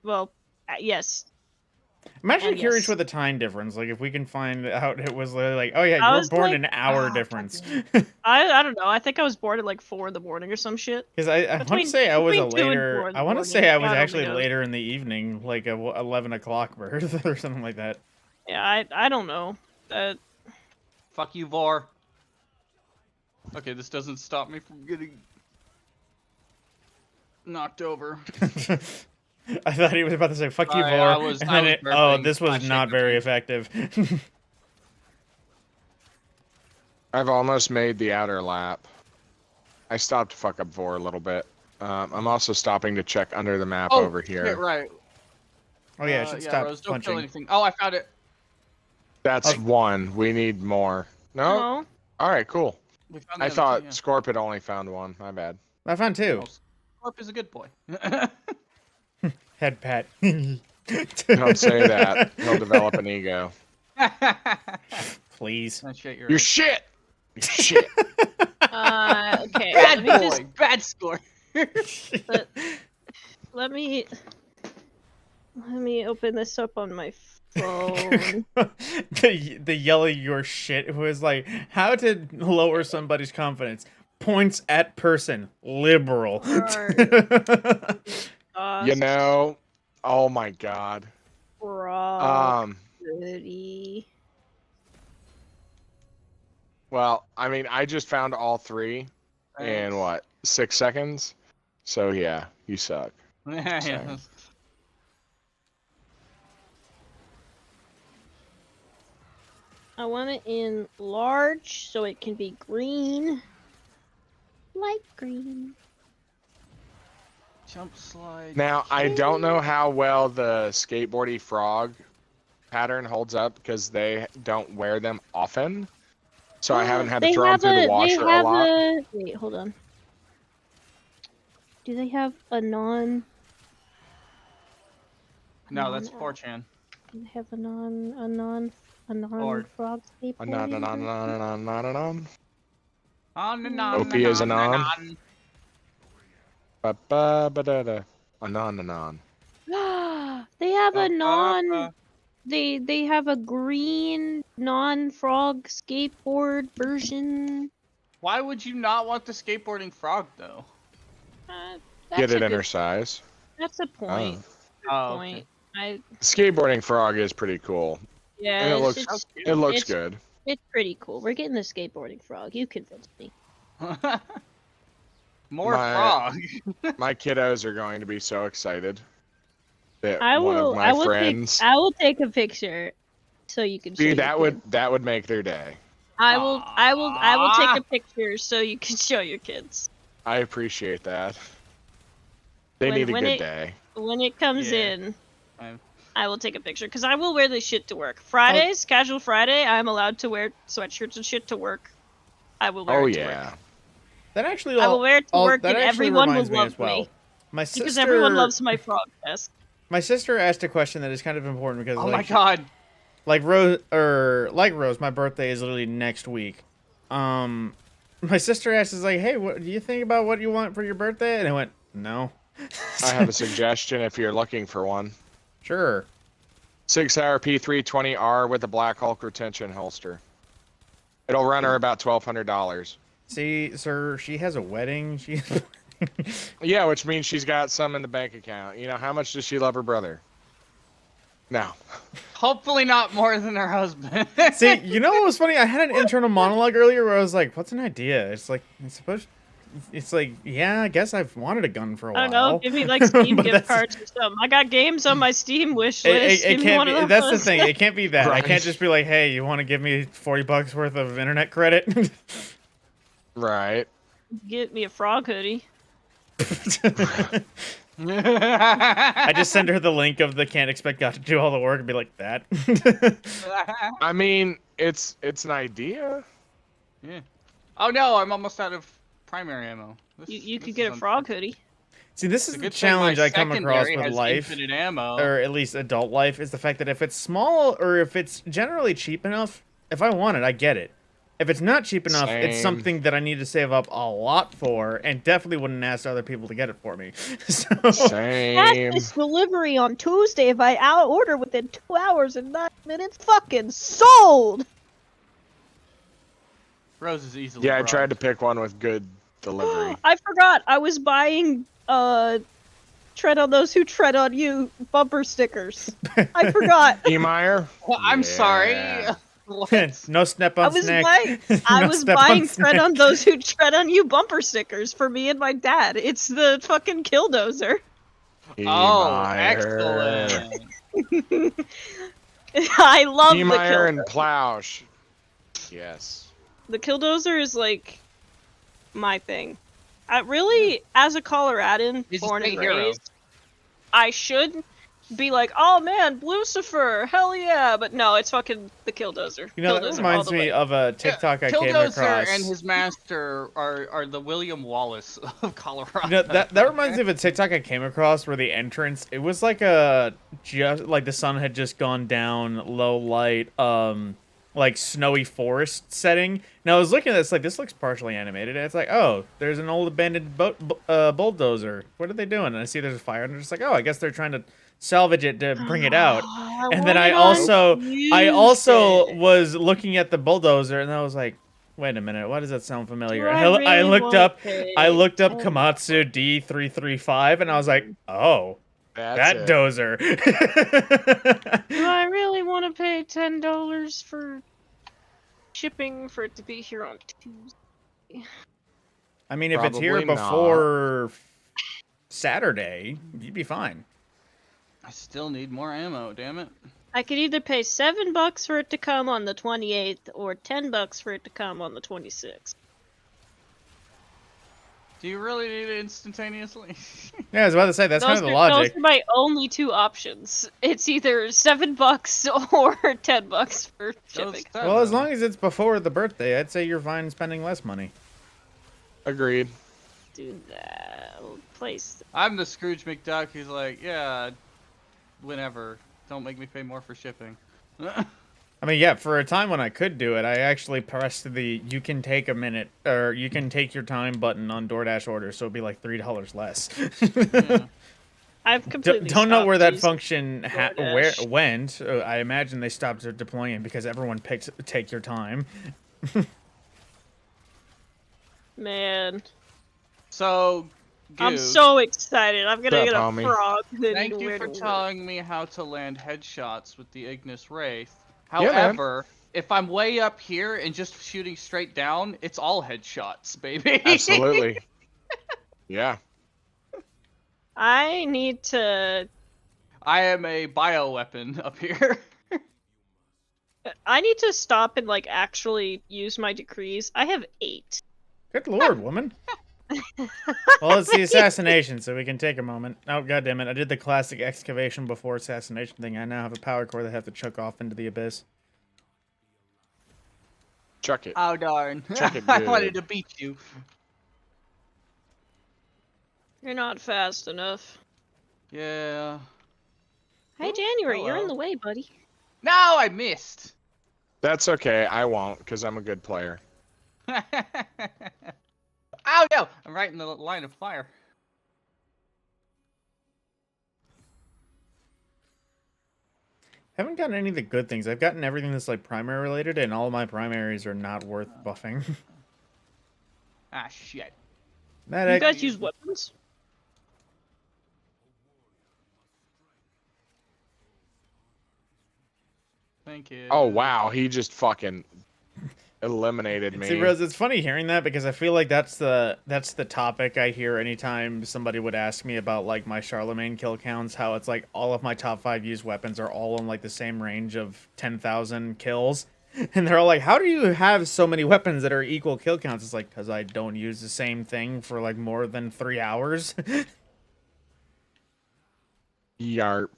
Well, yes. I'm actually Oh, curious yes. with the time difference. Like, if we can find out it was literally like, oh yeah, I you were was born like, an hour oh, difference. I don't know. I think I was born at like 4 in the morning or some shit. Because I want to Between- say I was a between 2 and 4 later. in the I want to morning. say I was God actually only knows. later in the evening, like a 11 o'clock birth or something like that. Yeah, I don't know. Fuck you, Vor. Okay, this doesn't stop me from getting knocked over. I thought he was about to say "fuck you, Sorry, Vor," I was- and I then was oh, burping. this was I not shouldn't very have. effective. I've almost made the outer lap. I stopped to fuck up Vor a little bit. I'm also stopping to check under the map over here. Shit, right. Oh yeah, I should stop Rose, don't kill punching. anything. Oh, I found it. That's one. We need more. No? No. All right, cool. We found the I other thought two, yeah. Scorp had only found one. My bad. I found 2. Scorp is a good boy. Head pat. Don't say that. He'll develop an ego. Please. That shit, You're right. shit. You're shit. Okay. Bad let me boy. just Bad score. let me open this up on my phone. the yelling your shit was like how to lower somebody's confidence. Points at person. Liberal. You know, oh my god. Property. Well, I mean, I just found all 3 in what, 6 seconds? So yeah, you suck. Yeah. I want it in large so it can be green. Light green. Jump slide. Now, I don't know how well the skateboardy frog pattern holds up because they don't wear them often. So I haven't had to throw them through the washer a lot. Wait, hold on. Do they have a non? No, that's 4chan. Do they have a non frog skateboard? On. On and on. Opie is an on. Ba-ba-ba-da-da. Anon, anon. They have a non. They have a green non-frog skateboard version. Why would you not want the skateboarding frog though? That's Get it a in her good- size. That's a point. Good Oh, point. I Skateboarding frog is pretty cool. yeah. And it looks it's good. It's pretty cool. We're getting the skateboarding frog. You convinced me. More My- frog. My kiddos are going to be so excited that I one will. of my I will friends. take. I will take a picture, so you can. show Dude, your that kids. would make their day. I will. I will Aw. take a picture so you can show your kids. I appreciate that. They When- need a when good it- day. When it comes Yeah. in, I'm- I will take a picture because I will wear this shit to work. Fridays, casual Friday, I'm allowed to wear sweatshirts and shit to work. I will wear Oh it to work. yeah. That actually. I will wear it to work, that and actually everyone will reminds me love as well. me My sister, because everyone loves my frog vest. My sister asked a question that is kind of important because Oh like, my god. like Rose, my birthday is literally next week. My sister asked, is like, hey, what do you think about what you want for your birthday? And I went, no. I have a suggestion if you're looking for one. Sure. 6-hour P320R with a Black Hulk retention holster. It'll run her about $1,200. See, sir, she has a wedding. She. Yeah, which means she's got some in the bank account. You know, how much does she love her brother? No. Hopefully not more than her husband. See, you know what was funny? I had an internal monologue earlier where I was like, "What's an idea?" It's like it's like, yeah, I guess I've wanted a gun for a I while. don't know. Give me like Steam But gift that's- cards or something. I got games on my Steam wish list. It Give me can't one be, of that's the those. thing. It can't be that. I Right. can't just be like, "Hey, you want to give me $40 worth of internet credit?" Right. Get me a frog hoodie. I just send her the link of the "Can't Expect God to Do All the Work" and be like, "That." I mean, it's an idea. Yeah. Oh no, I'm almost out of primary ammo. You This could get is a frog hoodie. See, this is It's a the good thing my challenge I come across secondary with has life, infinite ammo. or at least adult life, is the fact that if it's small or if it's generally cheap enough, if I want it, I get it. If it's not cheap enough, it's Same. something that I need to save up a lot for, and definitely wouldn't ask other people to get it for me. So, Same. This delivery on Tuesday. If I order within 2 hours and 9 minutes, fucking sold. Rose is easily. Yeah, I broke. tried to pick one with good delivery. I forgot. I was buying tread on those who tread on you bumper stickers. I forgot. Emeyer? Well, I'm sorry. Yeah. What? no step I on was snack. buying. I No was step buying on tread snack. on those who tread on you bumper stickers for me and my dad. It's the fucking Killdozer. Oh, Emeyer. excellent. I love the Emeyer and Killdozer. Plausch. Yes. The Killdozer is like my thing. I really, as a Coloradan, He's a born and great hero. raised, I should be like, oh man, Lucifer, hell yeah! But no, it's fucking the Killdozer. You know, that Killdozer all reminds the me way. of a TikTok I came Killdozer across. and his master are the William Wallace of Colorado. You know, that reminds me of a TikTok I came across where the entrance, it was like just like the sun had just gone down, low light, like snowy forest setting. Now I was looking at this, like, this looks partially animated, and it's like, oh, there's an old abandoned bulldozer. What are they doing? And I see there's a fire, and I'm just like, oh, I guess they're trying to salvage it to bring it out. And then I also Tuesday. was looking at the bulldozer, and I was like, wait a minute, why does that sound familiar? Do I I really looked wanna up pay Komatsu D335, and I was like, oh, That's that it. dozer. Do I really want to pay $10 for shipping for it to be here on Tuesday? I mean, if it's here Probably not. before Saturday, you'd be fine. I still need more ammo. Damn it. I could either pay $7 for it to come on the 28th or $10 for it to come on the 26th. Do you really need it instantaneously? Yeah, I was about to say, that's kind of the Those logic. are my only two options. It's either $7 or $10 for shipping. Well, as long as it's before the birthday, I'd say you're fine spending less money. Agreed. Do that. Place. I'm the Scrooge McDuck who's like, yeah, whenever. Don't make me pay more for shipping. I I mean, yeah, for a time when I could do it, I actually pressed the "you can take a minute" or "you can take your time" button on DoorDash orders, so it'd be like $3 less. Yeah. I've completely Don't know stopped where that using function where DoorDash. went. I imagine they stopped deploying because everyone picked "take your time." Man, So, I'm Goog, so excited. I'm gonna What's get up, a homie? frog. thank you for telling me how to land headshots with the Ignis Wraith. Yeah, man. However, if I'm way up here and just shooting straight down, it's all headshots, baby. Absolutely. Yeah. I need to. I am a bioweapon up here. I need to stop and like actually use my decrees. I have 8. Good lord, woman. Well, it's the assassination, so we can take a moment. Oh, goddammit. I did the classic excavation before assassination thing. I now have a power core that I have to chuck off into the abyss. Chuck it. Oh darn! Chuck it I good. wanted to beat you. You're not fast enough. Yeah. Hey, January, you're in hello. the way, buddy. No, I missed. That's okay. I won't, because I'm a good player. Oh no! I'm right in the line of fire. Haven't gotten any of the good things. I've gotten everything that's like primary related, and all of my primaries are not worth buffing. Ah shit. You Medic. guys use weapons? Thank you. Oh, wow. He just fucking eliminated me. See, Rose, it's funny hearing that because I feel like that's the topic I hear anytime somebody would ask me about like my Charlemagne kill counts. How it's like all of my top 5 used weapons are all in like the same range of 10,000 kills, and they're all like, "How do you have so many weapons that are equal kill counts?" It's like because I don't use the same thing for like more than 3 hours. Yarp.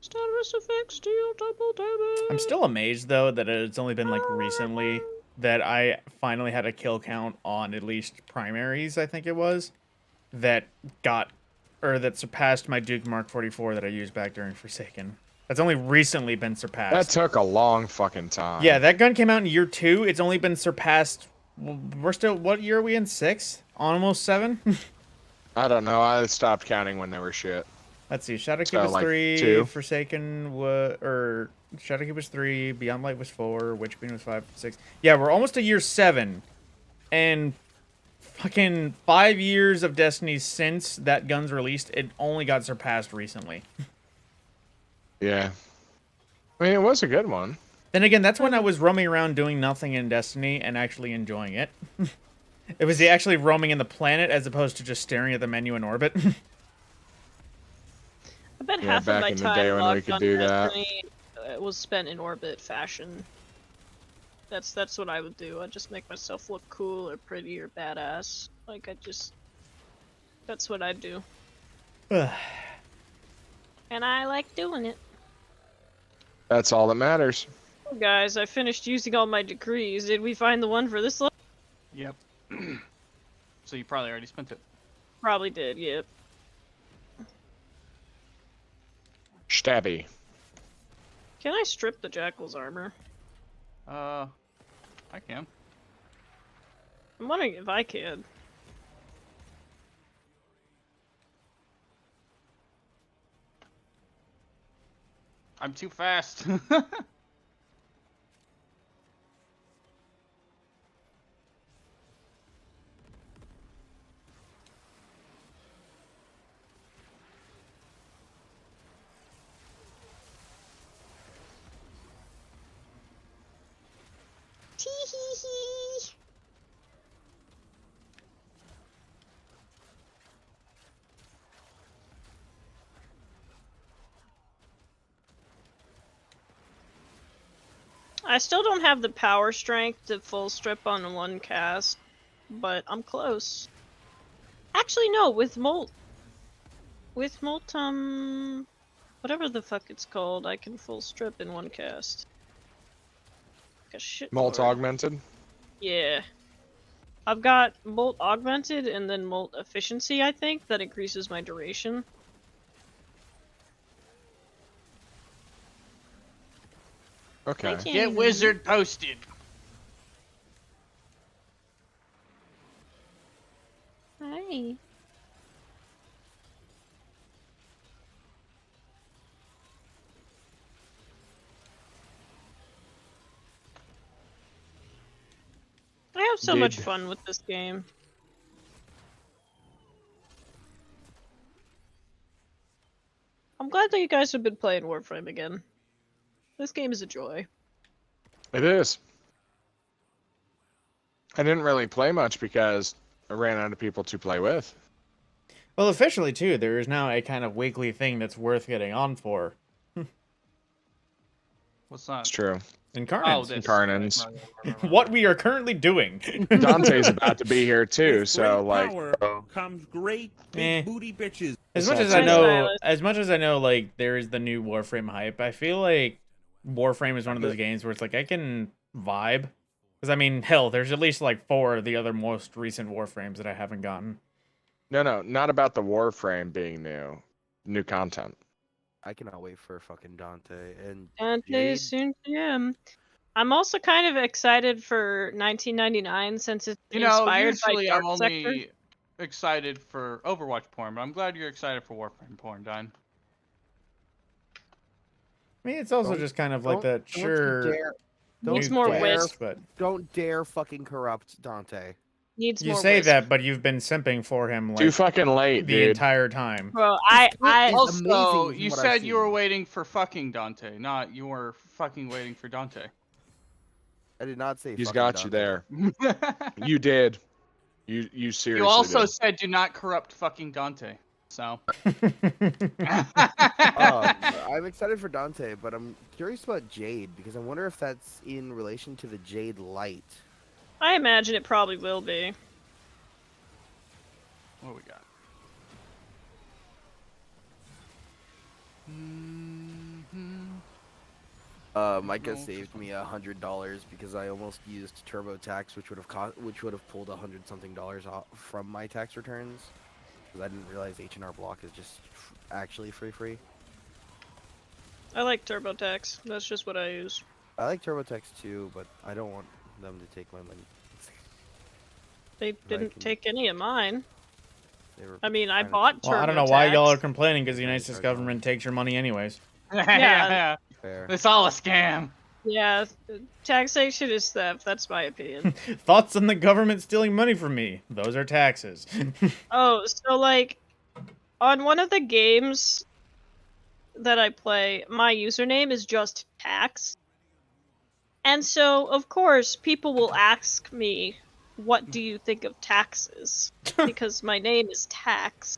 Status effects deal double damage. I'm still amazed though that it's only been like recently that I finally had a kill count on at least primaries, I think it was, that surpassed my Duke Mark 44 that I used back during Forsaken. That's only recently been That surpassed. took a long fucking time. Yeah, that gun came out in year 2. It's only been surpassed. We're still, what year are we in? 6? Almost 7? I don't know. I stopped counting when they were shit. Let's see. Shadowkeep So, was like, 3. 2. Forsaken was, or Shadowkeep was 3. Beyond Light was 4. Witch Queen was 5, 6. Yeah, we're almost to year 7, and fucking 5 years of Destiny since that gun's released. It only got surpassed recently. Yeah. I mean, it was a good one. Then again, that's when I was roaming around doing nothing in Destiny and actually enjoying it. It was actually roaming in the planet as opposed to just staring at the menu in orbit. I bet Yeah, half of back my in the time day when we logged could on do that. Destiny was spent in orbit fashion. That's what I would do. I'd just make myself look cool or pretty or badass. Like that's what I'd do. And I like doing it. That's all that matters. Oh, guys, I finished using all my decrees. Did we find the one for this level? Yep. So you probably already spent it. Probably did, yep. Stabby. Can I strip the Jackal's armor? I can. I'm wondering if I can. I'm too fast. Tee-hee-hee. I still don't have the power strength to full strip on one cast, but I'm close. Actually, no, with Molt, whatever the fuck it's called, I can full strip in one cast. Like a shit Molt load. augmented. Yeah. I've got Molt Augmented and then Molt Efficiency, I think, that increases my duration. Okay. Get wizard posted. Hi. I have so much Did- fun with this game. I'm glad that you guys have been playing Warframe again. This game is a joy. It is. I didn't really play much because I ran out of people to play with. Well, officially too, there is now a kind of weekly thing that's worth getting on for. What's that? It's true. Incarnate. this. Incarnate. What we are currently doing. Dante's about to be here too, With so great like power comes great big Eh. booty bitches. As much as I know, like there is the new Warframe hype. I feel like Warframe is one of those games where it's like I can vibe, because I mean, hell, there's at least like 4 of the other most recent Warframes that I haven't gotten. no, not about the Warframe being new content. I cannot wait for fucking Dante and Dante Jade. soon GM. I'm also kind of excited for 1999 since it's You know, inspired by usually Dark I'm only Sector. excited for Overwatch porn, but I'm glad you're excited for Warframe porn, Don. I mean, it's also Don't- just kind of like that. Don't you Sure, dare- Needs new more quest, wit. but Don't dare fucking corrupt Dante. Needs you more say wisp. that, but you've been simping for him Too like fucking late, the dude. entire time. Bro, I It's Also, amazing from you what I've said you were seen. waiting for fucking Dante, not you were fucking waiting for Dante. I did not say. He's fucking got you Dante. there. You did. You seriously. You also did. said do not corrupt fucking Dante. So. I'm excited for Dante, but I'm curious about Jade because I wonder if that's in relation to the Jade Light. I imagine it probably will be. What do we got? Micah saved me $100 because I almost used TurboTax, which would have pulled $100-something off from my tax returns. Because I didn't realize H&R Block is just actually free. I like TurboTax. That's just what I use. I like TurboTax too, but I don't want them to take my money. They didn't can- take any of mine. They were I mean, I trying to- bought Well, I don't know why y'all are TurboTax. complaining because the United States government takes your money anyways. Yeah. Fair. It's all a scam. Yeah, taxation is theft. That's my opinion. Thoughts on the government stealing money from me? Those are taxes. Oh, so like, on one of the games that I play, my username is just tax. And so, of course, people will ask me, what do you think of taxes? Because my name is Tax.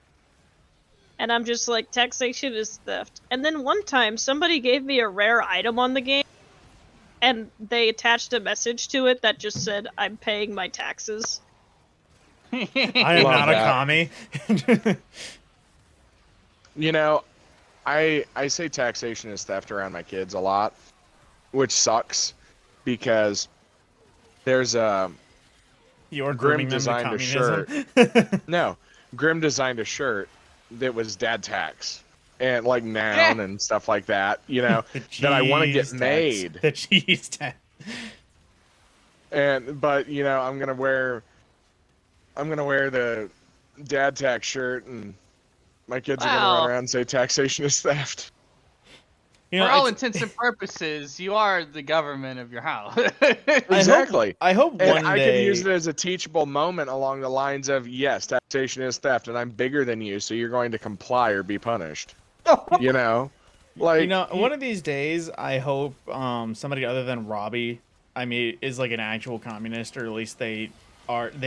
And I'm just like, taxation is theft. And then one time, somebody gave me a rare item on the game, and they attached a message to it that just said, I'm paying my taxes. I am Love not a that. commie. You know, I say taxation is theft around my kids a lot, which sucks because there's a You're Grim grooming them to designed a communism. no Grim designed a shirt that was dad tax and like noun and stuff like that. You know The that I want to get cheese tax. made. The cheese tax. But you know I'm gonna wear the dad tax shirt and my kids are gonna Wow. run around and say taxation is theft. You know, For all it's- intents and purposes, you are the government of your house. Exactly. I hope And one I day. can use it as a teachable moment along the lines of, yes, taxation is theft, and I'm bigger than you, so you're going to comply or be punished. You know, like You know, one of these days, I hope somebody other than Robbie, I mean, is like an actual communist, or at least they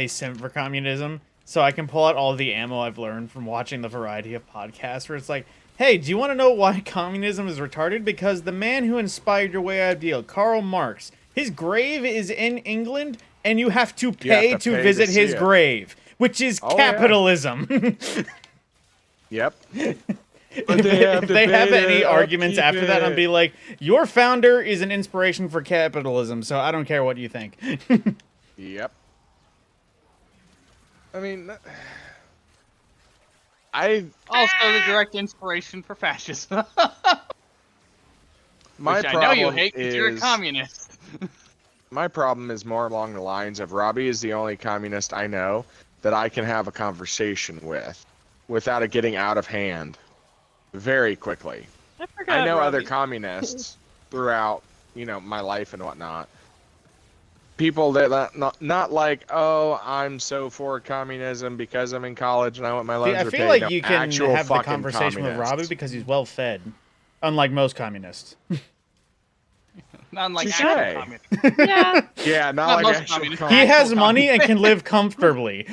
simp for communism. So I can pull out all the ammo I've learned from watching the variety of podcasts where it's like, hey, do you want to know why communism is retarded? Because the man who inspired your way ideal, Karl Marx, his grave is in England, and you have to pay to pay visit to see his it. grave, which is Oh, yeah. capitalism. Yep. If they have any arguments after that, I'll be like, your founder is an inspiration for capitalism, so I don't care what you think. Yep. I mean, I Also, the direct inspiration for fascism. My Which I problem know you hate because you're a is- communist. My problem is more along the lines of Robbie is the only communist I know that I can have a conversation with without it getting out of hand very quickly. I forgot. I know other Robbie. communists throughout, my life and whatnot. People that not like, oh, I'm so for communism because I'm in college and I want my See, loans I repaid. feel like No, you can actual have the fucking conversation with Robbie communists. because he's well fed, unlike most communists. Not unlike Touche. actual communist. Yeah. Yeah, not Not like most actual communists. He communists. has money and can live comfortably.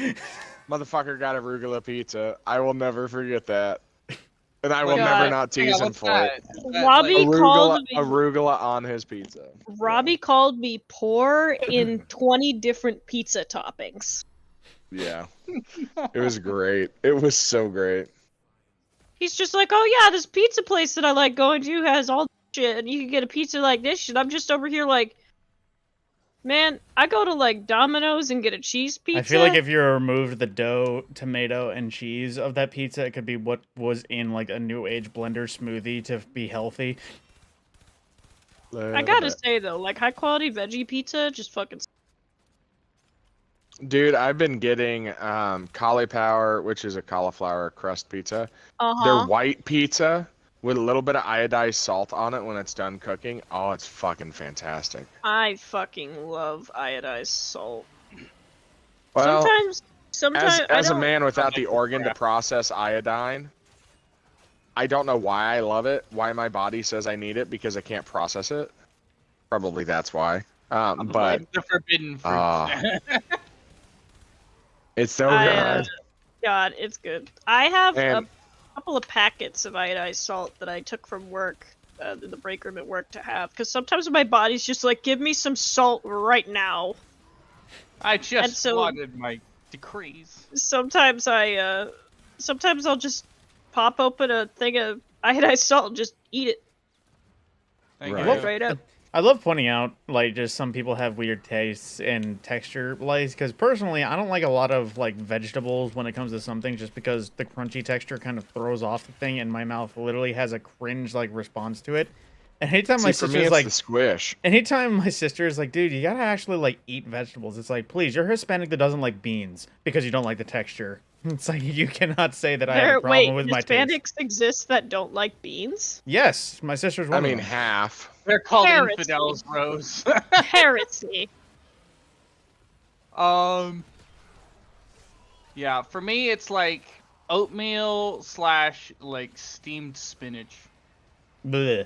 Motherfucker got arugula pizza. I will never forget that. And I will God. never not tease him what's for that? it. Is that, Robbie like- called me. Arugula on his pizza. Robbie called me poor in 20 different pizza toppings. Yeah. It was great. It was so great. He's just like, oh yeah, this pizza place that I like going to has all this shit, and you can get a pizza like this shit. I'm just over here like, man, I go to like Domino's and get a cheese pizza. I feel like if you removed the dough, tomato, and cheese of that pizza, it could be what was in like a new age blender smoothie to be healthy. I gotta say though, like high quality veggie pizza, just fucking. Dude, I've been getting cauliflower, which is a cauliflower crust pizza. Uh Their huh. white pizza with a little bit of iodized salt on it when it's done cooking. Oh, it's fucking fantastic. I fucking love iodized salt. Well, Sometimes I as a don't. man without the Okay, organ to crap. process iodine, I don't know why I love it. Why my body says I need it because I can't process it. Probably that's why. But Like the forbidden fruit. Ah. it's so I, good. God, it's good. I have And- a couple of packets of iodized salt that I took from work, in the break room at work to have, because sometimes my body's just like, give me some salt right now. I And just so- wanted my decrees. Sometimes sometimes I'll just pop open a thing of iodized salt and just eat it Thank Right. you. straight up. I love pointing out, like, just some people have weird tastes and texture lice, because personally, I don't like a lot of, like, vegetables when it comes to something, just because the crunchy texture kind of throws off the thing, and my mouth literally has a cringe, like, response to it. And anytime my See, for me, sister's it's like, the squish. anytime my sister is like, dude, you gotta actually, like, eat vegetables, it's like, please, you're Hispanic that doesn't like beans, because you don't like the texture. It's like, you cannot say that I have a problem with my taste. Hispanics exist that don't like beans? Yes, my sister's one I of mean, them. half. They're called Heresy. infidels, Rose. Heresy. Yeah, for me it's like oatmeal / like steamed spinach. Bleh.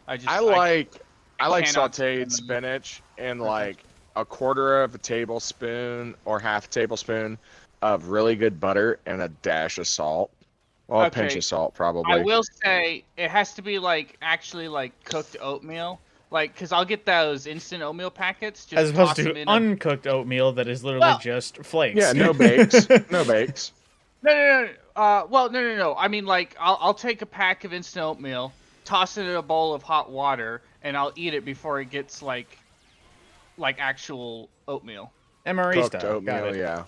I like cannot sauteed stand them. spinach and like a quarter of a tablespoon or half a tablespoon of really good butter and a dash of salt. Well, a pinch Okay. of salt probably. I will say it has to be like actually like cooked oatmeal, like because I'll get those instant oatmeal packets. Just As opposed toss them to in a- uncooked oatmeal that is literally Well- just flakes. Yeah, no bakes. No bakes. No. Well, no. I mean, like, I'll take a pack of instant oatmeal, toss it in a bowl of hot water, and I'll eat it before it gets like actual oatmeal. MRE Cooked style. Got oatmeal, it. yeah.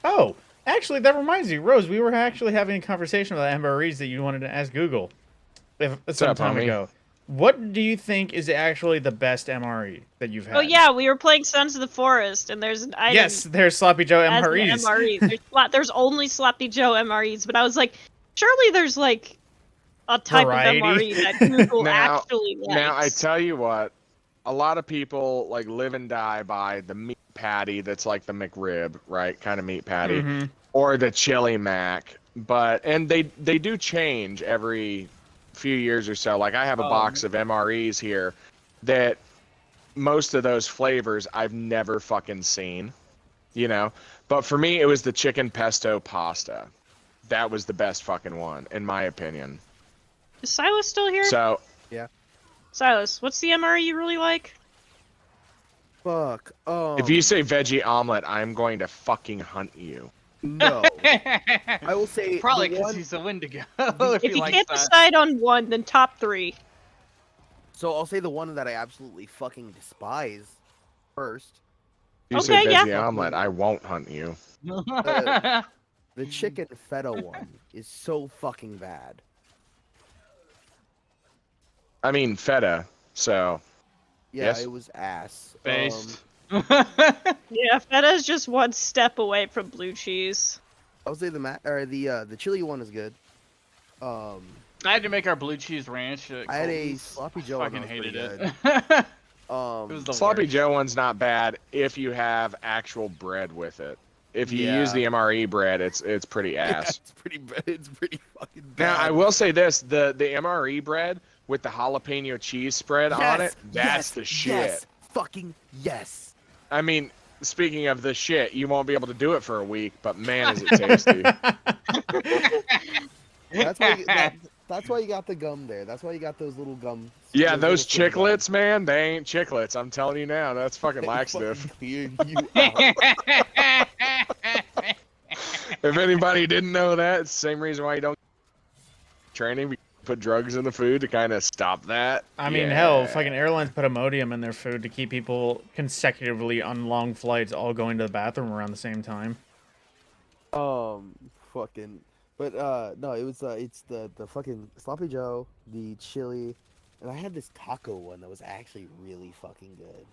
Oh, actually, that reminds me, Rose. We were actually having a conversation about MREs that you wanted to ask Google some up, time homie? ago. What do you think is actually the best MRE that you've had? Oh yeah, we were playing Sons of the Forest, and there's an item Yes, there's Sloppy Joe as an MREs. MRE. There's only Sloppy Joe MREs, but I was like, surely there's like a type Variety. of MRE that Google Now- actually likes. Now I tell you what, a lot of people like live and die by the meat patty that's like the McRib, right? Kind of meat patty, Mhm. or the chili mac. And they do change every few years or so. Like I have a box of MREs here that most of those flavors I've never fucking seen, you know. But for me, it was the chicken pesto pasta. That was the best fucking one, in my opinion. Is Silas still here? So Silas, what's the MRE you really like? Fuck. if you say veggie omelet, I'm going to fucking hunt you. No, I will say Probably the because one- he's a Wendigo. If he you likes can't that. decide on one, then top 3. So I'll say the one that I absolutely fucking despise first. If you say Okay, yeah. veggie omelet, I won't hunt you. The chicken feta one is so fucking bad. I mean feta, so Yeah, Yes. it was ass. Based. Yeah, feta's just one step away from blue cheese. I would say the chili one is good. I had to make our blue cheese ranch. I had a Colton's. sloppy Joe one. Fucking That was hated pretty it. good. It was the Sloppy worst. Joe one's not bad if you have actual bread with it. If you use the MRE bread, it's pretty Yeah, ass. it's pretty bad. It's pretty fucking Now bad. I will say this: the MRE bread with the jalapeno cheese spread on it, that's the shit. Yes, fucking yes. I mean, speaking of the shit, you won't be able to do it for a week, but man, is it tasty. That's why you got the gum there. That's why you got those little gum. Yeah, those little skin chiclets, man, they ain't chiclets. I'm telling you now, that's fucking gums. laxative. Fucking clear you out. If anybody didn't know that, it's the same reason why you don't training. We put drugs in the food to kind of stop that. I mean, hell, fucking airlines put Imodium in their food to keep people consecutively on long flights all going to the bathroom around the same time. Fucking. But no, it was it's the fucking sloppy Joe, the chili, and I had this taco one that was actually really fucking good.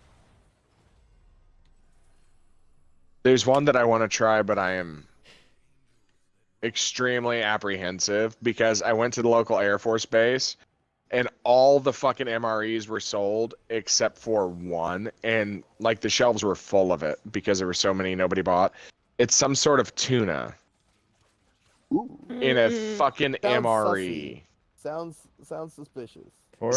There's one that I want to try, but I am extremely apprehensive because I went to the local Air Force base and all the fucking MREs were sold except for one, and like the shelves were full of it because there were so many nobody bought. It's some sort of tuna in a fucking Sounds MRE. sussy. Sounds suspicious.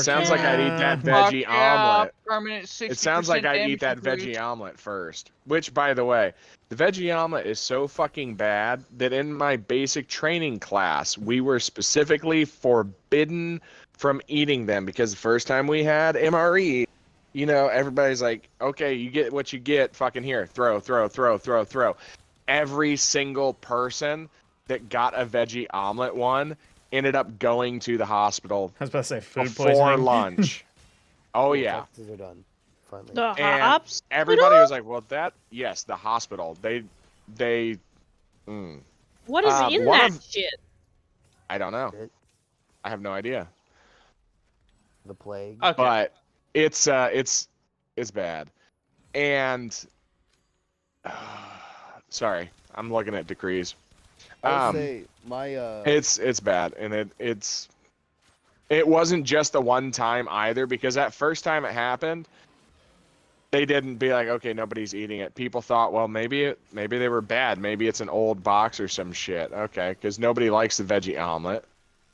Sounds like I'd eat that Fuck veggie yeah, omelet. permanent It sounds like 60% I'd eat that damage veggie omelet first. Which, by the way, the veggie omelet is so fucking bad that in my basic training class, we were specifically forbidden from eating them because the first time we had MRE, you know, everybody's like, okay, you get what you get, fucking here, throw. Every single person that got a veggie omelet one ended up going to the hospital I was about to say food before poisoning. lunch. Oh yeah. Taxes are done. Finally. The And hops. everybody was like, well, yes, the hospital. They What is in one that of- shit? I don't know. It- I have no idea. The plague. Okay. But it's bad. And sorry, I'm looking at decrees. I would say my It's bad, and it wasn't just the one time either, because that first time it happened, they didn't be like, okay, nobody's eating it. People thought, well, maybe they were bad. Maybe it's an old box or some shit. Okay, because nobody likes the veggie omelet,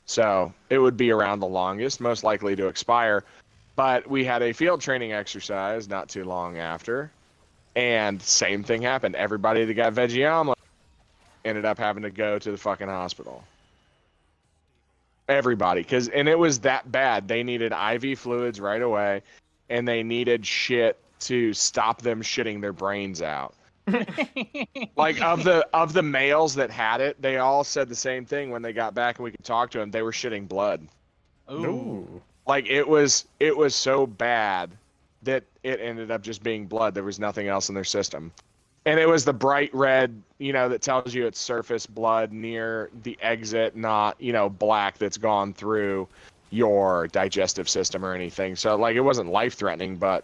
so it would be around the longest, most likely to expire. But we had a field training exercise not too long after, and same thing happened. Everybody that got veggie omelet ended up having to go to the fucking hospital. Everybody, and it was that bad. They needed IV fluids right away, and they needed shit to stop them shitting their brains out. Like of the males that had it, they all said the same thing when they got back and we could talk to them. They were shitting blood. Ooh. Like it was so bad that it ended up just being blood. There was nothing else in their system. And it was the bright red, that tells you it's surface blood near the exit, not, black that's gone through your digestive system or anything. So, like, it wasn't life-threatening, but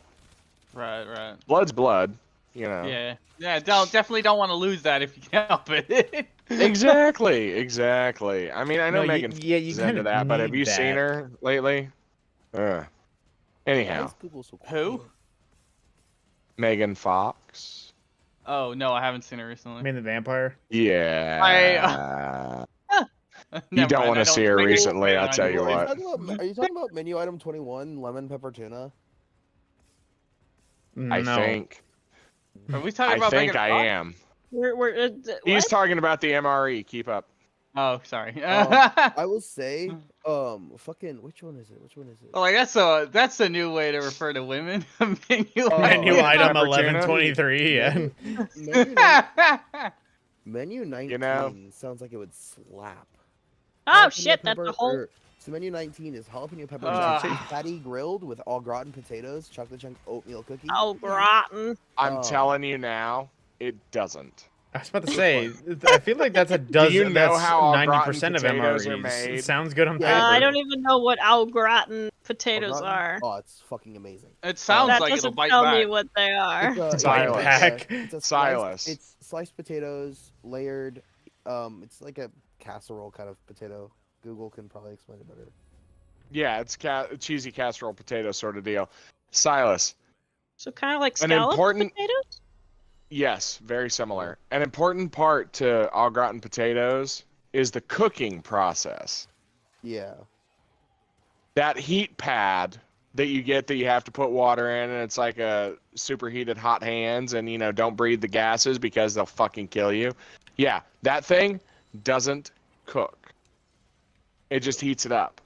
Right. blood's blood, Yeah. Definitely don't want to lose that if you can help it. Exactly. I mean, I know No, Megan you is kind into of that, but have need you seen that. her lately? Why Anyhow, is people so Who? quiet? Megan Fox. Oh no, I haven't seen it recently. I mean, the vampire. Yeah. You Never don't mind, want I to see her think it's recently, been I'll on tell you your what. list. Are you talking about menu item 21, lemon pepper tuna? I No. think. Are we talking I about think Megan I Fox? am. We're He's what? talking about the MRE. Keep up. Oh, sorry. I will say, fucking, which one is it? Well, like that's a new way to refer to women. Menu Menu Oh, item pepper tuna? 1123. Yeah. Menu 19 You know? sounds like it would slap. Oh Jalapeno shit, that's pepper- a whole. So menu 19 is jalapeno pepper Ah. chicken patty grilled with au gratin potatoes, chocolate chunk oatmeal cookie. Oh, gratin. I'm Oh. telling you now, it doesn't. I was about to say, I feel like that's a dozen. you know that's how au 90% of gratin potatoes are MREs. made? It sounds good on Yeah, paper. I don't even know what au gratin potatoes Au gratin? are. Oh, it's fucking amazing. It sounds That like it'll doesn't bite tell back. me what they are. It's Bite Silas. back. It's a Silas. sliced, it's sliced potatoes layered. It's like a casserole kind of potato. Google can probably explain it better. Yeah, it's cheesy casserole potato sort of deal. Silas. So kind of like An scalloped important- potatoes? Yes, very similar. An important part to au gratin potatoes is the cooking process. Yeah. That heat pad that you get that you have to put water in, and it's like a superheated hot hands, and don't breathe the gases because they'll fucking kill you. Yeah, that thing doesn't cook. It just heats it up.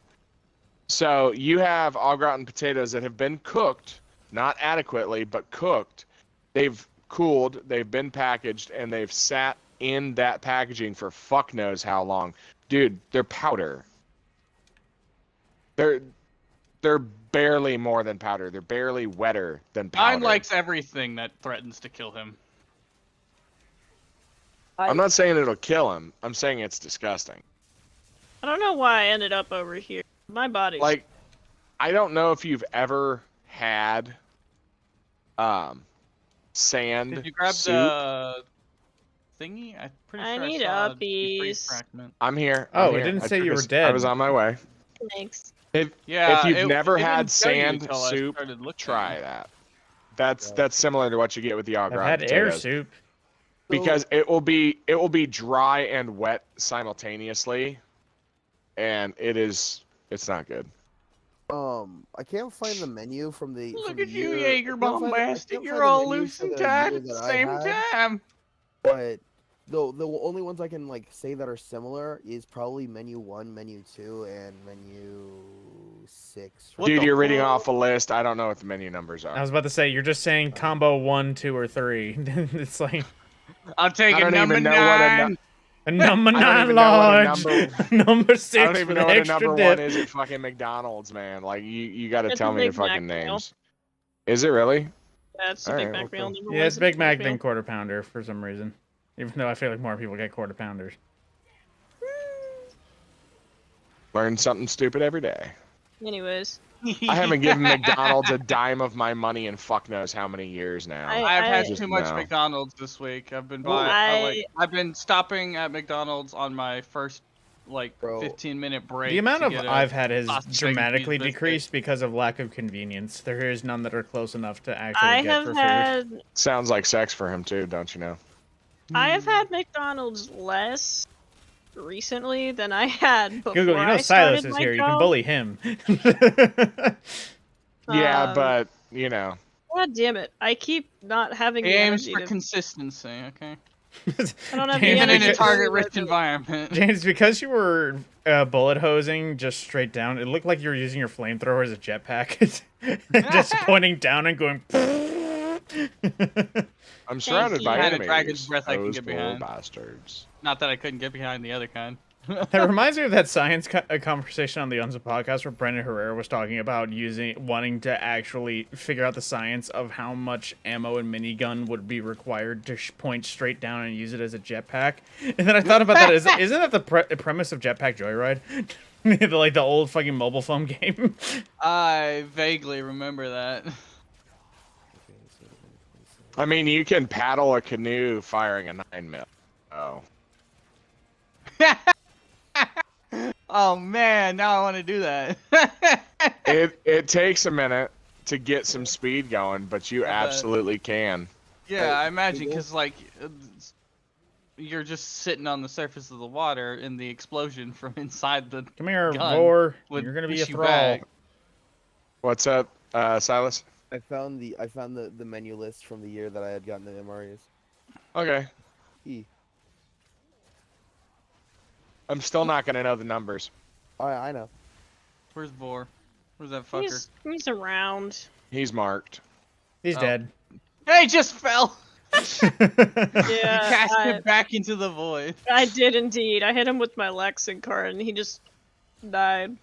So you have au gratin potatoes that have been cooked, not adequately, but cooked. They've cooled, they've been packaged, and they've sat in that packaging for fuck knows how long. Dude, they're powder. They're barely more than powder. They're barely wetter than powder. Mine likes everything that threatens to kill him. I'm not saying it'll kill him. I'm saying it's disgusting. I don't know why I ended up over here. My body's Like, I don't know if you've ever had sand Did you grab soup. the thingy? I'm pretty I sure need I saw a deep freeze uppies. fragment. I'm here. Oh, I'm it here. didn't I say took you a were s- I dead. was on my way. Thanks. Yeah, if you've it- never it had didn't tell you sand until I soup, started looking. try that. That's similar to what you get with the au I've gratin had air potatoes. soup. Because it will be dry and wet simultaneously, and it's not good. I can't find the menu from the. Look from the at you, year- I Jaeger can't find the- I Bombastic. can't You're find the all menu loose for and the tied year at the that I same had, time. But the only ones I can say that are similar is probably menu 1, menu 2, and menu 6. What Dude, the you're reading fuck? off a list. I don't know what the menu numbers are. I was about to say, you're just saying combo 1, 2, or 3. It's like I'll take I it don't number even know what a 9. a number I don't 9 even know what a large, number 6 I don't even with know what a extra number dip. 1 is at fucking McDonald's, man. Like you got to It's tell a me the Big Mac fucking meal. names. Is it really? That's the All Big right, Mac meal. okay. Number Yeah, one it's is a Big Mac meal. than quarter pounder for some reason. Even though I feel like more people get quarter pounders. Learn something stupid every day. Anyways, I haven't given McDonald's a dime of my money in fuck knows how many years now. I've had Just too much no. McDonald's this week. I've been I- I've been stopping at McDonald's on my first Bro. 15-minute break. The amount to of get a I've had has sausage, egg, dramatically cheese biscuit. decreased because of lack of convenience. There is none that are close enough to actually I get have for food. had Sounds like sex for him too, don't you know? I have had McDonald's less recently than I had before. Google, you know I Silas started is my here. You can job. bully him. Yeah, Um, but God damn it! I keep not having the Games energy for to. consistency, okay? I don't have the James, Even in energy a to target-rich regulate- environment. James, because you were bullet hosing just straight down, it looked like you were using your flamethrower as a jetpack. Just pointing down and going. I'm surrounded you. by I had a enemies. dragon's breath I can Those get poor behind. bastards. Not that I couldn't get behind the other kind. That reminds me of that science conversation on the Unza podcast where Brendan Herrera was talking about wanting to actually figure out the science of how much ammo and minigun would be required to point straight down and use it as a jetpack. And then I thought about that. Isn't that the premise of Jetpack Joyride? Like the old fucking mobile phone game. I vaguely remember that. I mean, you can paddle a canoe firing a 9mm. Oh. Oh man, now I want to do that. It takes a minute to get some speed going, but you bet. absolutely can. Yeah, I imagine because you're just sitting on the surface of the water in the explosion from inside the. Come here, gun Vor. would You're gonna be a push you thrall. back. What's up, Silas? I found the menu list from the year that I had gotten the MREs. Okay. E. I'm still not gonna know the numbers. I know. Where's Vor? Where's that fucker? He's around. He's marked. He's Oh. dead. Hey, just fell. Yeah, You cast it back into the void. I did indeed. I hit him with my Lexan card and he just died.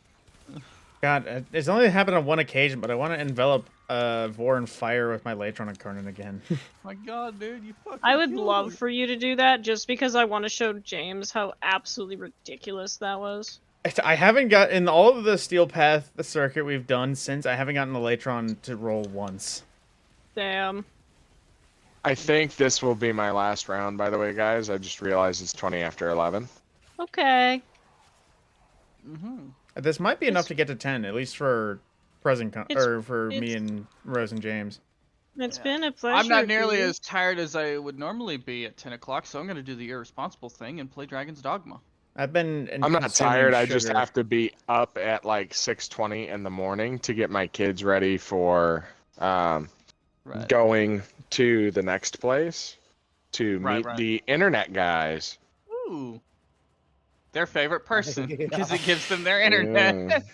God, it's only happened on one occasion, but I want to envelop Vor and Fire with my Latron Incarnate again. My God, dude, you fucking. I would killed love it. for you to do that just because I want to show James how absolutely ridiculous that was. I haven't got in all of the Steel Path circuit we've done since. I haven't gotten the Latron to roll once. Damn. I think this will be my last round, by the way, guys. I just realized it's 20 after 11. Okay. This might be enough to get to 10, at least for for me it's- and Rose and James. It's been a pleasure. I'm not nearly dude. as tired as I would normally be at 10 o'clock, so I'm gonna do the irresponsible thing and play Dragon's Dogma. I've been. I'm not consuming tired. I just sugar. have to be up at like 6:20 in the morning to get my kids ready for Right. going to the next place to Right, meet right. the internet guys. Ooh. Their favorite person, because it gives them their internet.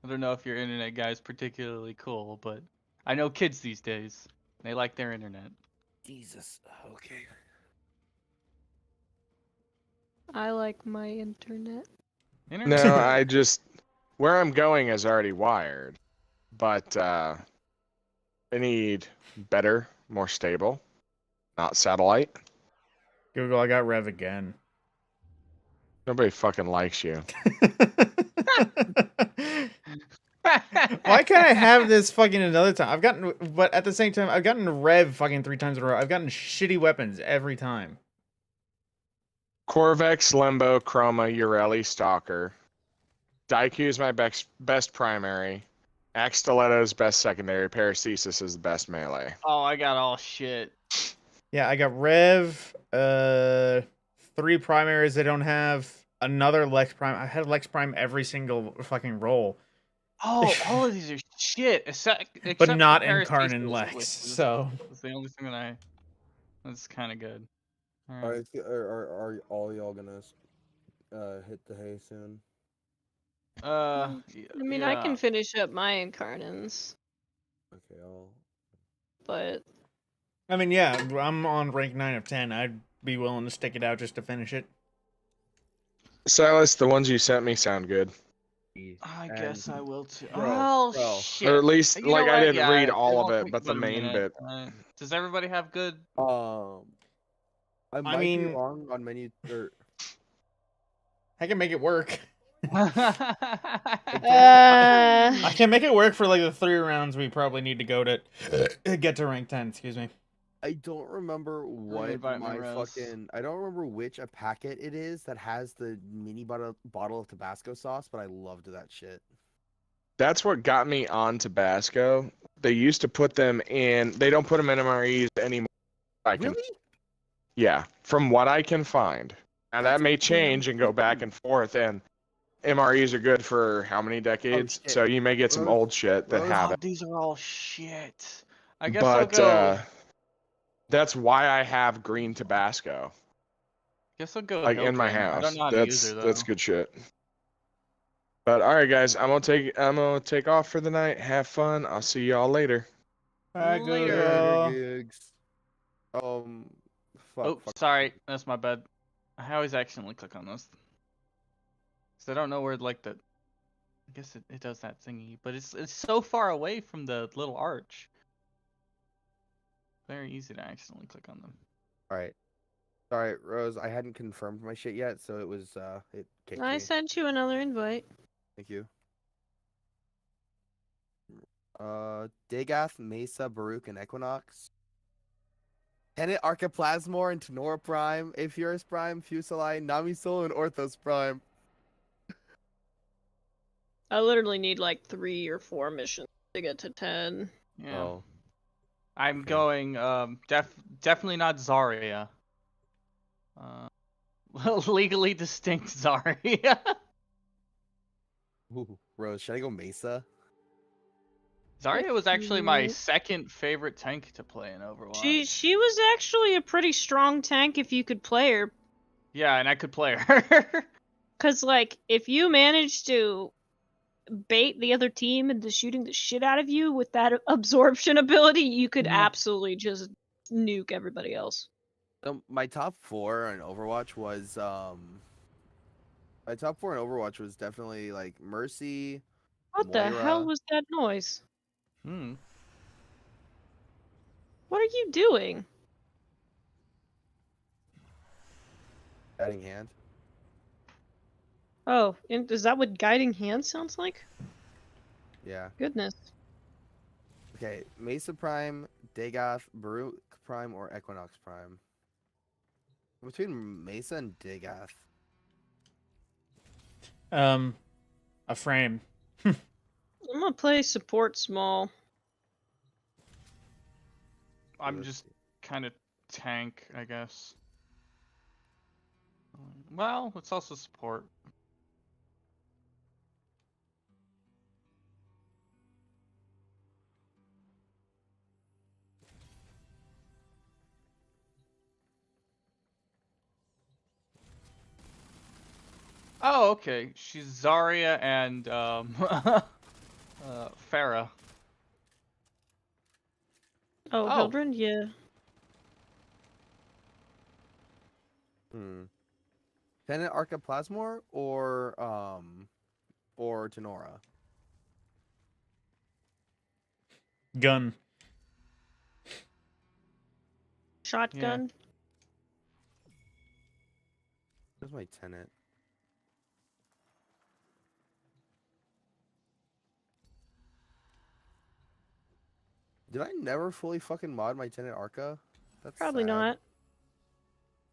I don't know if your internet guy is particularly cool, but I know kids these days. They like their internet. Jesus. Okay. I like my internet. No, I just where I'm going is already wired, but I need better, more stable, not satellite. Google, I got Rev again. Nobody fucking likes you. Why can't I have this fucking another time? I've gotten, but at the same time, I've gotten Rev fucking 3 times in a row. I've gotten shitty weapons every time. Corvex, Limbo, Chroma, Ureli, Stalker. Daiku is my best primary. Axe Stiletto's best secondary. Paracesis is the best melee. Oh, I got all shit. Yeah, I got Rev, 3 primaries I don't have, another Lex Prime. I had Lex Prime every single fucking roll. Oh, all of these are shit, except But for not Paracesis, Incarnate Lex, which is- so... That's the only thing that I. That's kind of good. All right. Alright, are all y'all gonna hit the hay soon? I mean, I yeah. can finish up my Incarnans, Okay, I'll. but I mean, yeah, I'm on rank 9 of 10. I'd be willing to stick it out just to finish it. Silas, the ones you sent me sound good. I guess I will too. Bro, Oh bro. shit! Or at least, You know like, I what? didn't Yeah, read it all won't of it, take but the but a main minute. bit. Does everybody have good? I might be mean- wrong on menu. I can make it work. uh, I can make it work for like the 3 rounds we probably need to go to get to rank 10, excuse me. I don't remember what invite me, my Rose. fucking. I don't remember which a packet it is that has the mini bottle of Tabasco sauce, but I loved that shit. That's what got me on Tabasco. They used to put them in. They don't put them in MREs anymore. Really? Yeah, from what I can find. Now that may change and go back and forth. And MREs are good for how many decades? shit. So you may get some Rose- old shit that Rose- have it. These are all shit. I guess I'll But go. that's why I have green Tabasco, Guess I'll go. like in my Hillcrane. I house. don't know how to use her, That's though. good shit. But all right, guys, I'm gonna take off for the night. Have fun. I'll see y'all later. Bye, Later. Google. Gigs. Fuck, Oh, fuck. sorry, that's my bad. I always accidentally click on those. Cause I don't know where like the. I guess it does that thingy, but it's so far away from the little arch. Very easy to accidentally click on them. All right. Sorry, Rose. I hadn't confirmed my shit yet, so it was it kicked I me. sent you another invite. Thank you. Dagath, Mesa, Baruch, and Equinox. Tenet, Archiplasmor, and Tenora Prime, Aepheurus Prime, Fuseli, Namisul, and Orthos Prime. I literally need like 3 or 4 missions to get to 10. Yeah. Oh. I'm okay. going definitely not Zarya. Legally distinct Zarya. Ooh, Rose, should I go Mesa? Zarya was actually my Mhm. second favorite tank to play in Overwatch. She was actually a pretty strong tank if you could play her. Yeah, and I could play her. Cause like if you manage to bait the other team into shooting the shit out of you with that absorption ability, you could absolutely just nuke everybody else. My top 4 on Overwatch was My top 4 in Overwatch was definitely like Mercy. What the hell Moira. was that noise? Hmm. What are you doing? Guiding Hand. Oh, is that what guiding hand sounds like? Yeah. Goodness. Okay, Mesa Prime, Dagoth, Baruch Prime, or Equinox Prime. Between Mesa and Dagoth. A frame. I'm gonna play support small. I'm just kind of tank, I guess. Well, it's also support. Oh, okay. She's Zarya and Farah. Oh, Oh. Hildren? Yeah. Tenet Arca Plasmor or Tenora. Gun. Shotgun? Where's my Tenet? Did I never fully fucking mod my Tenet Arca? That's Probably sad. not.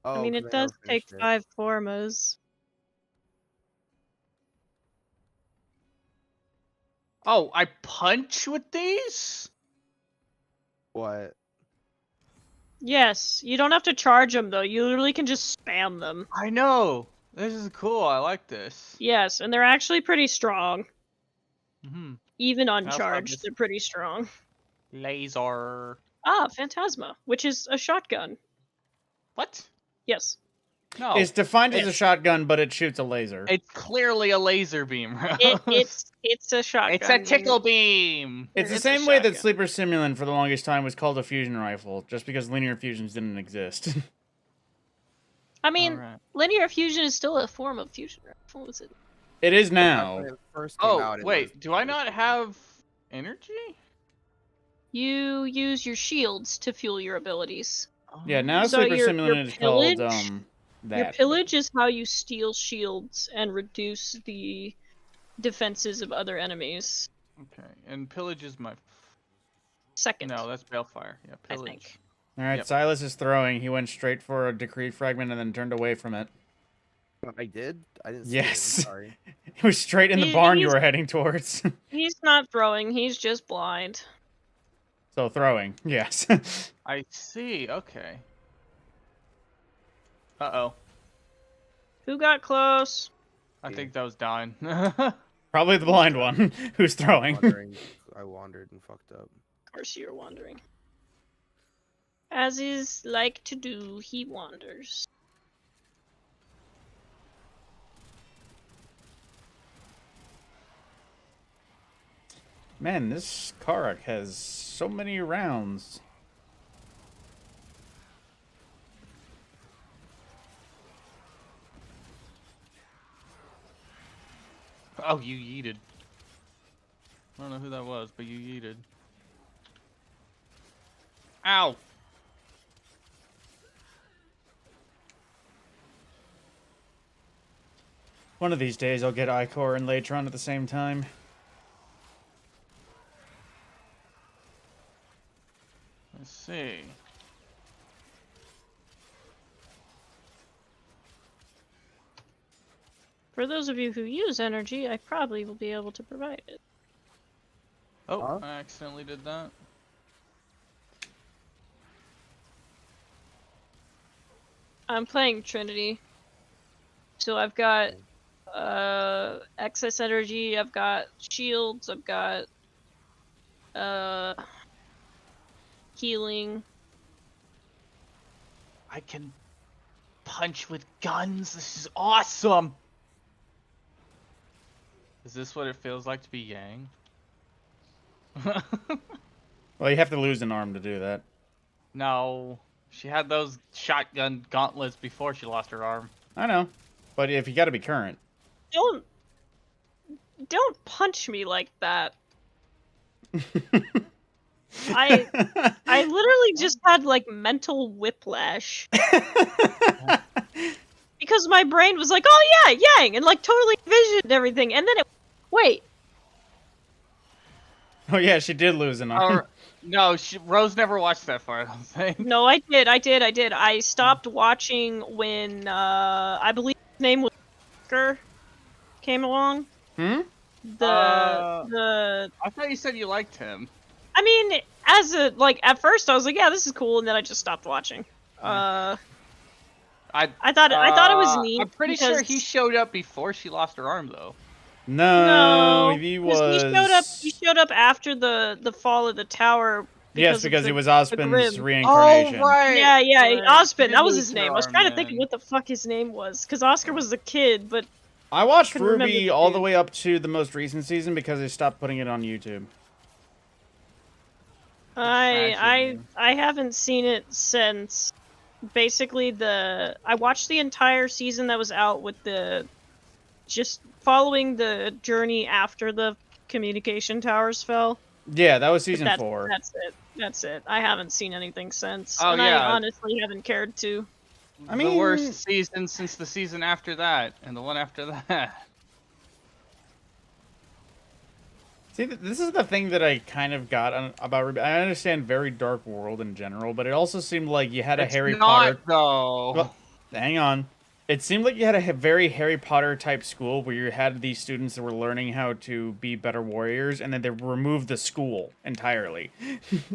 Oh, I mean, 'cause it never does take finished it. 5 formas. Oh, I punch with these? What? Yes, you don't have to charge them though. You literally can just spam them. I know. This is cool. I like this. Yes, and they're actually pretty strong. Mm-hmm. Even also have uncharged, this- they're pretty strong. Laser. Ah, Phantasma, which is a shotgun. What? Yes. No. It's defined as a shotgun, but it shoots a laser. It's clearly a laser beam, bro. It's a shotgun. It's a tickle beam. It's the It's a same way that shotgun. Sleeper Simulant for the longest time was called a fusion rifle, just because linear fusions didn't exist. I mean, Alright. linear fusion is still a form of fusion rifle, is it? It is When now. it first came Oh, out, it wait. was- Do I not have energy? You use your shields to fuel your abilities. Yeah, now So Sleeper your Simulant is called pillage- that. Your pillage is how you steal shields and reduce the defenses of other enemies. Okay, and pillage is my. Second, No, that's Balefire. Yeah, I pillage. think. All right, Yep. Silas is throwing. He went straight for a Decree Fragment and then turned away from it. I did? I didn't see Yes. it. I'm sorry. It was straight in the He- barn you he's- were heading towards. He's not throwing, he's just blind. So throwing, yes. I see. Okay. Uh-oh. Who got close? I think that was Don. Probably the blind one who's throwing. I wandered and fucked up. Of course you're wandering. As is like to do, he wanders. Man, this Karak has so many rounds. Oh, you yeeted. I don't know who that was, but you yeeted. Ow! One of these days I'll get Icor and Latron at the same time. Let's see. For those of you who use energy, I probably will be able to provide it. Oh, Huh? I accidentally did that. I'm playing Trinity. So I've got excess energy, I've got shields, I've got healing. I can punch with guns. This is awesome. Is this what it feels like to be Yang? Well, you have to lose an arm to do that. No. She had those shotgun gauntlets before she lost her arm. I know, but if you got to be current. don't punch me like that. I literally just had like mental whiplash. Because my brain was like, oh yeah, Yang, and like totally envisioned everything, and then wait. Oh yeah, she did lose an arm. No, Rose never watched that far, I don't think. No, I did. I stopped watching when I believe his name was Oscar came along. Hmm? I thought you said you liked him. I mean, at first I was like, yeah, this is cool, and then I just stopped watching. I thought it was neat. I'm pretty sure he showed up before she lost her arm, though. No, he was. He showed up after the fall of the tower. Yes, because he was Ozpin's reincarnation. Oh right. Yeah, right. Ozpin. That was his name. I was trying to think of what the fuck his name was, because Oscar was a kid, but. I watched RWBY all the way up to the most recent season because they stopped putting it on YouTube. I haven't seen it since. Basically, I watched the entire season that was out with just following the journey after the communication towers fell. Yeah, that was season 4. That's it. I haven't seen anything since. Oh, and yeah. I honestly haven't cared to. I mean, the worst season since the season after that, and the one after that. See, this is the thing that I kind of got about RWBY. I understand very dark world in general, but it also seemed like you had a Harry Potter. Though. Well, hang on. It seemed like you had a very Harry Potter type school where you had these students that were learning how to be better warriors, and then they removed the school entirely.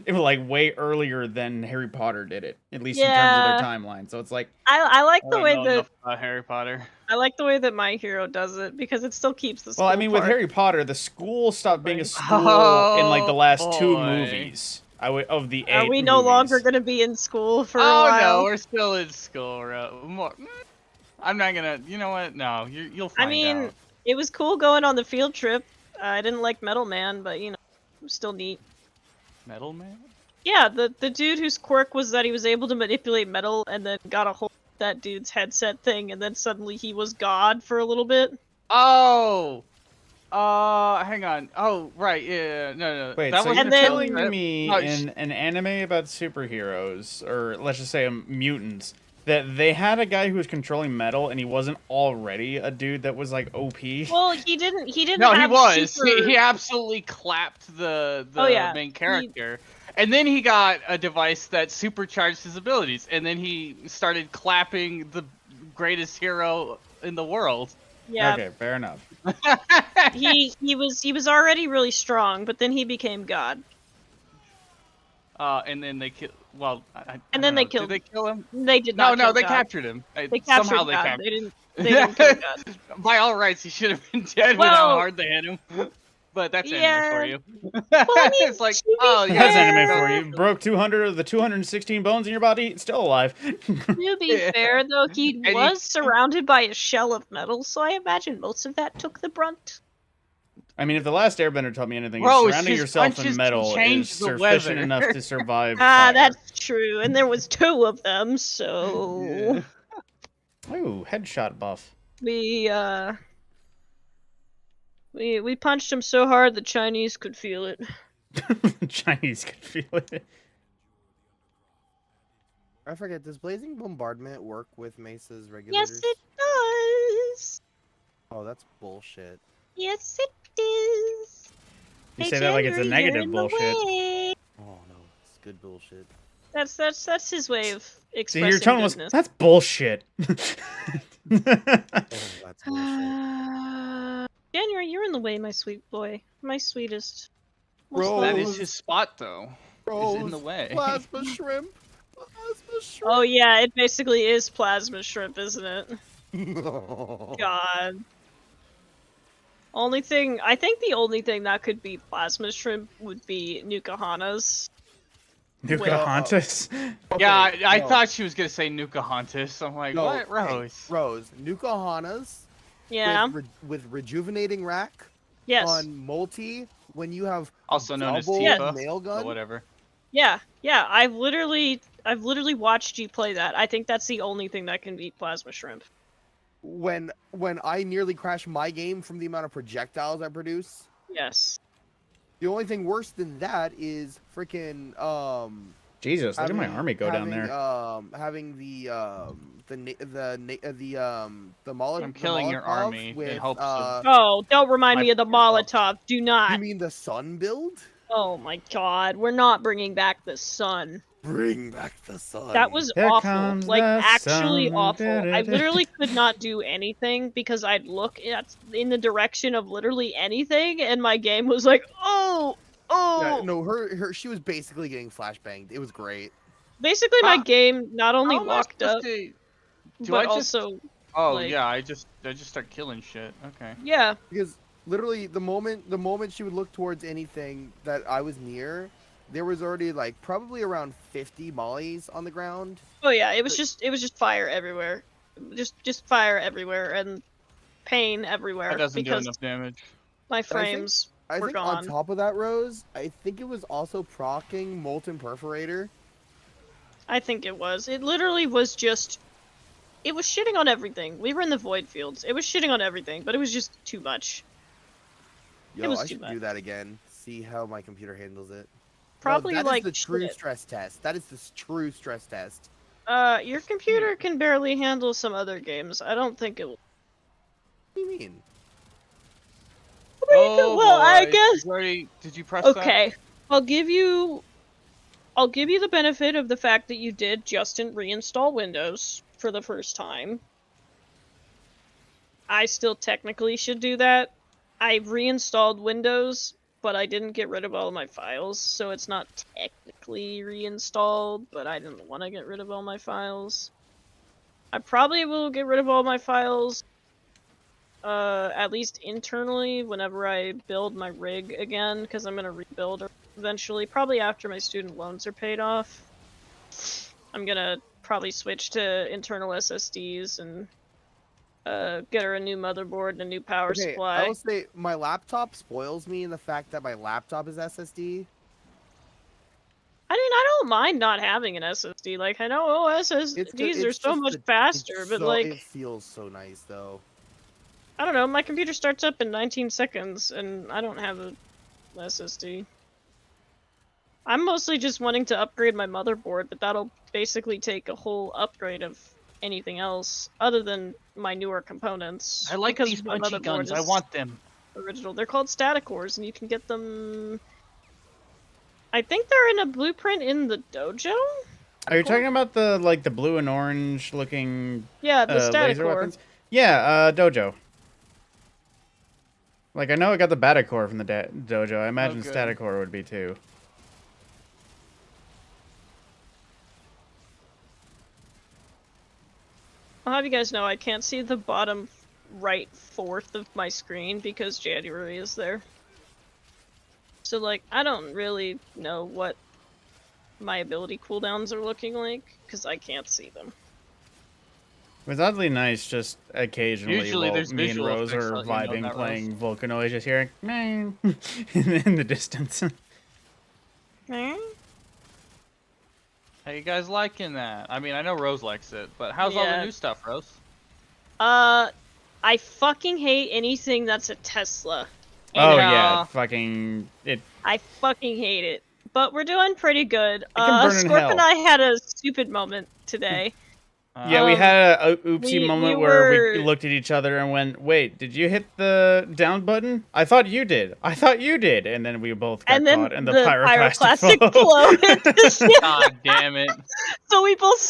It was like way earlier than Harry Potter did it, at least in terms of their timeline. So it's like I like the way that Harry Potter. I like the way that My Hero does it because it still keeps the school. Well, I mean, with part. Harry Potter, the school stopped being a school in like the last 2 movies. Of the 8 Are we no movies. longer going to be in school for a Oh while? no, we're still in school. I'm not gonna. You know what? No, you'll find out. I mean, it was cool going on the field trip. I didn't like Metal Man, but it was still neat. Metal Man? Yeah, the dude whose quirk was that he was able to manipulate metal and then got a hold of that dude's headset thing, and then suddenly he was God for a little bit. Oh! Hang on. Oh, right, yeah, no. Wait, that so was you're then- telling me No, in an anime about superheroes, or let's just say mutants, that they had a guy who was controlling metal, and he wasn't already a dude that was like OP? Well, he didn't. No, he have was. super- He absolutely clapped the Oh, yeah. main character. And then he got a device that supercharged his abilities, and then he started clapping the greatest hero in the world. Yeah. Okay, fair enough. he was already really strong, but then he became God. And then they killed. Well, And then they killed. Did they kill him? They did No, not. no, kill they God. captured him. They captured Somehow God. they captured. They didn't kill God. By all rights, he should have been dead with Well- how hard they hit him. But that's anime for you. I mean, it's like, to be oh, yeah. That's anime fair- for you. Broke 200 of the 216 bones in your body, it's still alive. To be fair, though, he And was surrounded by a shell of metal, so I imagine most of that took the brunt. I mean, if the last Airbender taught me anything, Bro, is surrounding his yourself punches in can metal change is the sufficient weather. enough to survive Ah, fire. that's true, and there was 2 of them, so Ooh, headshot buff. we punched him so hard the Chinese could feel it. The Chinese could feel it. I forget, does Blazing Bombardment work with Mesa's regulators? Yes, it does. Oh, that's bullshit. Yes, it is. You Hey, say that like it's a January, you're negative in the bullshit. way. Oh no, it's good bullshit. That's his way of See, expressing your tone was, goodness. that's bullshit. Oh, that's bullshit. January, you're in the way, my sweet boy. My sweetest. Bro, That is his spot, though. He's in the way. Plasma shrimp. Plasma shrimp. Oh yeah, it basically is plasma shrimp, isn't it? God. I think the only thing that could be plasma shrimp would be Nuka-Hana's. Nuka-Hantas? Okay, Yeah, I no. thought she was gonna say Nuka-Hantas. I'm like, No, what, hey, Rose? Rose, Nuka-Hana's Yeah. with rejuvenating rack Yes. on multi when you have Also known as double Tifa, nail or gun. whatever. Yeah. Yeah. I've literally watched you play that. I think that's the only thing that can beat plasma shrimp. when I nearly crashed my game from the amount of projectiles I produce. Yes. The only thing worse than that is freaking Jesus, look at my army go down there. Having the Molotov. I'm killing your army with, in hopes of. Oh, don't remind My me of the fault. Molotov. Do You not. mean the sun build? Oh my god, we're not bringing back the sun. Bring back the sun. That was Here awful. comes Like, the actually sun. awful. I Da-da-da. literally could not do anything because I'd look in the direction of literally anything, and my game was like, oh. Yeah, no, she was basically getting flashbanged. It was great. Basically, my How- game not only How am I locked supposed up, to- Do but I just? also, Oh like- yeah, I just start killing shit. Okay. yeah. Because literally the moment she would look towards anything that I was near, there was already like probably around 50 mollies on the ground. Oh yeah, it was just fire everywhere, just fire everywhere and pain everywhere That doesn't do because enough damage. my I think- frames I were think gone. on top of that, Rose, I think it was also proccing Molten Perforator. I think it was. It literally was just. It was shitting on everything. We were in the void fields. It was shitting on everything, but it was just too much. Yo, was I too should do much. that again. See how my computer handles it. Probably no, that like is the true shit. stress test. That is the true stress test. Your computer can barely handle some other games. I don't think it will. What do you mean? Oh, well, I boy. guess. Did you press that? Okay, I'll give you the benefit of the fact that you did just reinstall Windows for the first time. I still technically should do that. I reinstalled Windows, but I didn't get rid of all of my files, so it's not technically reinstalled, but I didn't want to get rid of all my files. I probably will get rid of all my files, at least internally, whenever I build my rig again, because I'm going to rebuild eventually, probably after my student loans are paid off. I'm going to probably switch to internal SSDs and get her a new motherboard and a new power Okay, supply. I will say my laptop spoils me in the fact that my laptop is SSD. I mean, I don't mind not having an SSD. Like, I know SSDs are so much faster, but like, it feels so nice though. I don't know. My computer starts up in 19 seconds, and I don't have an SSD. I'm mostly just wanting to upgrade my motherboard, but that'll basically take a whole upgrade of anything else other than my newer components. I like because these my punchy motherboard guns. I is want them. original. They're called static cores, and you can get them. I think they're in a blueprint in the dojo. Are you talking about the blue and orange looking Yeah, the static laser core. weapons? Yeah, dojo. Like, I know I got the Bata core from the dojo. I imagine good. static core would be too. I'll have you guys know I can't see the bottom right fourth of my screen because January is there. So, like, I don't really know what my ability cooldowns are looking like because I can't see them. It was oddly nice just occasionally Usually while there's me and visual Rose effects are letting you know vibing, that, playing Volcanoid, just hearing "Man" in the distance. Eh? How you guys liking that? I mean, I know Rose likes it, but how's all Yeah. the new stuff, Rose? I fucking hate anything that's a Tesla. Oh And, yeah, fucking it. I fucking hate it. But we're doing pretty good. can burn in Scorp hell. and I had a stupid moment today. Yeah, we Um, had a oopsie we moment where we were- looked at each other and went, "Wait, did you hit the down button? I thought you did. I thought you did." And then we both got And then caught in the the pyroclastic pyroclastic flow. flow hit the ship. God damn it! So we both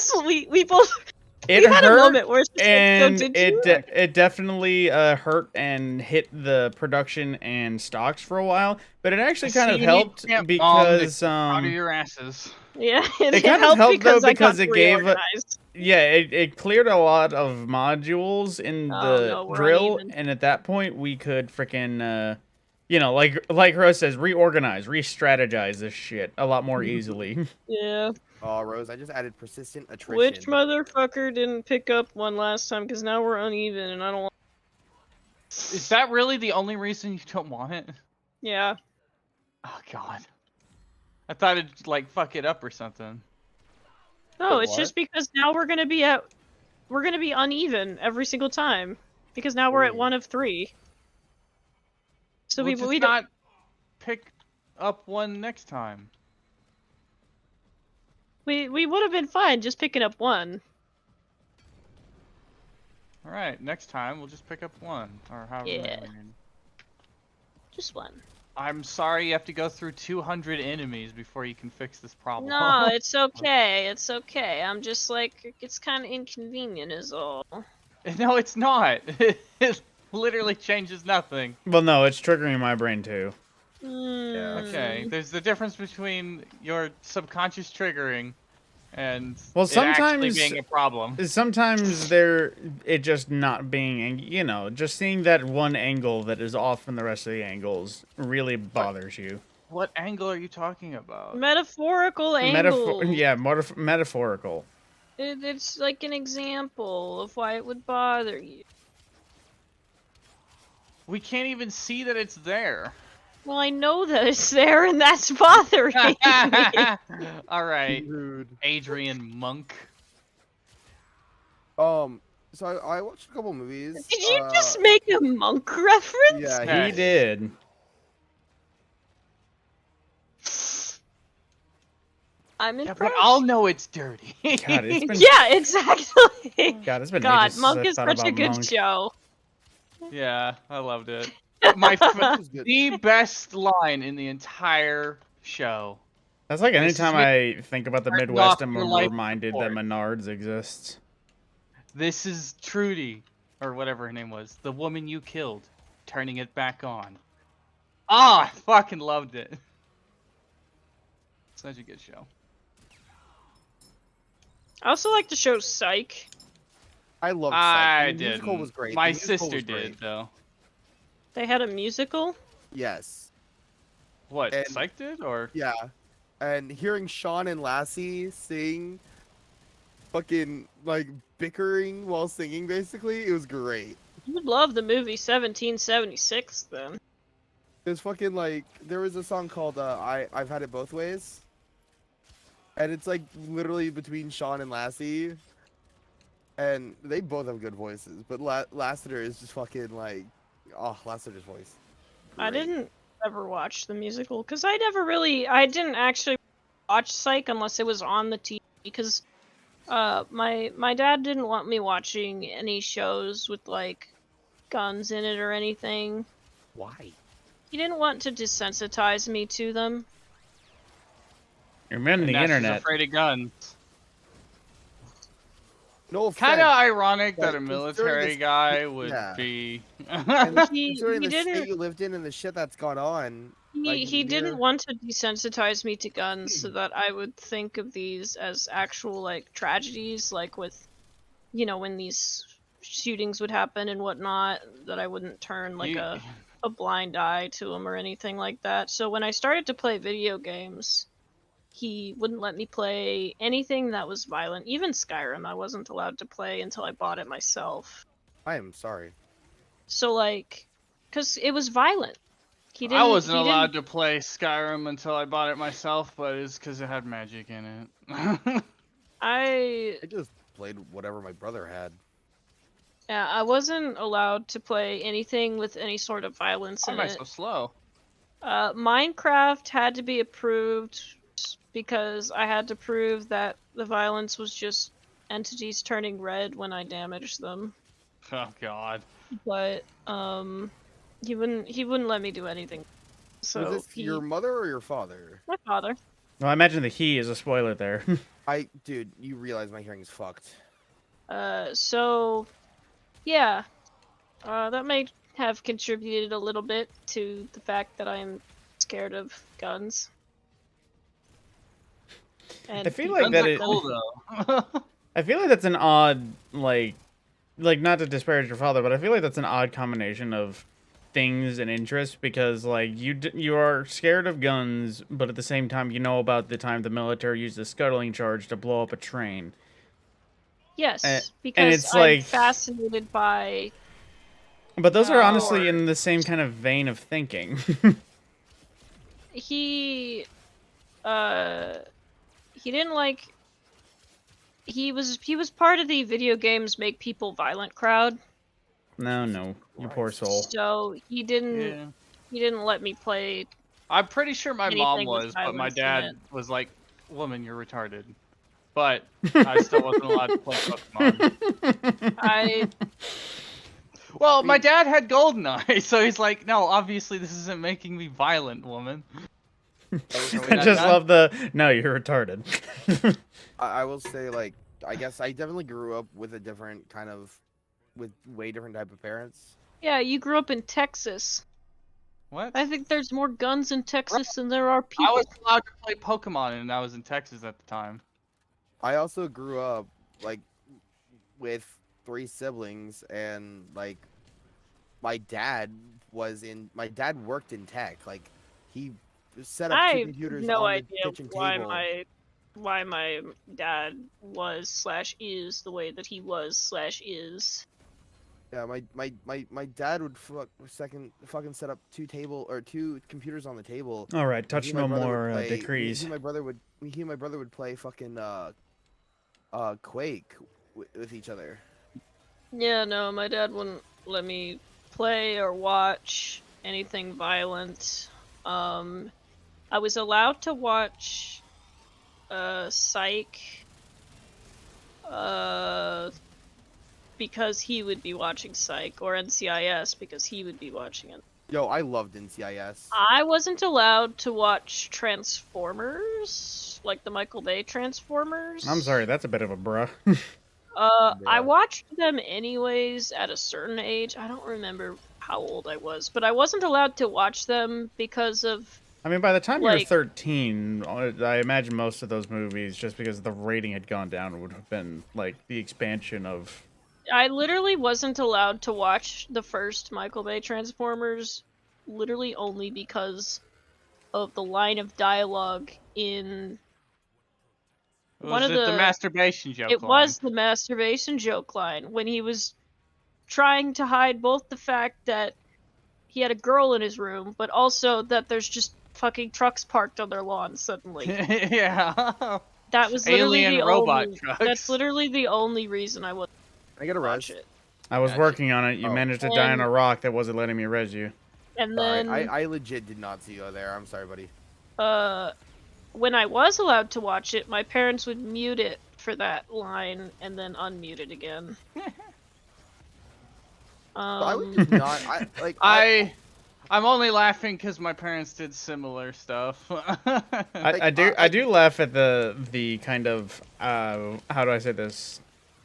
It we had a hurt, moment where it's just and like, so did you? it definitely hurt and hit the production and stocks for a while. But it actually kind of See, you helped can't bomb the because Out of your asses. Yeah, it kind of helped though because I because got it gave reorganized. yeah, it cleared a lot of modules in Oh, the no, we're drill, uneven. and at that point we could freaking, you know, like Rose says, reorganize, re-strategize this shit a lot more easily. Yeah. Oh, Rose, I just added persistent attrition. Which motherfucker didn't pick up one last time? Because now we're uneven, and I don't want. Is that really the only reason you don't want it? Yeah. Oh God. I thought it'd like fuck it up or something. No, Wait, it's what? just because now we're gonna be at we're gonna be uneven every single time because now we're at 1 of 3. So We'll just we don't. not pick up one next time. We would have been fine just picking up 1. All right, next time we'll just pick up 1 or however many. Yeah. we need. Just 1. I'm sorry you have to go through 200 enemies before you can fix this problem. No, it's okay. It's okay. I'm just like, it's kind of inconvenient is all. No, it's not. It literally changes nothing. Well, no, it's triggering my brain too. Okay, there's the difference between your subconscious triggering and Well, it actually sometimes being a problem. Sometimes it just not being, you know, just seeing that one angle that is off from the rest of the angles really bothers you. What angle are you talking about? Metaphorical angle. Metaphorical. It's like an example of why it would bother you. We can't even see that it's there. Well, I know that it's there, and that's bothering me. All right, Rude. Adrian Monk. So I watched a couple movies. Did you just make a monk reference? Yeah, He did. I'm Yeah, impressed. but I'll know it's dirty. God, it's been Yeah, exactly. God, it's been God, ages since Monk I've is thought such a about good Monk. show. Yeah, I loved it. The best line in the entire show. That's like This is anytime I think about the Turn Midwest, off I'm your life reminded that support. Menards exists. This is Trudy, or whatever her name was, the woman you killed, turning it back on. Ah, I fucking loved it. Such a good show. I also like the show Psych. I loved Psych. I The musical did. was great. My The musical sister was did great. though. They had a musical. Yes. What? And- Psych did or? Yeah. And hearing Sean and Lassie sing, fucking like bickering while singing, basically, it was great. You would love the movie 1776 then. It was fucking like there was a song called I've Had It Both Ways, and it's like literally between Sean and Lassie, and they both have good voices, but Lassiter is just fucking like, oh, Lassiter's voice. I Great. didn't ever watch the musical because I didn't actually watch Psych unless it was on the TV because my dad didn't want me watching any shows with like guns in it or anything. Why? He didn't want to desensitize me to them. You're men on the Now she's internet. afraid of guns. No offense. Kind of ironic but that a considering military this- guy would yeah. be. And He considering the didn't- state you lived in and the shit that's gone on. like, He didn't near- want to desensitize me to guns so that I would think of these as actual like tragedies, like with, you know, when these shootings would happen and whatnot, that I wouldn't turn like You- a blind eye to them or anything like that. So when I started to play video games, he wouldn't let me play anything that was violent. Even Skyrim, I wasn't allowed to play until I bought it myself. I am sorry. So like, cause it was violent. He didn't. I wasn't he didn't- allowed to play Skyrim until I bought it myself, but it's because it had magic in it. I I just played whatever my brother had. Yeah, I wasn't allowed to play anything with any sort of violence Why in am I it. so slow? Minecraft had to be approved because I had to prove that the violence was just entities turning red when I damaged them. Oh God. But he wouldn't let me do anything. So Was this your mother or your father? my father. Well, I imagine the he is a spoiler there. Dude, you realize my hearing is fucked. So yeah, that may have contributed a little bit to the fact that I'm scared of guns. And I feel people- like that Guns are is. cool though. I feel like that's an odd, like not to disparage your father, but I feel like that's an odd combination of things and interests because, like, you are scared of guns, but at the same time, you know about the time the military used a scuttling charge to blow up a train. Yes, and because it's I'm like- fascinated by. But those are Oh. honestly in the same kind of vein of thinking. He didn't like. he was part of the video games make people violent crowd. No, you poor soul. So he didn't let me play. I'm pretty sure my mom Anything with was, but my violence in dad it. was like, "Woman, you're retarded." But I still wasn't allowed to play Pokemon. Well, my dad had GoldenEye, so he's like, "No, obviously this isn't making me violent, woman." I just love the no, you're retarded. I will say, like, I guess I definitely grew up with a different kind of, with way different type of parents. Yeah, you grew up in Texas. What? I think there's more guns in Texas than there are people. I was allowed to play Pokemon, and I was in Texas at the time. I also grew up like with 3 siblings, and like my dad worked in tech. Like he set up 2 I have computers no on idea the kitchen why table. why my dad was/is the way that he was/is. Yeah, my dad would fucking set up 2 computers on the table. All right, touch He and my no brother would more play- decrees. He and my brother would play fucking Quake with each other. Yeah, no, my dad wouldn't let me play or watch anything violent. I was allowed to watch Psych because he would be watching Psych, or NCIS because he would be watching it. Yo, I loved NCIS. I wasn't allowed to watch Transformers, like the Michael Bay Transformers. I'm sorry, that's a bit of a bruh. I watched them anyways at a certain age. I don't remember how old I was, but I wasn't allowed to watch them because of... I mean, by the time you were Like- 13, I imagine most of those movies, just because the rating had gone down, would have been, like, the expansion of... I literally wasn't allowed to watch the first Michael Bay Transformers, literally only because of the line of dialogue in... Was it the masturbation joke? It line? was the masturbation joke line, when he was trying to hide both the fact that he had a girl in his room, but also that there's just fucking trucks parked on their lawn suddenly. Yeah. That was literally Alien the robot only... trucks. That's literally the only reason I would Can I get a watch res? it. I was Gotcha. working on it. You Oh. managed to die on a And- rock that wasn't letting me res you. And Sorry, then... I legit did not see you there. I'm sorry, buddy. When I was allowed to watch it, my parents would mute it for that line and then unmute it again. I would just not. I'm only laughing because my parents did similar stuff. I do laugh at the kind of how do I say this?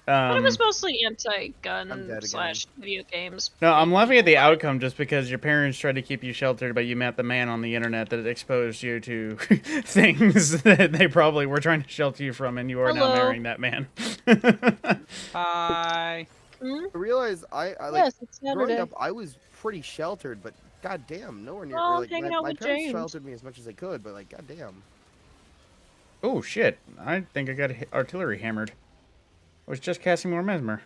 But it was mostly I'm dead anti-gun again. / video games. No, I'm laughing at the outcome just because your parents tried to keep you sheltered, but you met the man on the internet that exposed you to things that they probably were trying to shelter you from, and you are now Hello. marrying that man. Hi. Hmm? I realize I like Yes, it's growing Saturday. up. I was pretty sheltered, but goddamn, nowhere near. Well, or, I'm like, hanging my, out my with parents James. sheltered me as much as they could, but like goddamn. Oh shit! I think I got artillery hammered. I was just casting more mesmer.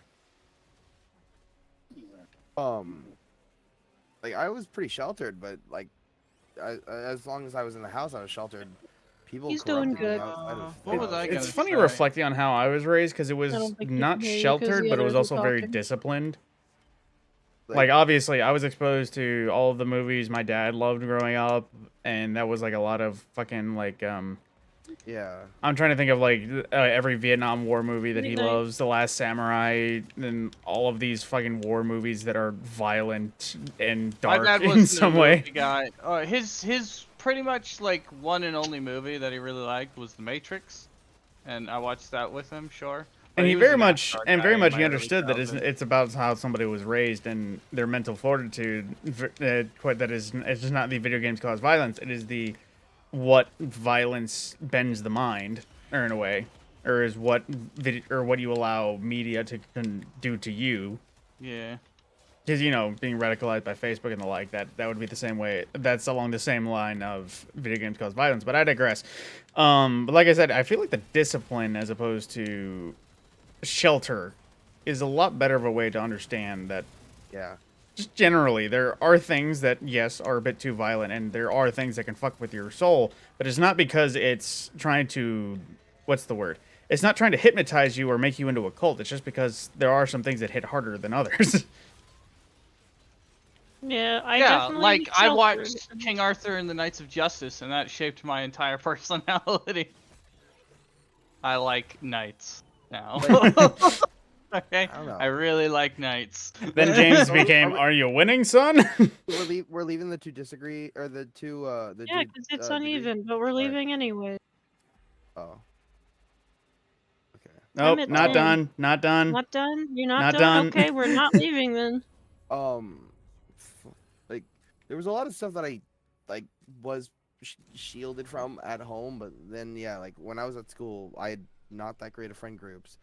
Like I was pretty sheltered, but like, as long as I was in the house, I was sheltered. People. He's doing corrupted me good. outside of What was the I house. gonna It's funny say? reflecting on how I was raised because it was I don't think you not can hear you 'cause sheltered, the but it was others are also very talking. disciplined. Like obviously, I was exposed to all of the movies my dad loved growing up, and that was like a lot of fucking like Yeah. I'm trying to think of like every Vietnam War movie that he Midnight. loves, The Last Samurai, and all of these fucking war movies that are violent and My dark dad in wasn't some a way. movie guy. His pretty much like one and only movie that he really liked was The Matrix, and I watched that with him. Sure. But And he was very an much, NASCAR and guy very in much, my he early understood that childhood. it's about how somebody was raised and their mental fortitude. That is, it's just not the video games cause violence. It is the what violence bends the mind, or in a way, or is what what you allow media to do to you. Yeah. Because, you know, being radicalized by Facebook and the like, that would be the same way. That's along the same line of video games cause violence. But I digress. But like I said, I feel like the discipline as opposed to shelter is a lot better of a way to understand that Yeah. just generally there are things that, yes, are a bit too violent, and there are things that can fuck with your soul. But it's not because it's trying to... What's the word? it's not trying to hypnotize you or make you into a cult. It's just because there are some things that hit harder than others. Yeah, I Yeah, definitely like need I shelter. watched King Arthur and the Knights of Justice, and that shaped my entire personality. I like knights now. Okay, I don't know. I really like knights. Then James became, "Are you winning, son?" We're leaving the two disagree or the two Yeah, because it's degree? uneven, but we're Alright. leaving anyway. Oh. Okay. Nope, Emmett not Till. done. Not done. Not done? You're not, Not done? done. Okay, we're not leaving then. Like there was a lot of stuff that I like was shielded from at home, but then yeah, like when I was at school, I had not that great of friend groups,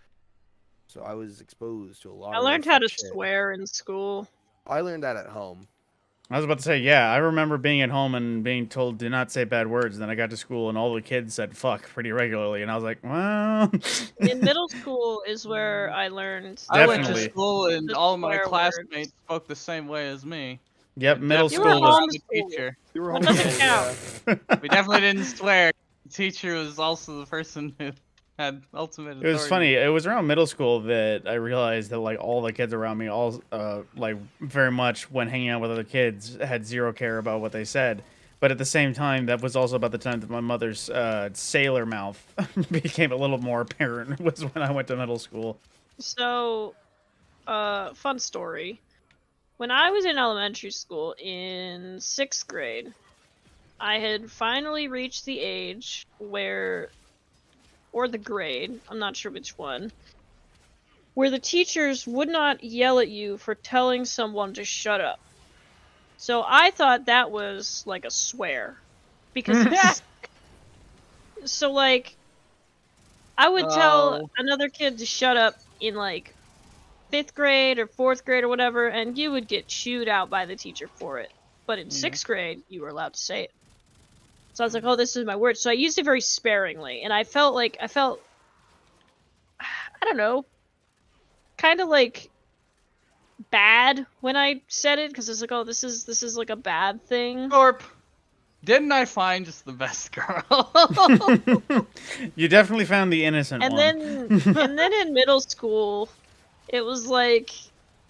so I was exposed to a lot. I of learned really how to fucked shit. swear in school. I learned that at home. I was about to say, yeah, I remember being at home and being told do not say bad words. Then I got to school and all the kids said fuck pretty regularly, and I was like, well. In middle school is where I learned. I went to Definitely. school and The all my swear classmates spoke the same way as me. Yep, middle You school were was. home- The teacher. You were That home doesn't school, count. We definitely didn't swear. The teacher was also the person who had ultimate authority. It was funny. It was around middle school that I realized that like all the kids around me, all like very much when hanging out with other kids, had zero care about what they said. But at the same time, that was also about the time that my mother's sailor mouth became a little more apparent. Was when I went to middle school. So, fun story. When I was in elementary school in 6th grade, I had finally reached the age where, or the grade, I'm not sure which one, where the teachers would not yell at you for telling someone to shut up. So I thought that was like a swear. Because it's, so like, I would tell another kid to shut up in like 5th grade or 4th grade or whatever, and you would get chewed out by the teacher for it. But in 6th grade, you were allowed to say it. So I was like, oh, this is my word. So I used it very sparingly, and I felt, I don't know, kind of like bad when I said it, because it's like, oh, this is like a bad thing. Corp. Didn't I find just the best girl? You definitely found the innocent And one. then in middle school, it was like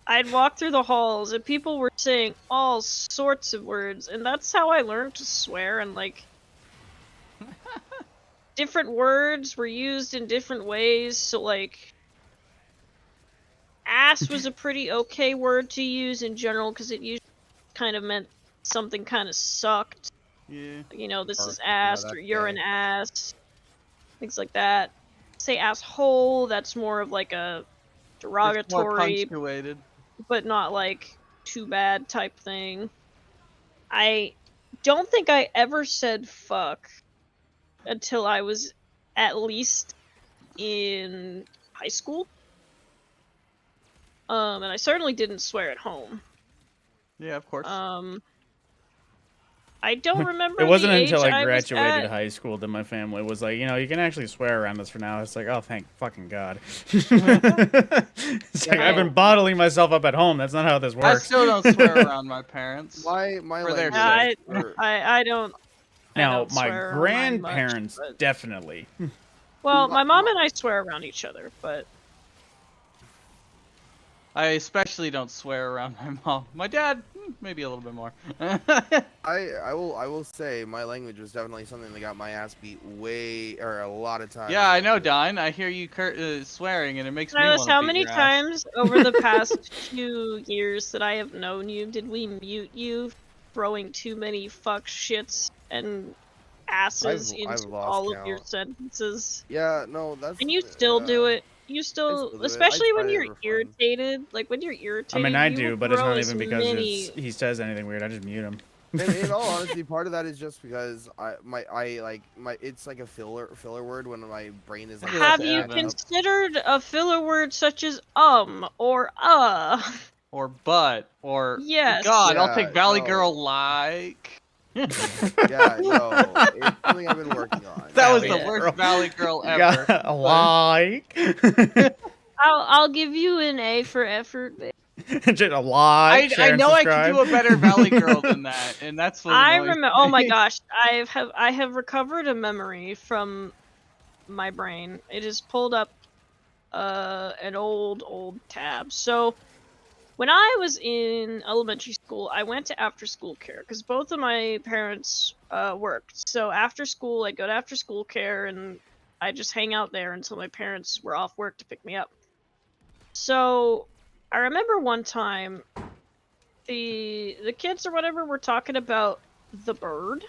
I'd walk through the halls and people were saying all sorts of words, and that's how I learned to swear. And like different words were used in different ways. So like ass was a pretty okay word to use in general because it usually kind of meant something kind of sucked. Yeah. You know, this Or, is ass, that's or you're an gay. ass, things like that. Say asshole, that's more of like a It's more derogatory, punctuated. but not like too bad type thing. I don't think I ever said fuck until I was at least in high school. And I certainly didn't swear at home. Yeah, of course. I don't remember. It wasn't the until age I was graduated at. high school that my family was like, you know, you can actually swear around us for now. It's like, oh, thank fucking God. It's like, I've been bottling myself up at home. That's not how this I works. still don't swear around my parents. My For their language. sake. I don't. I Now, don't my swear around much, grandparents but- definitely. Well, my mom and I swear around each other, but I especially don't swear around my mom. My dad, maybe a little bit more. I will say my language was definitely something that got my ass beat a lot of times. Yeah, I know, Don. I hear you swearing, and it makes me Travis, want to how beat many your ass. times over the past few years that I have known you did we mute you throwing too many fuck shits and asses I've into lost all of your count. sentences? Yeah, no, that's. And you still do it. You still still, do it. I especially when try you're it for fun. irritated. Like when you're I irritated. mean, I you do, will but it's throw not as even because many... he says anything weird. I just mute him. In all honesty, part of that is just because it's like a filler word when my brain is like. Have to you add up. considered a filler word such as or Or but, or Yes. God, I'll Yeah, take Valley no. Girl like. Yeah, no, it's something I've been working on. That was the Valley worst Girl. Valley Girl You ever. got a like. I'll give you an A for effort. Babe. Just a like. I share, and know I subscribe. can do a better Valley Girl than that, and that's what I annoys remember. Oh my me. gosh, I have recovered a memory from my brain. It is pulled up an old tab. So when I was in elementary school, I went to after school care because both of my parents worked. So after school, I'd go to after school care and I just hang out there until my parents were off work to pick me up. So I remember one time the kids or whatever were talking about the bird.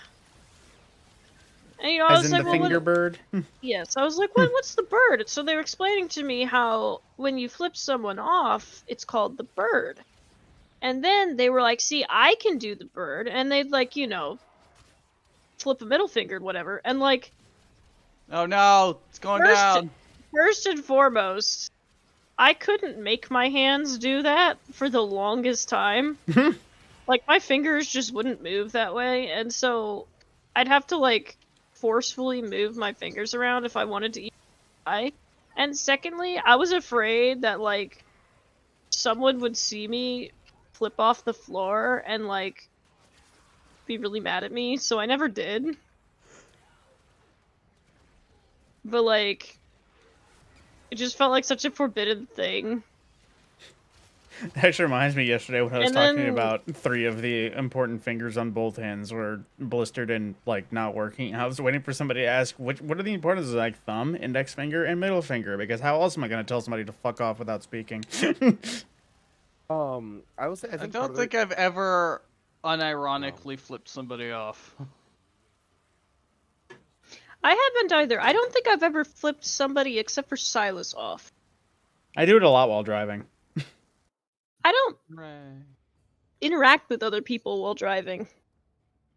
And I As was in like, the well, finger bird? yes, I was like, what's the bird? So they were explaining to me how when you flip someone off, it's called the bird. And then they were like, see, I can do the bird. And they'd like, flip a middle finger, whatever. And like, Oh no, it's going down. First and foremost, I couldn't make my hands do that for the longest time. Like, my fingers just wouldn't move that way. And so I'd have to like forcefully move my fingers around if I wanted to eat pie. And secondly, I was afraid that like someone would see me flip off the floor and like be really mad at me, so I never did. But like it just felt like such a forbidden thing. That actually reminds me yesterday when I was And talking then- about 3 of the important fingers on both hands were blistered and like not working. I was waiting for somebody to ask what are the importances, like thumb, index finger, and middle finger, because how else am I going to tell somebody to fuck off without speaking? I will say I I think don't think I've ever unironically flipped somebody off. I haven't either. I don't think I've ever flipped somebody except for Silas off. I do it a lot while driving. I don't Right. interact with other people while driving.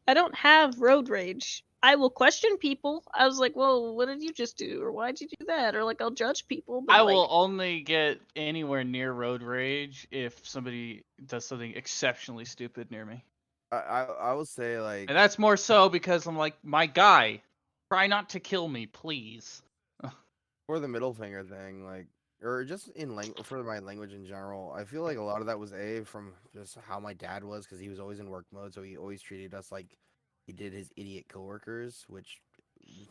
I don't have road rage. I will question people. I was like, well, what did you just do? Or why'd you do that? Or like, I'll judge people. But I like, will only get anywhere near road rage if somebody does something exceptionally stupid near me. I will say like And that's more so because I'm like, my guy, try not to kill me, please. for the middle finger thing, like, or just in for my language in general, I feel like a lot of that was from just how my dad was, because he was always in work mode, so he always treated us like he did his idiot coworkers, which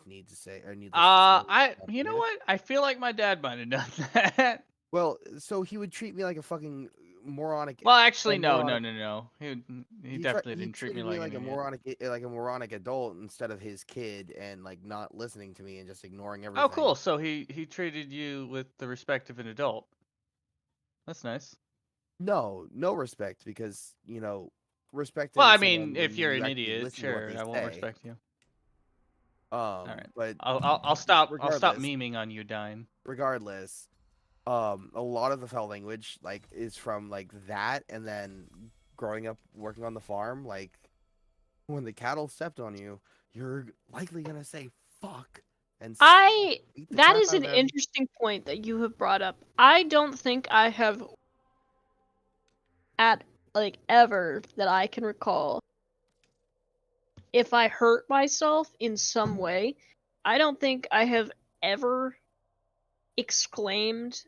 need to say, or needless to say, You know what? I feel like my dad might have done that. Well, so he would treat me like a fucking moronic. Well, actually, no. He definitely didn't treat me like a an idiot. moronic adult instead of his kid, and like not listening to me and just ignoring everything. Oh, cool. So he treated you with the respect of an adult. That's nice. No respect, because respect. Well, I isn't someone mean, when if you're you an actually idiot, listen to what sure, they I won't say. respect you. Right. But I'll stop regardless- memeing on you, Dine. regardless, a lot of the foul language like is from like that, and then growing up working on the farm, like when the cattle stepped on you, you're likely gonna say fuck. And beat the that crap is out an of them. interesting point that you have brought up. I don't think I have ever that I can recall. If I hurt myself in some way, I don't think I have ever exclaimed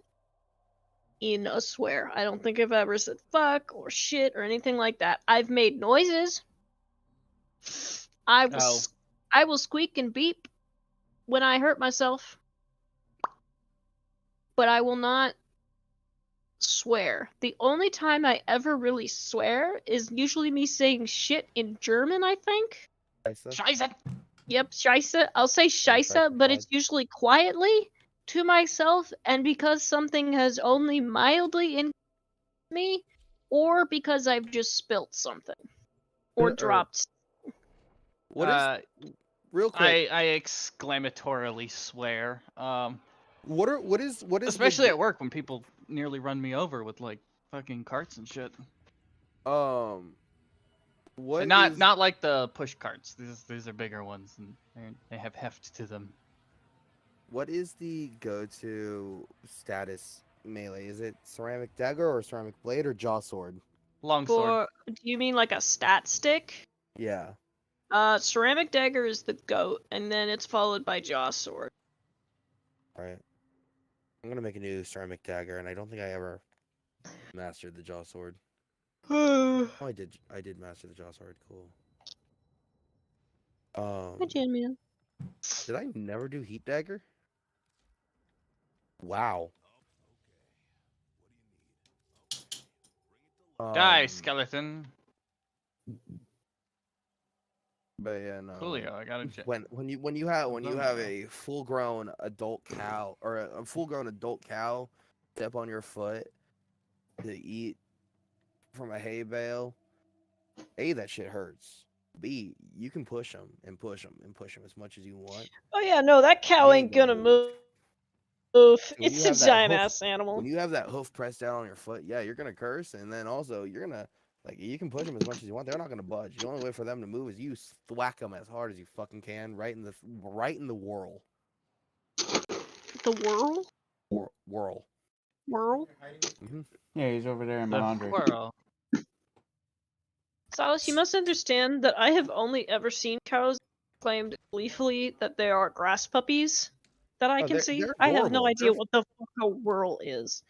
in a swear. I don't think I've ever said fuck or shit or anything like that. I've made noises. I will squeak and beep when I hurt myself. But I will not swear. The only time I ever really swear is usually me saying shit in German, I think. Scheiße. Yep, Scheisse. I'll say Scheisse, but it's usually quietly to myself, and because something has only mildly in me, or because I've just spilt something. Or dropped. What is real quick? I exclamatorily swear. What is Especially at work when people nearly run me over with like fucking carts and shit. What And not is- not like the push carts. These are bigger ones and they have heft to them. What is the go-to status melee? Is it ceramic dagger or ceramic blade or jaw sword? Longsword. Do you mean like a stat stick? Yeah. Ceramic dagger is the goat, and then it's followed by jaw sword. Right. I'm gonna make a new ceramic dagger, and I don't think I ever mastered the jaw sword. Oh, I did master the jaw sword. Cool. Hi, Jan Man. Did I never do heat dagger? Wow. Die, Um, skeleton. but yeah, no. Coolio, I got a When you have a full grown adult cow or a full grown adult cow step on your foot to eat from a hay bale, A, that shit hurts. B, you can push them and push them and push them as much as you want. Oh yeah, no, that cow They ain't gonna move. When It's you a have that giant hoof, ass animal. when you have that hoof pressed down on your foot, yeah, you're gonna curse, and then also you're gonna like you can push them as much as you want. They're not gonna budge. The only way for them to move is you thwack them as hard as you fucking can, right in the whirl. The whirl? Whirl. Whirl? Mm-hmm. Yeah, he's over there in my The laundry. squirrel. Silas, you must understand that I have only ever seen cows claimed gleefully that they are grass puppies that I Oh, can see. they're I have no adorable. idea what the fuck a whirl is.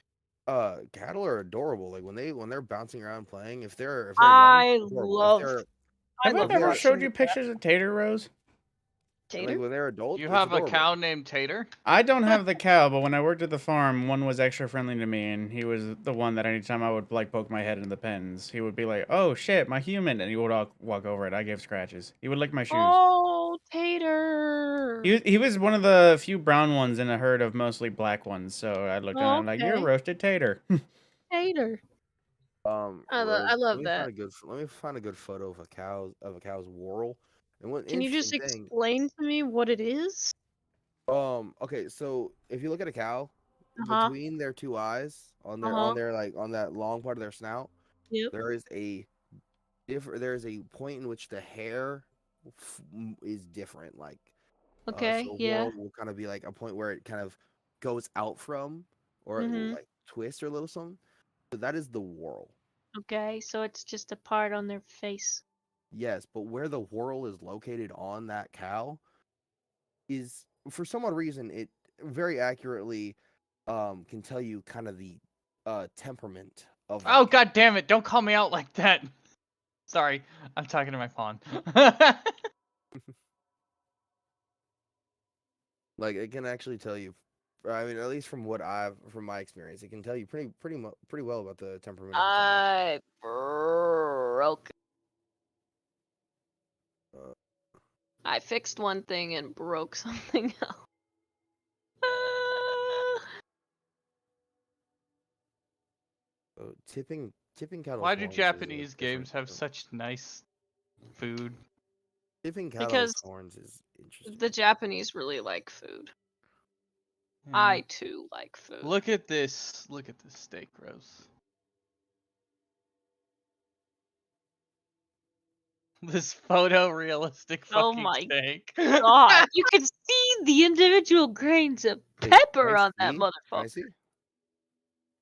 Cattle are adorable. Like when they're bouncing around playing, if they're I young, adorable. love. Have I love never watching showed you that. pictures of Tater, Rose? Tater? Like when they're adults, You it's have a adorable. cow named Tater? I don't have the cow, but when I worked at the farm, one was extra friendly to me, and he was the one that anytime I would like poke my head in the pens, he would be like, "Oh shit, my human," and he would walk over it. I gave scratches. He would lick my shoes. Oh, Tater! He was one of the few brown ones in a herd of mostly black ones. So I looked at him like, "You're a Okay. roasted tater." Tater. I Rose, love let me that. find a good photo of a cow's whirl. And one Can you just interesting thing, explain to me what it is? okay, so if you look at a cow, Uh-huh. between their two eyes, on Uh-huh. their like on that long part of their snout, Yep. there is a point in which the hair is different. Like, Okay, so yeah. whirl will kind of be like a point where it kind of goes out from, or it will Mhm. like twist or a little something. So that is the whirl. Okay, so it's just a part on their face. Yes, but where the whirl is located on that cow is, for some odd reason, it very accurately can tell you kind of the temperament of that Oh, cow. god damn it, don't call me out like that. Sorry, I'm talking to my pawn. Like, it can actually tell you, I mean, at least from my experience, it can tell you pretty well about the temperament of the cow. I broke. I fixed one thing and broke something else. So tipping cattle. Why do Japanese games have such nice food? Tipping cattle Because horns is interesting. the Japanese really like food. I too like food. Look at this. Look at this steak, Rose. This photorealistic Oh fucking my steak. God, you can see the individual grains of Wait, pepper can I on that see? Can I motherfucker. see?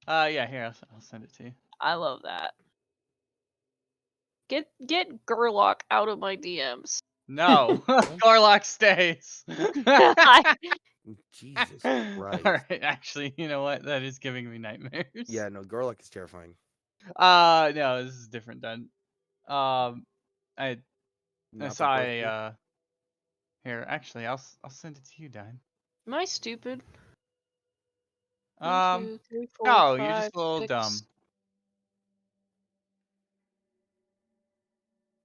Yeah, here, I'll send it to you. I love that. Get Gerlock out of my DMs. No, Garlock stays. Jesus Christ. Alright, actually, you know what? That is giving me nightmares. Yeah, no, garlic is terrifying. No, this is different done. I Not the saw first a here, actually, I'll send it to you, Dine. Am I stupid? No, 1, 2, 3, 4, you're 5, just a little 6. dumb.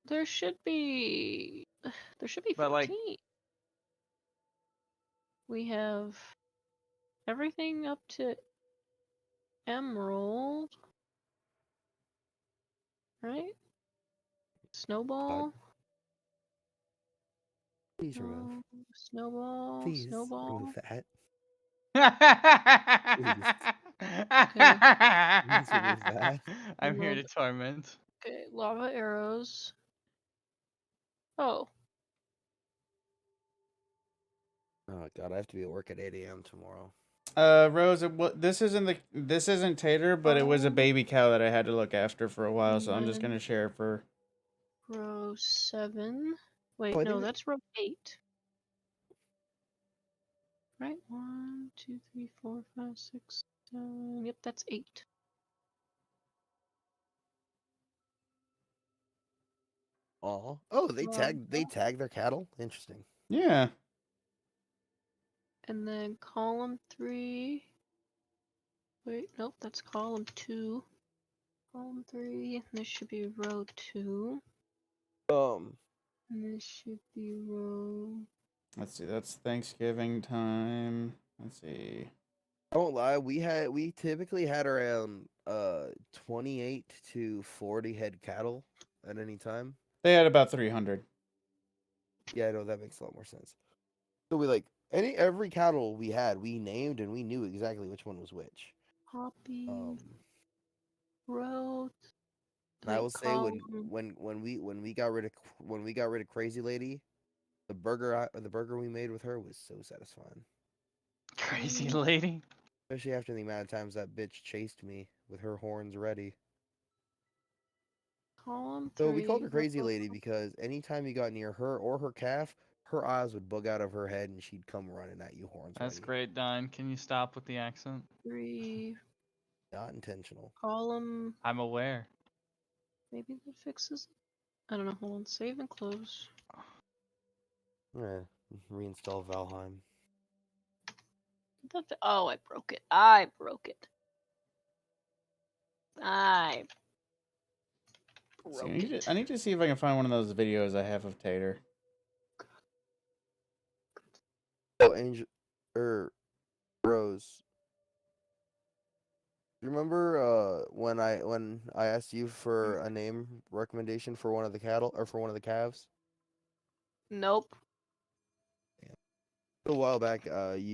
There should be 15. But, like- We have everything up to Emerald. Right? Snowball. Please remove. Snowball. Please Snowball. remove that. I'm here to torment. Okay, lava arrows. Oh, Oh god, I have to be at work at 8 a.m. tomorrow. Rose, this isn't Tater, but it was a baby cow that I had to look after for a while, so I'm just gonna share for row 7. Wait, Oh, I no, didn't- that's row 8. Right? 1, 2, 3, 4, 5, 6, 7. Yep, that's 8. Oh, they tag their cattle. Interesting. yeah. And then column 3. Wait, nope, that's column 2. Column 3. This should be row 2. Um, And this should be row. Let's see. That's Thanksgiving time. Let's see. I won't lie. We typically had around 28 to 40 head cattle at any time. They had about 300. Yeah, I know that makes a lot more sense. So we like every cattle we had, we named and we knew exactly which one was which. Copy. Um, row. and I will say column. when we got rid of Crazy Lady, the burger we made with her was so satisfying. Crazy lady. Especially after the amount of times that bitch chased me with her horns ready. Column 3. So we called her Crazy Lady because anytime you got near her or her calf, her eyes would bug out of her head and she'd come running at you, horns That's ready. great, Don. Can you stop with the accent? 3. Not intentional. Column. I'm aware. Maybe that fixes it. I don't know. Hold on. Save and close. Reinstall Valheim. Oh, I broke it. I broke it. I broke it. I need to see if I can find one of those videos I have of Tater. Oh, Angel Rose. You remember when I asked you for a name recommendation for one of the cattle or for one of the calves? Nope. A while back, you